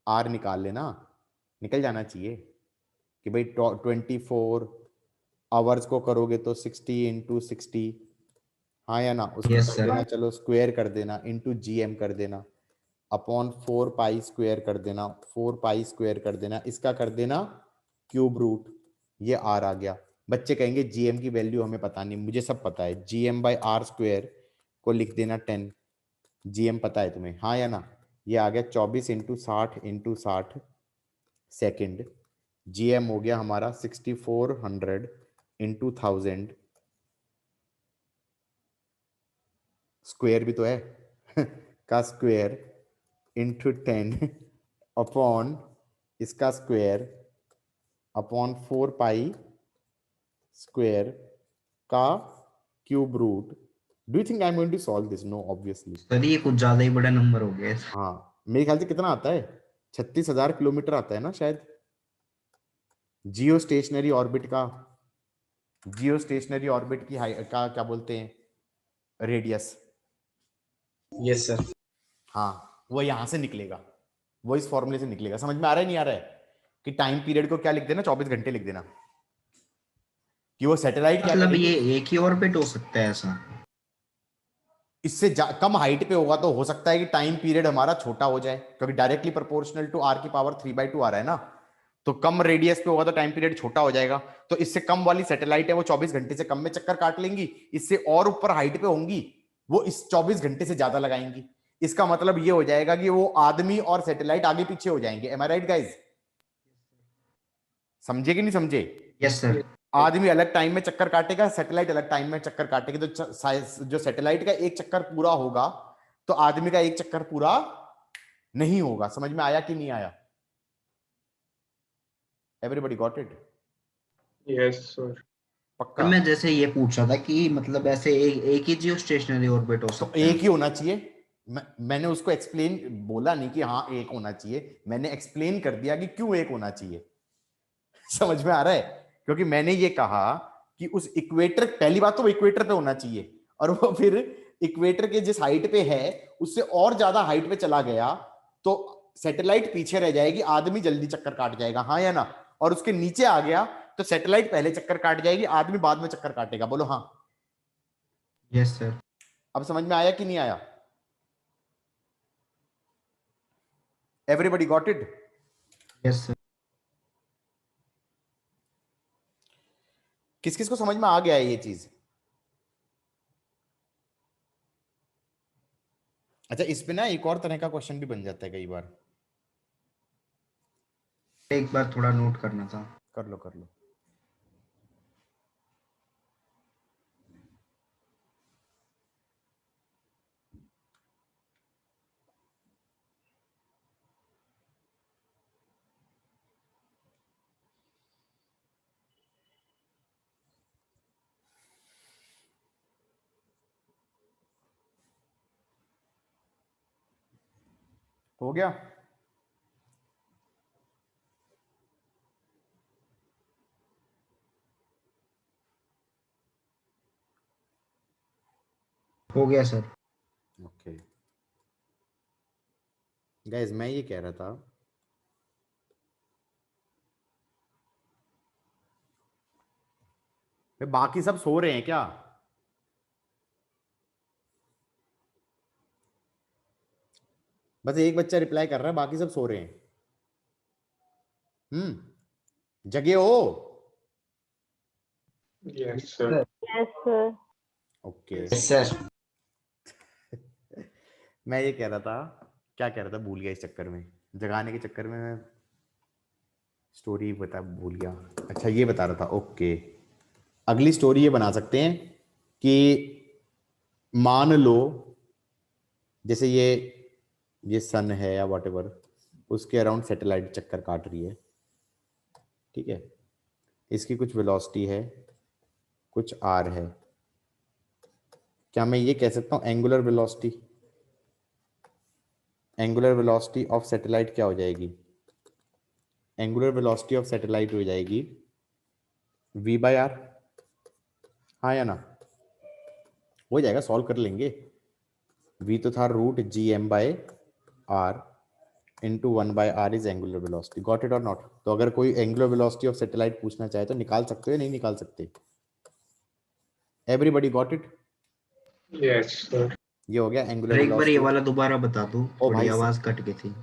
आर निकाल लेना, निकल जाना चाहिए कि भाई 24 आवर्स को करोगे तो 60 इंटू 60, हाँ या ना, उसको Yes, कर sir. देना, चलो स्क्वायर कर देना, इंटू जीएम कर देना, अपॉन 4 पाई स्क्वायर कर देना, 4 पाई स्क्वायर कर देना, इसका कर देना क्यूब रूट, ये आर आ गया। बच्चे कहेंगे जीएम की वैल्यू हमें पता नहीं, मुझे सब पता है, जीएम बाई आर स्क्वायर को लिख देना 10, जीएम पता है तुम्हें, हाँ या ना, ये आ गया 24 इंटू 60 सेकेंड, जीएम हो गया हमारा 6400 इंटू 1000, स्क्वायर भी तो है का स्क्वायर इंटू 10 अपॉन इसका स्क्वायर अपॉन 4 पाई स्क्वायर का cube root. Do you think I am going to solve this? No obviously. Sir ये कुछ ज्यादा ही बड़ा नंबर हो गया। हाँ मेरे ख्याल से कितना आता है, 36,000 किलोमीटर आता है ना शायद, जियो स्टेशनरी ऑर्बिट का, जियो स्टेशनरी ऑर्बिट की का क्या बोलते हैं रेडियस। Yes sir. हाँ वो यहां से निकलेगा, वो इस फॉर्मूले से निकलेगा। समझ में आ रहा है नहीं आ रहा है कि टाइम पीरियड को क्या लिख देना, 24 घंटे लिख देना, कि वो सैटेलाइट क्या मतलब करेगी, ये एक ही ऑर्बिट हो सकता है ऐसा? इससे कम हाइट पे होगा तो हो सकता है कि टाइम पीरियड हमारा छोटा हो जाए, क्योंकि डायरेक्टली प्रोपोर्शनल टू आर की पावर 3/2 आ रहा है ना, तो कम रेडियस पे होगा तो टाइम पीरियड छोटा हो जाएगा। तो इससे कम वाली सैटेलाइट है वो 24 घंटे से कम में चक्कर काट लेंगी, इससे और ऊपर हाइट पे होंगी वो इस 24 घंटे से ज्यादा लगाएंगी। इसका मतलब ये हो जाएगा कि वो आदमी और सैटेलाइट आगे पीछे हो जाएंगे। M I right guys? समझे कि नहीं समझे? Yes sir. आदमी अलग टाइम में चक्कर काटेगा, सैटेलाइट अलग टाइम में चक्कर काटेगी, तो जो सैटेलाइट का एक चक्कर पूरा होगा तो आदमी का एक चक्कर पूरा नहीं होगा। समझ में आया कि नहीं आया? Everybody got it? Yes sir. पक्का? मैं जैसे ये पूछ रहा था कि मतलब ऐसे एक ही जियो स्टेशनरी ऑर्बिट हो तो सकता है? एक ही होना चाहिए। मैंने उसको एक्सप्लेन बोला नहीं कि हाँ एक होना चाहिए, मैंने एक्सप्लेन कर दिया कि क्यों एक होना चाहिए। समझ में आ रहा है? क्योंकि मैंने ये कहा कि उस इक्वेटर, पहली बात तो वो इक्वेटर पे होना चाहिए, और वो फिर इक्वेटर के जिस हाइट पे है उससे और ज्यादा हाइट पे चला गया तो सैटेलाइट पीछे रह जाएगी, आदमी जल्दी चक्कर काट जाएगा, हाँ या ना, और उसके नीचे आ गया तो सैटेलाइट पहले चक्कर काट जाएगी, आदमी बाद में चक्कर काटेगा। बोलो हाँ। Yes sir. अब समझ में आया कि नहीं आया? Everybody got it? Yes sir. किस किस को समझ में आ गया है ये चीज? अच्छा इस पे ना एक और तरह का क्वेश्चन भी बन जाता है कई बार, एक बार थोड़ा नोट करना था। कर लो कर लो। हो गया? हो गया सर। ओके गाइस, मैं ये कह रहा था बाकी सब सो रहे हैं क्या? बस एक बच्चा रिप्लाई कर रहा है, बाकी सब सो रहे हैं। जगे हो? Yes sir. Yes sir. Okay yes sir. मैं ये कह रहा था, क्या कह रहा था भूल गया, इस चक्कर में जगाने के चक्कर में मैं स्टोरी भूल गया। अच्छा ये बता रहा था, ओके अगली स्टोरी ये बना सकते हैं कि मान लो जैसे ये सन है या व्हाटएवर, उसके अराउंड सैटेलाइट चक्कर काट रही है, ठीक है, इसकी कुछ वेलोसिटी है, कुछ आर है। क्या मैं ये कह सकता हूँ angular velocity, angular velocity of satellite क्या हो जाएगी? एंगुलर वेलोसिटी ऑफ सैटेलाइट हो जाएगी v बाय आर। हाँ या ना? हो जाएगा, सॉल्व कर लेंगे। v तो था root G M by R into 1 by R is angular velocity. Got it और नॉट? तो अगर कोई एंगुलर वेलोसिटी ऑफ सैटेलाइट पूछना चाहे तो निकाल सकते हो या नहीं निकाल सकते? Everybody got it? Yes sir. ये हो गया एंगुलर एक बार ये वेलोसिटी। वाला दोबारा बता दो, ओ थोड़ी भाई, आवाज कट गई थी।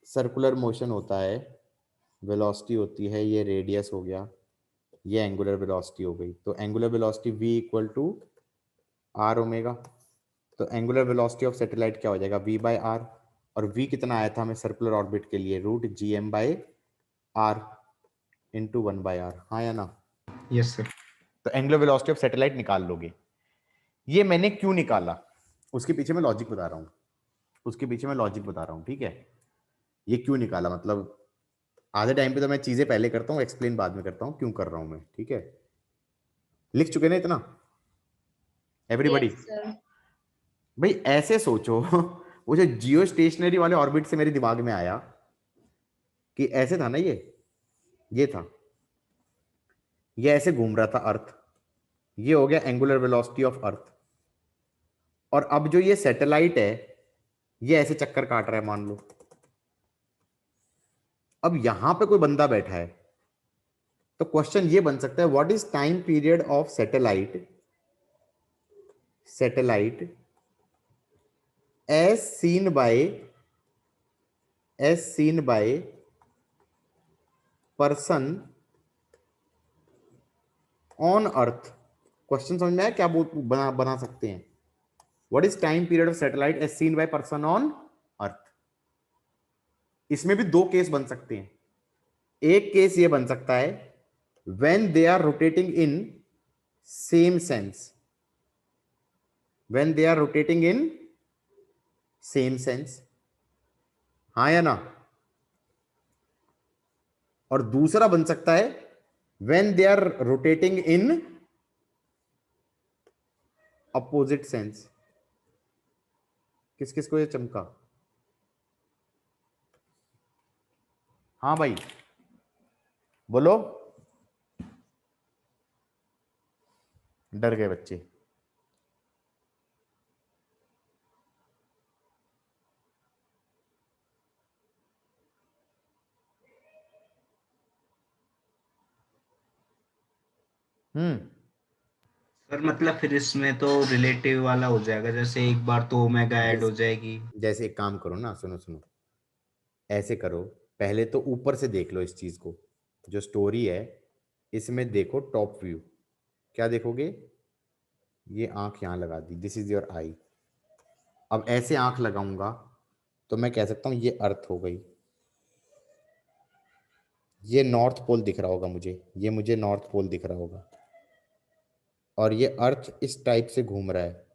सर्कुलर मोशन होता है, वेलोसिटी होती है, ये रेडियस हो गया, ये एंगुलर वेलोसिटी हो गई। तो angular velocity v equal to R omega. तो एंगुलर वेलोसिटी ऑफ सैटेलाइट क्या हो जाएगा? v by R. और v कितना आया था हमें सर्कुलर ऑर्बिट के लिए? Root G M by R into 1 by R. हाँ या ना? Yes sir. तो एंगुलर वेलोसिटी ऑफ सैटेलाइट निकाल लोगे। ये मैंने क्यों निकाला उसके पीछे मैं लॉजिक बता रहा हूँ, उसके पीछे मैं लॉजिक बता रहा हूँ, ठीक है? ये क्यों निकाला, मतलब आधे टाइम पे तो मैं चीजें पहले करता हूँ, एक्सप्लेन बाद में करता हूँ क्यों कर रहा हूं मैं, ठीक है? लिख चुके ना इतना एवरीबॉडी? Yes, sir. भाई ऐसे सोचो वो जो जियो स्टेशनरी वाले ऑर्बिट से मेरे दिमाग में आया कि ऐसे था ना, ये था, ये ऐसे घूम रहा था अर्थ, ये हो गया एंगुलर वेलोसिटी ऑफ अर्थ। और अब जो ये सैटेलाइट है ये ऐसे चक्कर काट रहा है मान लो। अब यहां पे कोई बंदा बैठा है तो क्वेश्चन ये बन सकता है, what is time period of satellite as seen by person on earth? Question समझ में आया क्या? बना सकते हैं, what is time period of satellite as seen by person on earth. इसमें भी दो केस बन सकते हैं। एक केस ये बन सकता है when they are rotating in same sense, when they are rotating in same sense. हाँ या ना? और दूसरा बन सकता है when they are rotating in opposite sense. किस किस को ये चमका? हाँ भाई बोलो, डर गए बच्चे। सर मतलब फिर इसमें तो रिलेटिव वाला हो जाएगा, जैसे एक बार तो ओमेगा ऐड हो जाएगी। जैसे एक काम करो ना, सुनो सुनो, ऐसे करो, पहले तो ऊपर से देख लो इस चीज को, जो स्टोरी है इसमें देखो टॉप व्यू। क्या देखोगे? ये आंख यहां लगा दी, दिस इज योर आई। अब ऐसे आंख लगाऊंगा तो मैं कह सकता हूं ये अर्थ हो गई, ये नॉर्थ पोल दिख रहा होगा मुझे, ये मुझे नॉर्थ पोल दिख रहा होगा, और ये अर्थ इस टाइप से घूम रहा है,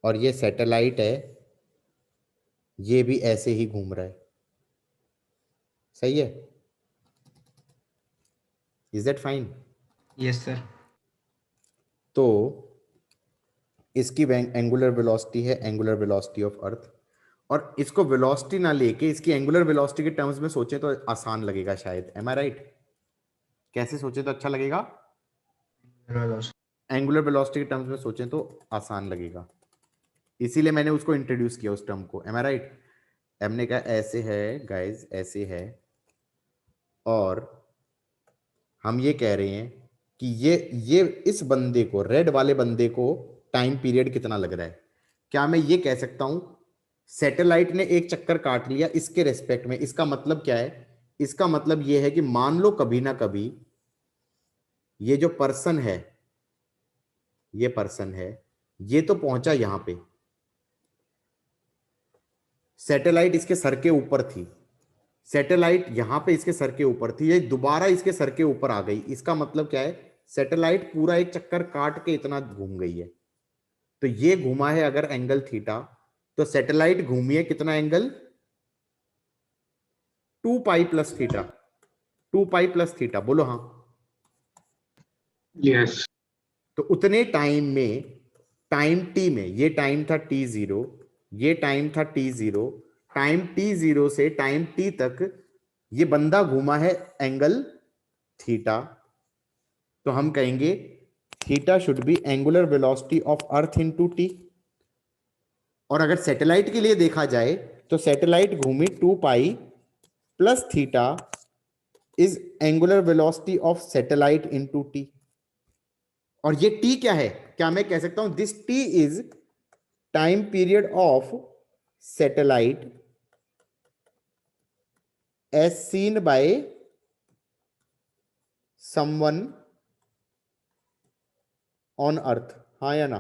और ये सैटेलाइट है, ये भी ऐसे ही घूम रहा है। सही है? Is that fine? Yes sir. तो इसकी एंगुलर वेलोसिटी है एंगुलर वेलोसिटी ऑफ अर्थ, और इसको वेलोसिटी ना लेके इसकी एंगुलर वेलोसिटी के टर्म्स में सोचें तो आसान लगेगा शायद। M I right? कैसे सोचे तो अच्छा लगेगा? एंगुलर वेलोसिटी के टर्म्स में सोचें तो आसान लगेगा, इसीलिए मैंने उसको इंट्रोड्यूस किया उस टर्म को। M I right? हमने कहा ऐसे है गाइज, ऐसे है, और हम ये कह रहे हैं कि ये इस बंदे को, रेड वाले बंदे को टाइम पीरियड कितना लग रहा है। क्या मैं ये कह सकता हूं सैटेलाइट ने एक चक्कर काट लिया इसके रेस्पेक्ट में? इसका मतलब क्या है? इसका मतलब ये है कि मान लो कभी ना कभी ये जो पर्सन है, ये पर्सन है, ये तो पहुंचा यहां पे, सैटेलाइट इसके सर के ऊपर थी, सैटेलाइट यहां पे इसके सर के ऊपर थी, ये दोबारा इसके सर के ऊपर आ गई। इसका मतलब क्या है? सैटेलाइट पूरा एक चक्कर काट के इतना घूम गई है, तो ये घूमा है अगर एंगल थीटा, तो सैटेलाइट घूमी है कितना angle, 2 pi plus theta, 2 pi plus theta, बोलो हाँ। यस तो उतने टाइम में, टाइम टी में, ये टाइम था t0, ये टाइम था t0, टाइम t0 से टाइम t तक ये बंदा घूमा है एंगल थीटा, तो हम कहेंगे theta should be angular velocity of Earth into t. और अगर सैटेलाइट के लिए देखा जाए तो सैटेलाइट घूमी 2 pi plus theta is angular velocity of satellite into t. और ये टी क्या है, क्या मैं कह सकता हूं this T is time period of satellite as seen by someone on earth, हाँ या ना?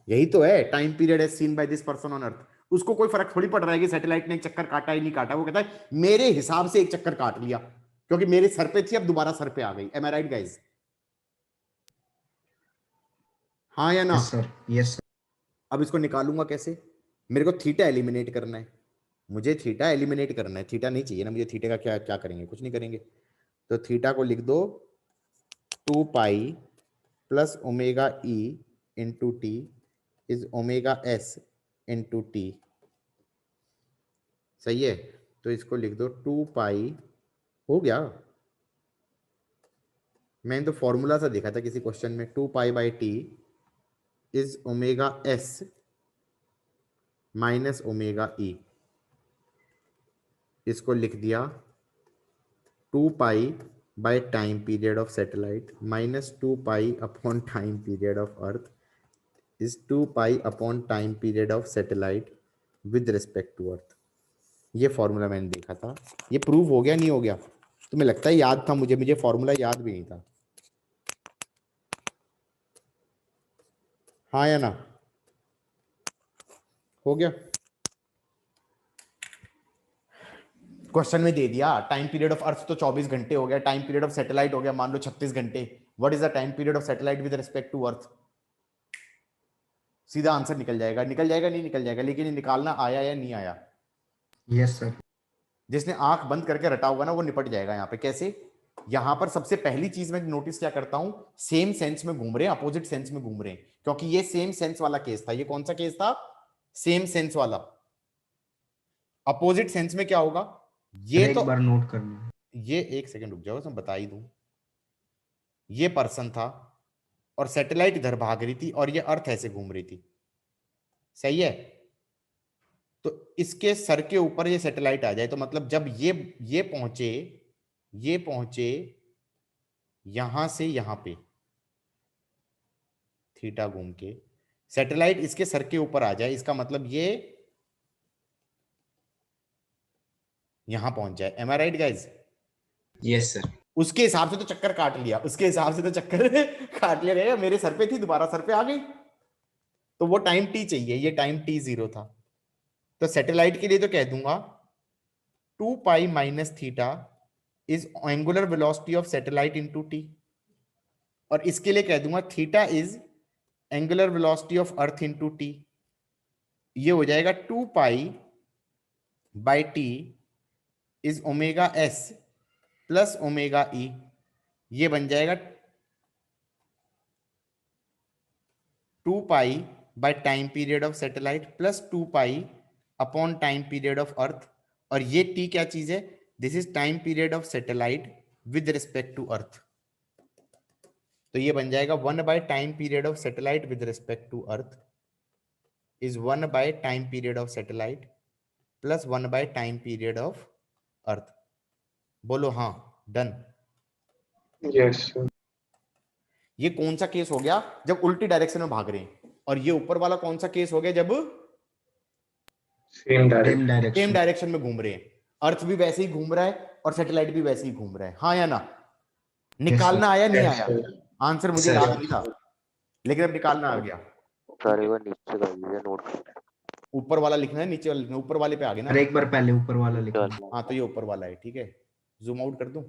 यही तो है time period as seen by this person on earth. उसको कोई फर्क थोड़ी पड़ रहा है कि सैटेलाइट ने एक चक्कर काटा ही नहीं काटा, वो कहता है मेरे हिसाब से एक चक्कर काट लिया क्योंकि मेरे सर पे थी, अब दोबारा सर पे आ गई। M I right guys? हाँ या ना? Yes sir, yes sir. अब इसको निकालूंगा कैसे? मेरे को थीटा एलिमिनेट करना है, मुझे थीटा एलिमिनेट करना है, थीटा नहीं चाहिए ना मुझे, थीटे का क्या क्या करेंगे, कुछ नहीं करेंगे। तो थीटा को लिख दो 2 pi plus omega E into T is omega S into T, सही है? तो इसको लिख दो 2 पाई, हो गया। मैंने तो फॉर्मूला सा देखा था किसी क्वेश्चन में, 2 pi by t is omega s minus omega e, इसको लिख दिया 2 pi by time period of satellite minus 2 pi upon time period of Earth is 2 pi upon time period of satellite with respect to Earth. ये formula मैंने देखा था, ये prove हो गया नहीं हो गया? तुम्हें लगता है याद था? मुझे फॉर्मूला याद भी नहीं था। हाँ या ना? हो गया? क्वेश्चन में दे दिया टाइम पीरियड ऑफ अर्थ तो 24 घंटे हो गया, टाइम पीरियड ऑफ सैटेलाइट हो गया मान लो 36 घंटे। What is the time period of satellite with respect to earth? सीधा आंसर निकल जाएगा, निकल जाएगा नहीं निकल जाएगा, लेकिन ये निकालना आया या नहीं आया? Yes sir. जिसने आंख बंद करके रटा होगा ना वो निपट जाएगा। यहाँ पे कैसे? यहाँ पर सबसे पहली चीज मैं नोटिस क्या करता हूं, सेम सेंस में घूम रहे हैं, अपोजिट सेंस में घूम रहे हैं, क्योंकि ये सेम सेंस वाला केस था। ये कौन सा केस था? सेम सेंस वाला। अपोजिट सेंस में क्या होगा? ये एक तो बार नोट करना। ये एक सेकंड रुक जाओ, मैं बता ही दूं। ये पर्सन था और सैटेलाइट इधर भाग रही थी और ये अर्थ ऐसे घूम रही थी, सही है? तो इसके सर के ऊपर ये सैटेलाइट आ जाए तो मतलब जब ये पहुंचे यहां से यहां पे थीटा घूम के, सैटेलाइट इसके सर के ऊपर आ जाए, इसका मतलब ये यहां पहुंच जाए। M I right guys? Yes sir. उसके हिसाब से तो चक्कर काट लिया, उसके हिसाब से तो चक्कर काट लिया गया, मेरे सर पे थी दोबारा सर पे आ गई, तो वो टाइम टी चाहिए, ये टाइम t0 था। तो सैटेलाइट के लिए तो कह दूंगा 2 pi minus theta is angular velocity of satellite into t, और इसके लिए कह दूंगा theta is angular velocity of Earth into t. ये हो जाएगा 2 pi by t is omega s plus omega e, ये बन जाएगा 2 pi by time period of satellite plus 2 pi upon time period of Earth. और ये टी क्या चीज है? This is time period of satellite with respect to earth. तो ये बन जाएगा 1 by time period of satellite with respect to earth is 1 by time period of satellite plus 1 by time period of earth. बोलो हाँ, done? Yes sir. ये कौन सा case हो गया? जब उल्टी डायरेक्शन में भाग रहे हैं। और ये ऊपर वाला कौन सा केस हो गया? जब same direction. Same direction. Direction में घूम रहे हैं, अर्थ भी वैसे ही घूम रहा है और सैटेलाइट भी वैसे ही घूम रहा है। हाँ या ना? निकालना आया नहीं आया? आंसर मुझे सर। याद नहीं था, लेकिन अब निकालना आ गया। सर एक बार नीचे कर दीजिए, नोट करना है। ऊपर वाला लिखना है नीचे वाला लिखना है? ऊपर वाले पे आ गए ना? अरे एक बार पहले ऊपर वाला लिखना। हाँ तो ये ऊपर वाला है, ठीक है। जूम आउट कर दूं?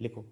लिखो